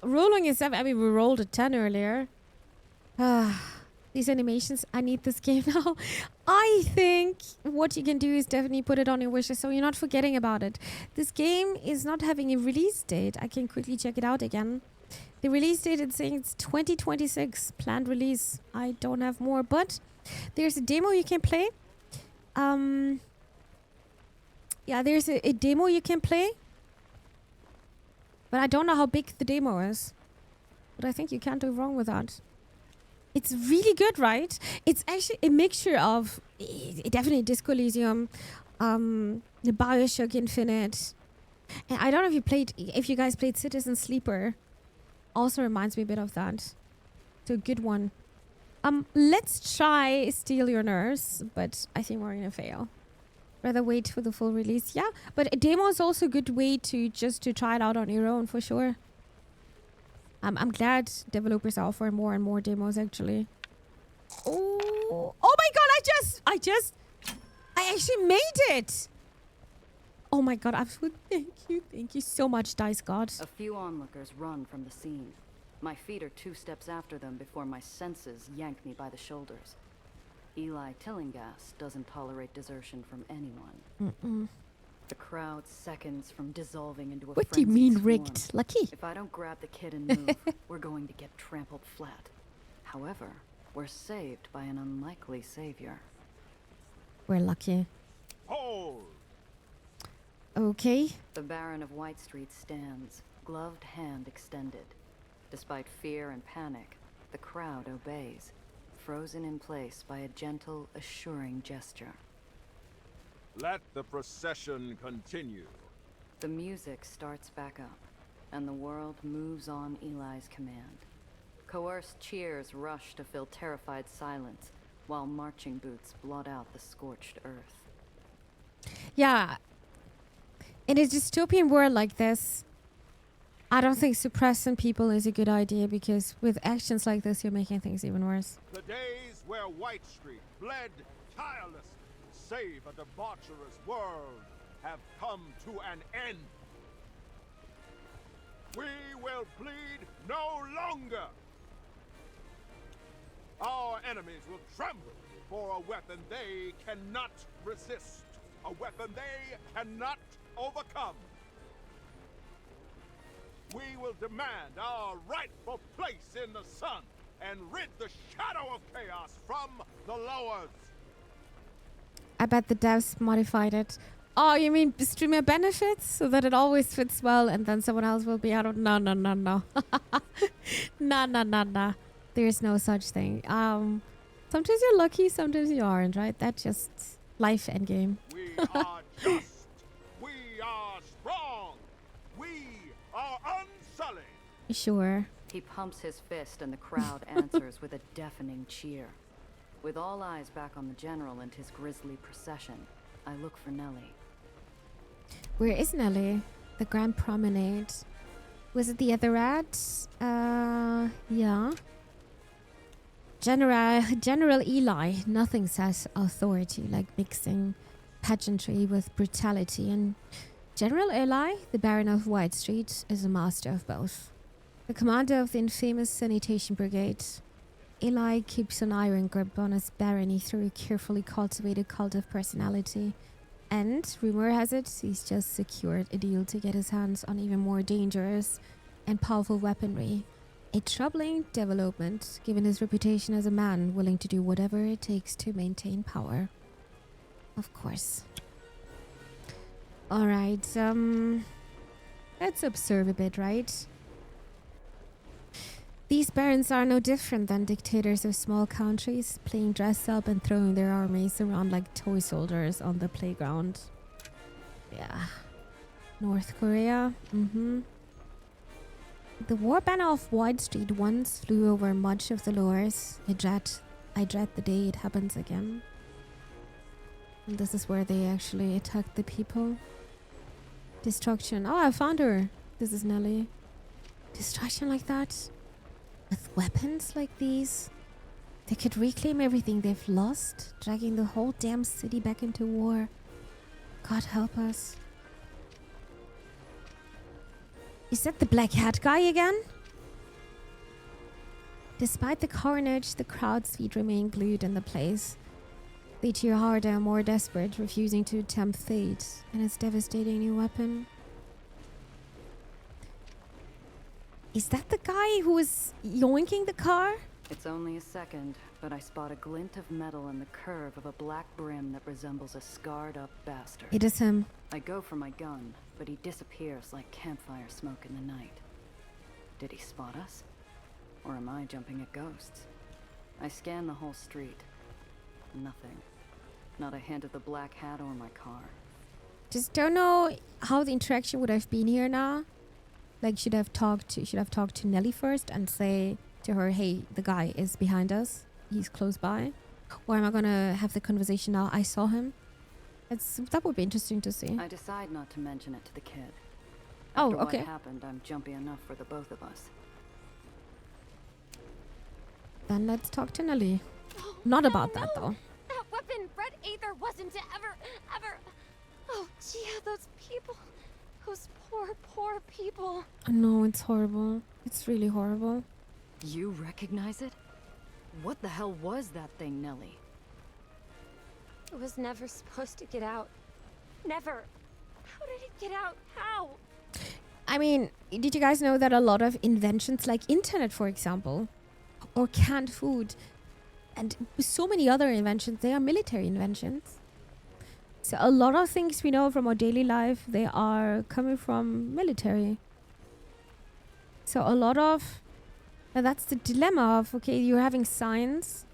Rolling is 7. I mean, we rolled a 10 earlier. These animations, I need this game now. I think what you can do is definitely put it on your wishes so you're not forgetting about it. This game is not having a release date. I can quickly check it out again. The release date, it's saying it's 2026. Planned release. I don't have more, but there's a demo you can play. Yeah, there's a demo you can play. But I don't know how big the demo is. But I think you can't do wrong with that. It's really good, right? It's actually a mixture of definitely Disco Elysium, the BioShock Infinite. And I don't know if you guys played Citizen Sleeper. Also reminds me a bit of that. So good one. Let's try Steal Your Nurse, but I think we're gonna fail. Rather wait for the full release. Yeah, but a demo is also a good way to try it out on your own for sure. I'm glad developers are offering more and more demos actually. Oh my god, I actually made it. Oh my god, absolutely thank you so much, Dice God. A few onlookers run from the scene. My feet are 2 steps after them before my senses yank me by the shoulders. Eli Tillinghast doesn't tolerate desertion from anyone. The crowd seconds from dissolving into a What do you mean swarm. rigged? Lucky? If I don't grab the kid and move, we're going to get trampled flat. However, we're saved by an unlikely savior. We're lucky. Hold! Okay. The Baron of White Street stands, gloved hand extended. Despite fear and panic, the crowd obeys, frozen in place by a gentle, assuring gesture. Let the procession continue. The music starts back up, and the world moves on Eli's command. Coerced cheers rush to fill terrified silence, while marching boots blot out the scorched earth. Yeah. In a dystopian world like this, I don't think suppressing people is a good idea because with actions like this, you're making things even worse. The days where White Street bled tirelessly to save a debaucherous world have come to an end. We will bleed no longer. Our enemies will tremble for a weapon they cannot resist. A weapon they cannot overcome. We will demand our rightful place in the sun and rid the shadow of chaos from the lowers. I bet the devs modified it. Oh, you mean streamer benefits? So that it always fits well and then someone else will be out of... No. No. No. There's no such thing. Sometimes you're lucky, sometimes you aren't, right? That's just life endgame. We are just. We are strong. We are unsullied. Sure. He pumps his fist and the crowd answers with a deafening cheer. With all eyes back on the general and his grisly procession, I look for Nellie. Where is Nellie? The Grand Promenade. Was it the other ad? Yeah. General Eli. Nothing says authority like mixing pageantry with brutality. And General Eli, the Baron of White Street, is a master of both. The commander of the infamous Sanitation Brigade. Eli keeps an iron grip on his barony through a carefully cultivated cult of personality. And, rumor has it, he's just secured a deal to get his hands on even more dangerous and powerful weaponry. A troubling development, given his reputation as a man willing to do whatever it takes to maintain power. Of course. Alright, let's observe a bit, right? These barons are no different than dictators of small countries, playing dress up and throwing their armies around like toy soldiers on the playground. Yeah. North Korea. The war banner of White Street once flew over much of the lowers. I dread the day it happens again. And this is where they actually attacked the people. Destruction. Oh, I found her. This is Nellie. Destruction like that? With weapons like these? They could reclaim everything they've lost, dragging the whole damn city back into war. God help us. Is that the black hat guy again? Despite the carnage, the crowd's feet remain glued in the place. They cheer harder, more desperate, refusing to tempt fate and its devastating new weapon. Is that the guy who was yoinking the car? It's only a second, but I spot a glint of metal in the curve of a black brim that resembles a scarred-up bastard. It is him. I go for my gun, but he disappears like campfire smoke in the night. Did he spot us? Or am I jumping at ghosts? I scan the whole street. Nothing. Not a hint of the black hat or my car. Just don't know how the interaction would have been here now. Like, should have talked to Nellie first and say to her, hey, the guy is behind us. He's close by. Or am I gonna have the conversation now? I saw him. That would be interesting to see. I decide not to mention it to the kid. Oh, After okay. what happened, I'm jumpy enough for the both of us. Then let's talk to Nellie. Not about that, though. That weapon, red Aether, wasn't to ever... Oh, Gia, those people. Those poor people. No, it's horrible. It's really horrible. You recognize it? What the hell was that thing, Nellie? It was never supposed to get out. Never. How did it get out? How? I mean, did you guys know that a lot of inventions like internet, for example, or canned food, and so many other inventions, they are military inventions. So a lot of things we know from our daily life, they are coming from military. So a lot of... And that's the dilemma of, okay, you're having science,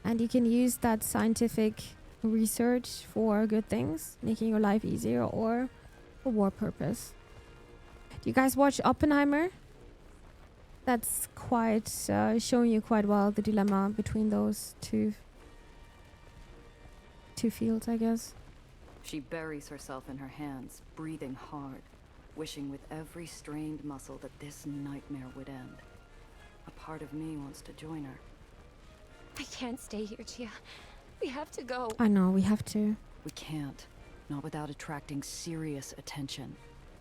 and you can use that scientific research for good things, making your life easier, or for war purpose. Do you guys watch Oppenheimer? That's quite showing you quite well the dilemma between those two fields, I guess. She buries herself in her hands, breathing hard, wishing with every strained muscle that this nightmare would end. A part of me wants to join her. I can't stay here, Gia. We have to go. I know, we have to. We can't. Not without attracting serious attention.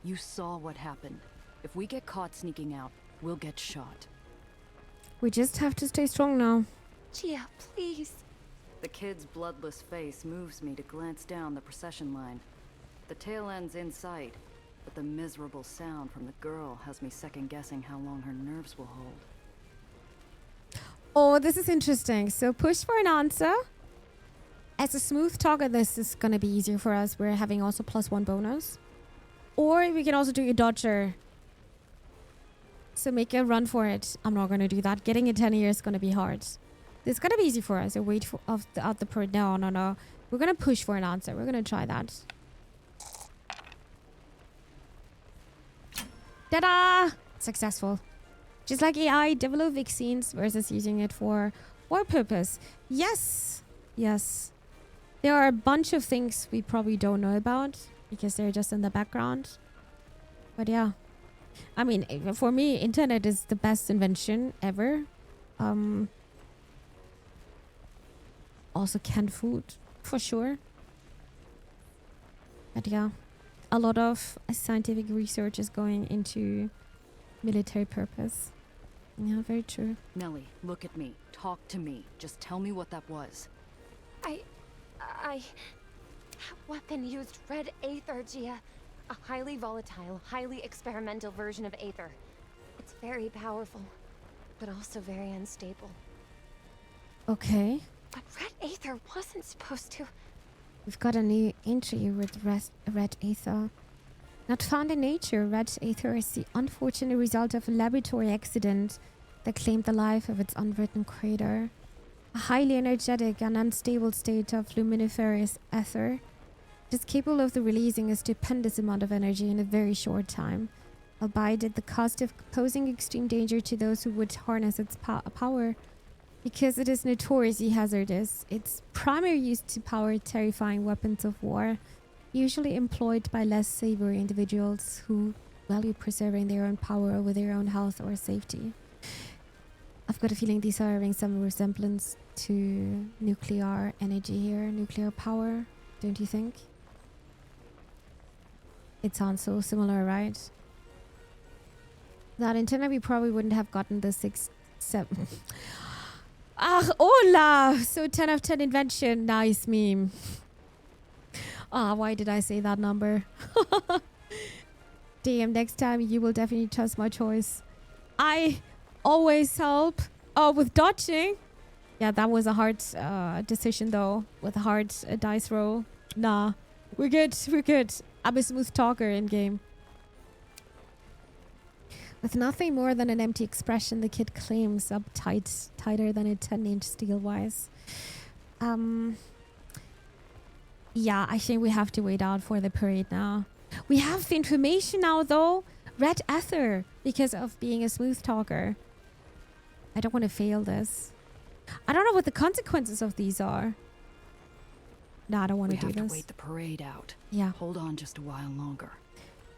You saw what happened. If we get caught sneaking out, we'll get shot. We just have to stay strong now. Gia, please. The kid's bloodless face moves me to glance down the procession line. The tail end's in sight, but the miserable sound from the girl has me second-guessing how long her nerves will hold. Oh, this is interesting. So push for an answer. As a smooth talker, this is going to be easier for us. We're having also +1 bonus. Or we can also do a dodger. So make a run for it. I'm not going to do that. Getting a 10 here is going to be hard. It's going to be easy for us. So wait for out the parade. No. We're going to push for an answer. We're going to try that. Ta-da! Successful. Just like AI, develop vaccines versus using it for war purpose. Yes. There are a bunch of things we probably don't know about because they're just in the background. But yeah. I mean, for me, internet is the best invention ever. Also canned food, for sure. But yeah, a lot of scientific research is going into military purpose. Yeah, very true. Nelly, look at me. Talk to me. Just tell me what that was. That weapon used red Aether, Gia. A highly volatile, highly experimental version of Aether. It's very powerful, but also very unstable. Okay. But red Aether wasn't supposed to... We've got a new entry with red Aether. Not found in nature, red Aether is the unfortunate result of a laboratory accident that claimed the life of its unwritten creator. A highly energetic and unstable state of luminiferous ether. It is capable of releasing a stupendous amount of energy in a very short time, albeit at the cost of posing extreme danger to those who would harness its power. Because it is notoriously hazardous, its primary use to power terrifying weapons of war, usually employed by less savory individuals who value preserving their own power over their own health or safety. I've got a feeling these are having some resemblance to nuclear energy here, nuclear power, don't you think? It sounds so similar, right? Without internet, we probably wouldn't have gotten the 6, 7... Ah, hola! So 10 of 10 invention. Nice meme. Why did I say that number? Damn, next time you will definitely trust my choice. I always help. Oh, with dodging? Yeah, that was a hard decision though. With a hard dice roll. Nah, we're good. I'm a smooth talker in game. With nothing more than an empty expression, the kid claims up tighter than a 10-inch steel wise. Yeah, I think we have to wait out for the parade now. We have the information now, though. Red Aether, because of being a smooth talker. I don't want to fail this. I don't know what the consequences of these are. No, I don't want to do this. We have to wait the parade out. Yeah. Hold on just a while longer.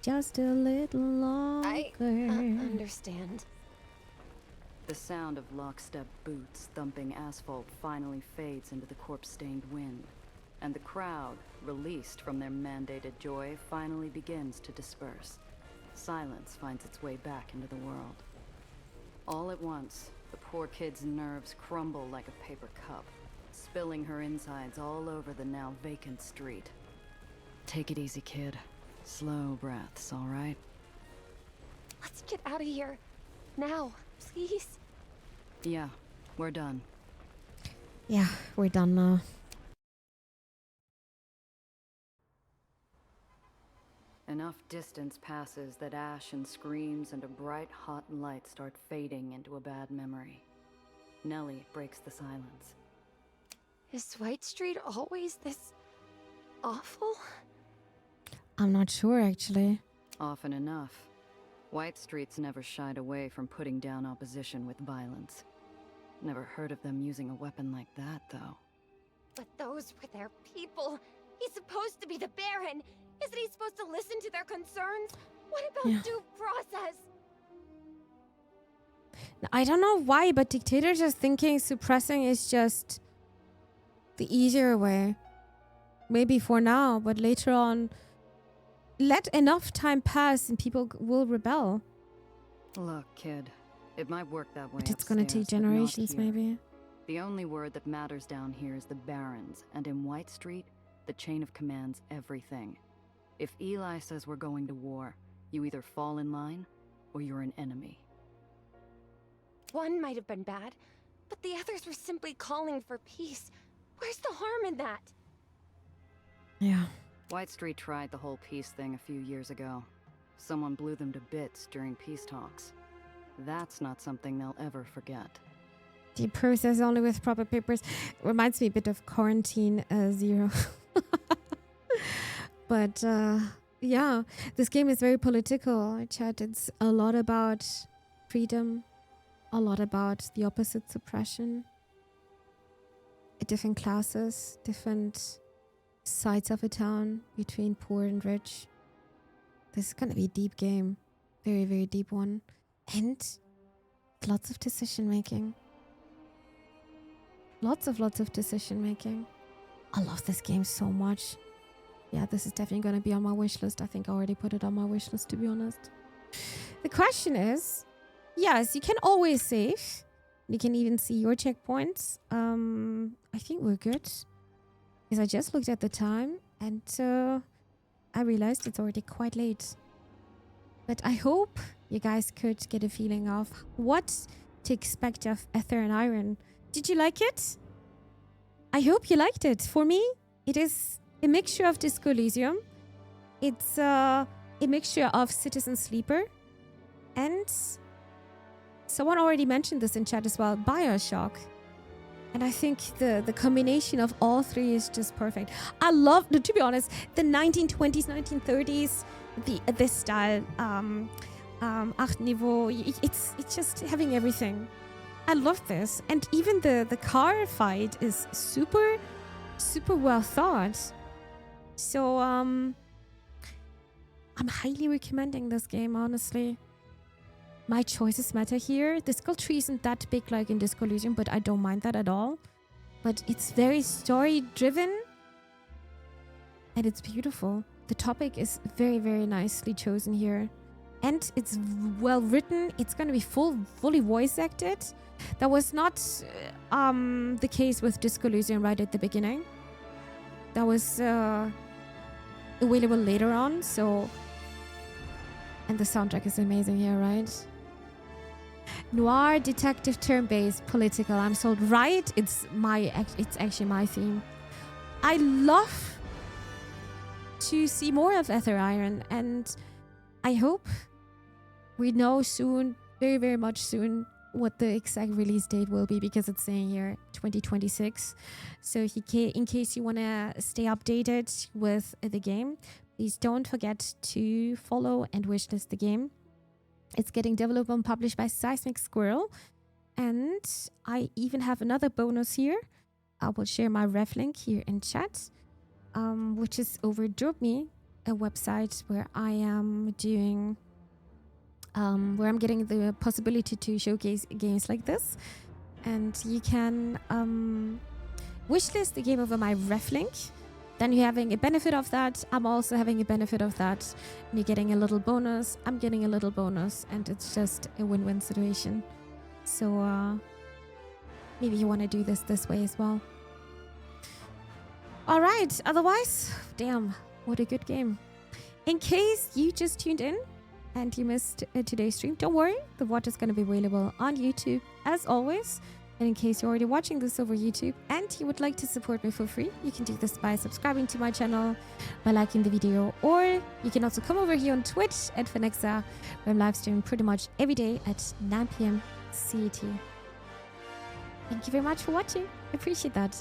Just a little longer. I understand. The sound of lockstep boots thumping asphalt finally fades into the corpse-stained wind, and the crowd, released from their mandated joy, finally begins to disperse. Silence finds its way back into the world. All at once, the poor kid's nerves crumble like a paper cup, spilling her insides all over the now vacant street. Take it easy, kid. Slow breaths, all right? Let's get out of here. Now, please. Yeah, we're done. Yeah, we're done now. Enough distance passes that ash and screams and a bright hot light start fading into a bad memory. Nelly breaks the silence. Is White Street always this awful? I'm not sure, actually. Often enough. White Street's never shied away from putting down opposition with violence. Never heard of them using a weapon like that, though. But those were their people. He's supposed to be the Baron. Isn't he supposed to listen to their concerns? What about due process? I don't know why, but dictators are thinking suppressing is just the easier way. Maybe for now, but later on, let enough time pass and people will rebel. Look, kid, it might work that way. But it's gonna take generations, maybe. The only word that matters down here is the Barons, and in White Street, the chain of command's everything. If Eli says we're going to war, you either fall in line, or you're an enemy. One might have been bad, but the others were simply calling for peace. Where's the harm in that? Yeah. White Street tried the whole peace thing a few years ago. Someone blew them to bits during peace talks. That's not something they'll ever forget. The process only with proper papers reminds me a bit of Quarantine Zero. But yeah, this game is very political, chat. It's a lot about freedom, a lot about the opposite suppression. Different classes, different sides of a town between poor and rich. This is gonna be a deep game. Very, very deep one. And lots of decision making. Lots of decision making. I love this game so much. Yeah, this is definitely going to be on my wish list. I think I already put it on my wish list, to be honest. The question is, yes, you can always save. You can even see your checkpoints. I think we're good. Because I just looked at the time and I realized it's already quite late. But I hope you guys could get a feeling of what to expect of Aether and Iron. Did you like it? I hope you liked it. For me, it is a mixture of Disco Elysium. It's a mixture of Citizen Sleeper. And someone already mentioned this in chat as well, BioShock. And I think the combination of all three is just perfect. I love, to be honest, the 1920s, 1930s, this style, Art Nouveau. It's just having everything. I love this. And even the car fight is super, super well thought. So, I'm highly recommending this game, honestly. My choices matter here. The skull tree isn't that big like in Disco Elysium, but I don't mind that at all. But it's very story-driven. And it's beautiful. The topic is very, very nicely chosen here. And it's well written. It's going to be fully voice acted. That was not the case with Disco Elysium right at the beginning. That was available later on, so... And the soundtrack is amazing here, right? Noir, detective, turn-based, political. I'm sold. Right? It's actually my theme. I love to see more of Aether Iron, and I hope we know soon, very, very much soon, what the exact release date will be, because it's saying here 2026. So in case you want to stay updated with the game, please don't forget to follow and wishlist the game. It's getting developed and published by Seismic Squirrel. And I even have another bonus here. I will share my ref link here in chat, which is over DropMe, a website where I am doing... where I'm getting the possibility to showcase games like this. And you can wishlist the game over my ref link. Then you're having a benefit of that. I'm also having a benefit of that. And you're getting a little bonus. I'm getting a little bonus. And it's just a win-win situation. So maybe you want to do this way as well. All right. Otherwise, damn, what a good game. In case you just tuned in and you missed today's stream, don't worry. The VOD is going to be available on YouTube as always. And in case you're already watching this over YouTube and you would like to support me for free, you can do this by subscribing to my channel, by liking the video, or you can also come over here on Twitch at Phenexa, where I'm live streaming pretty much every day at 9 p.m. CET. Thank you very much for watching. I appreciate that.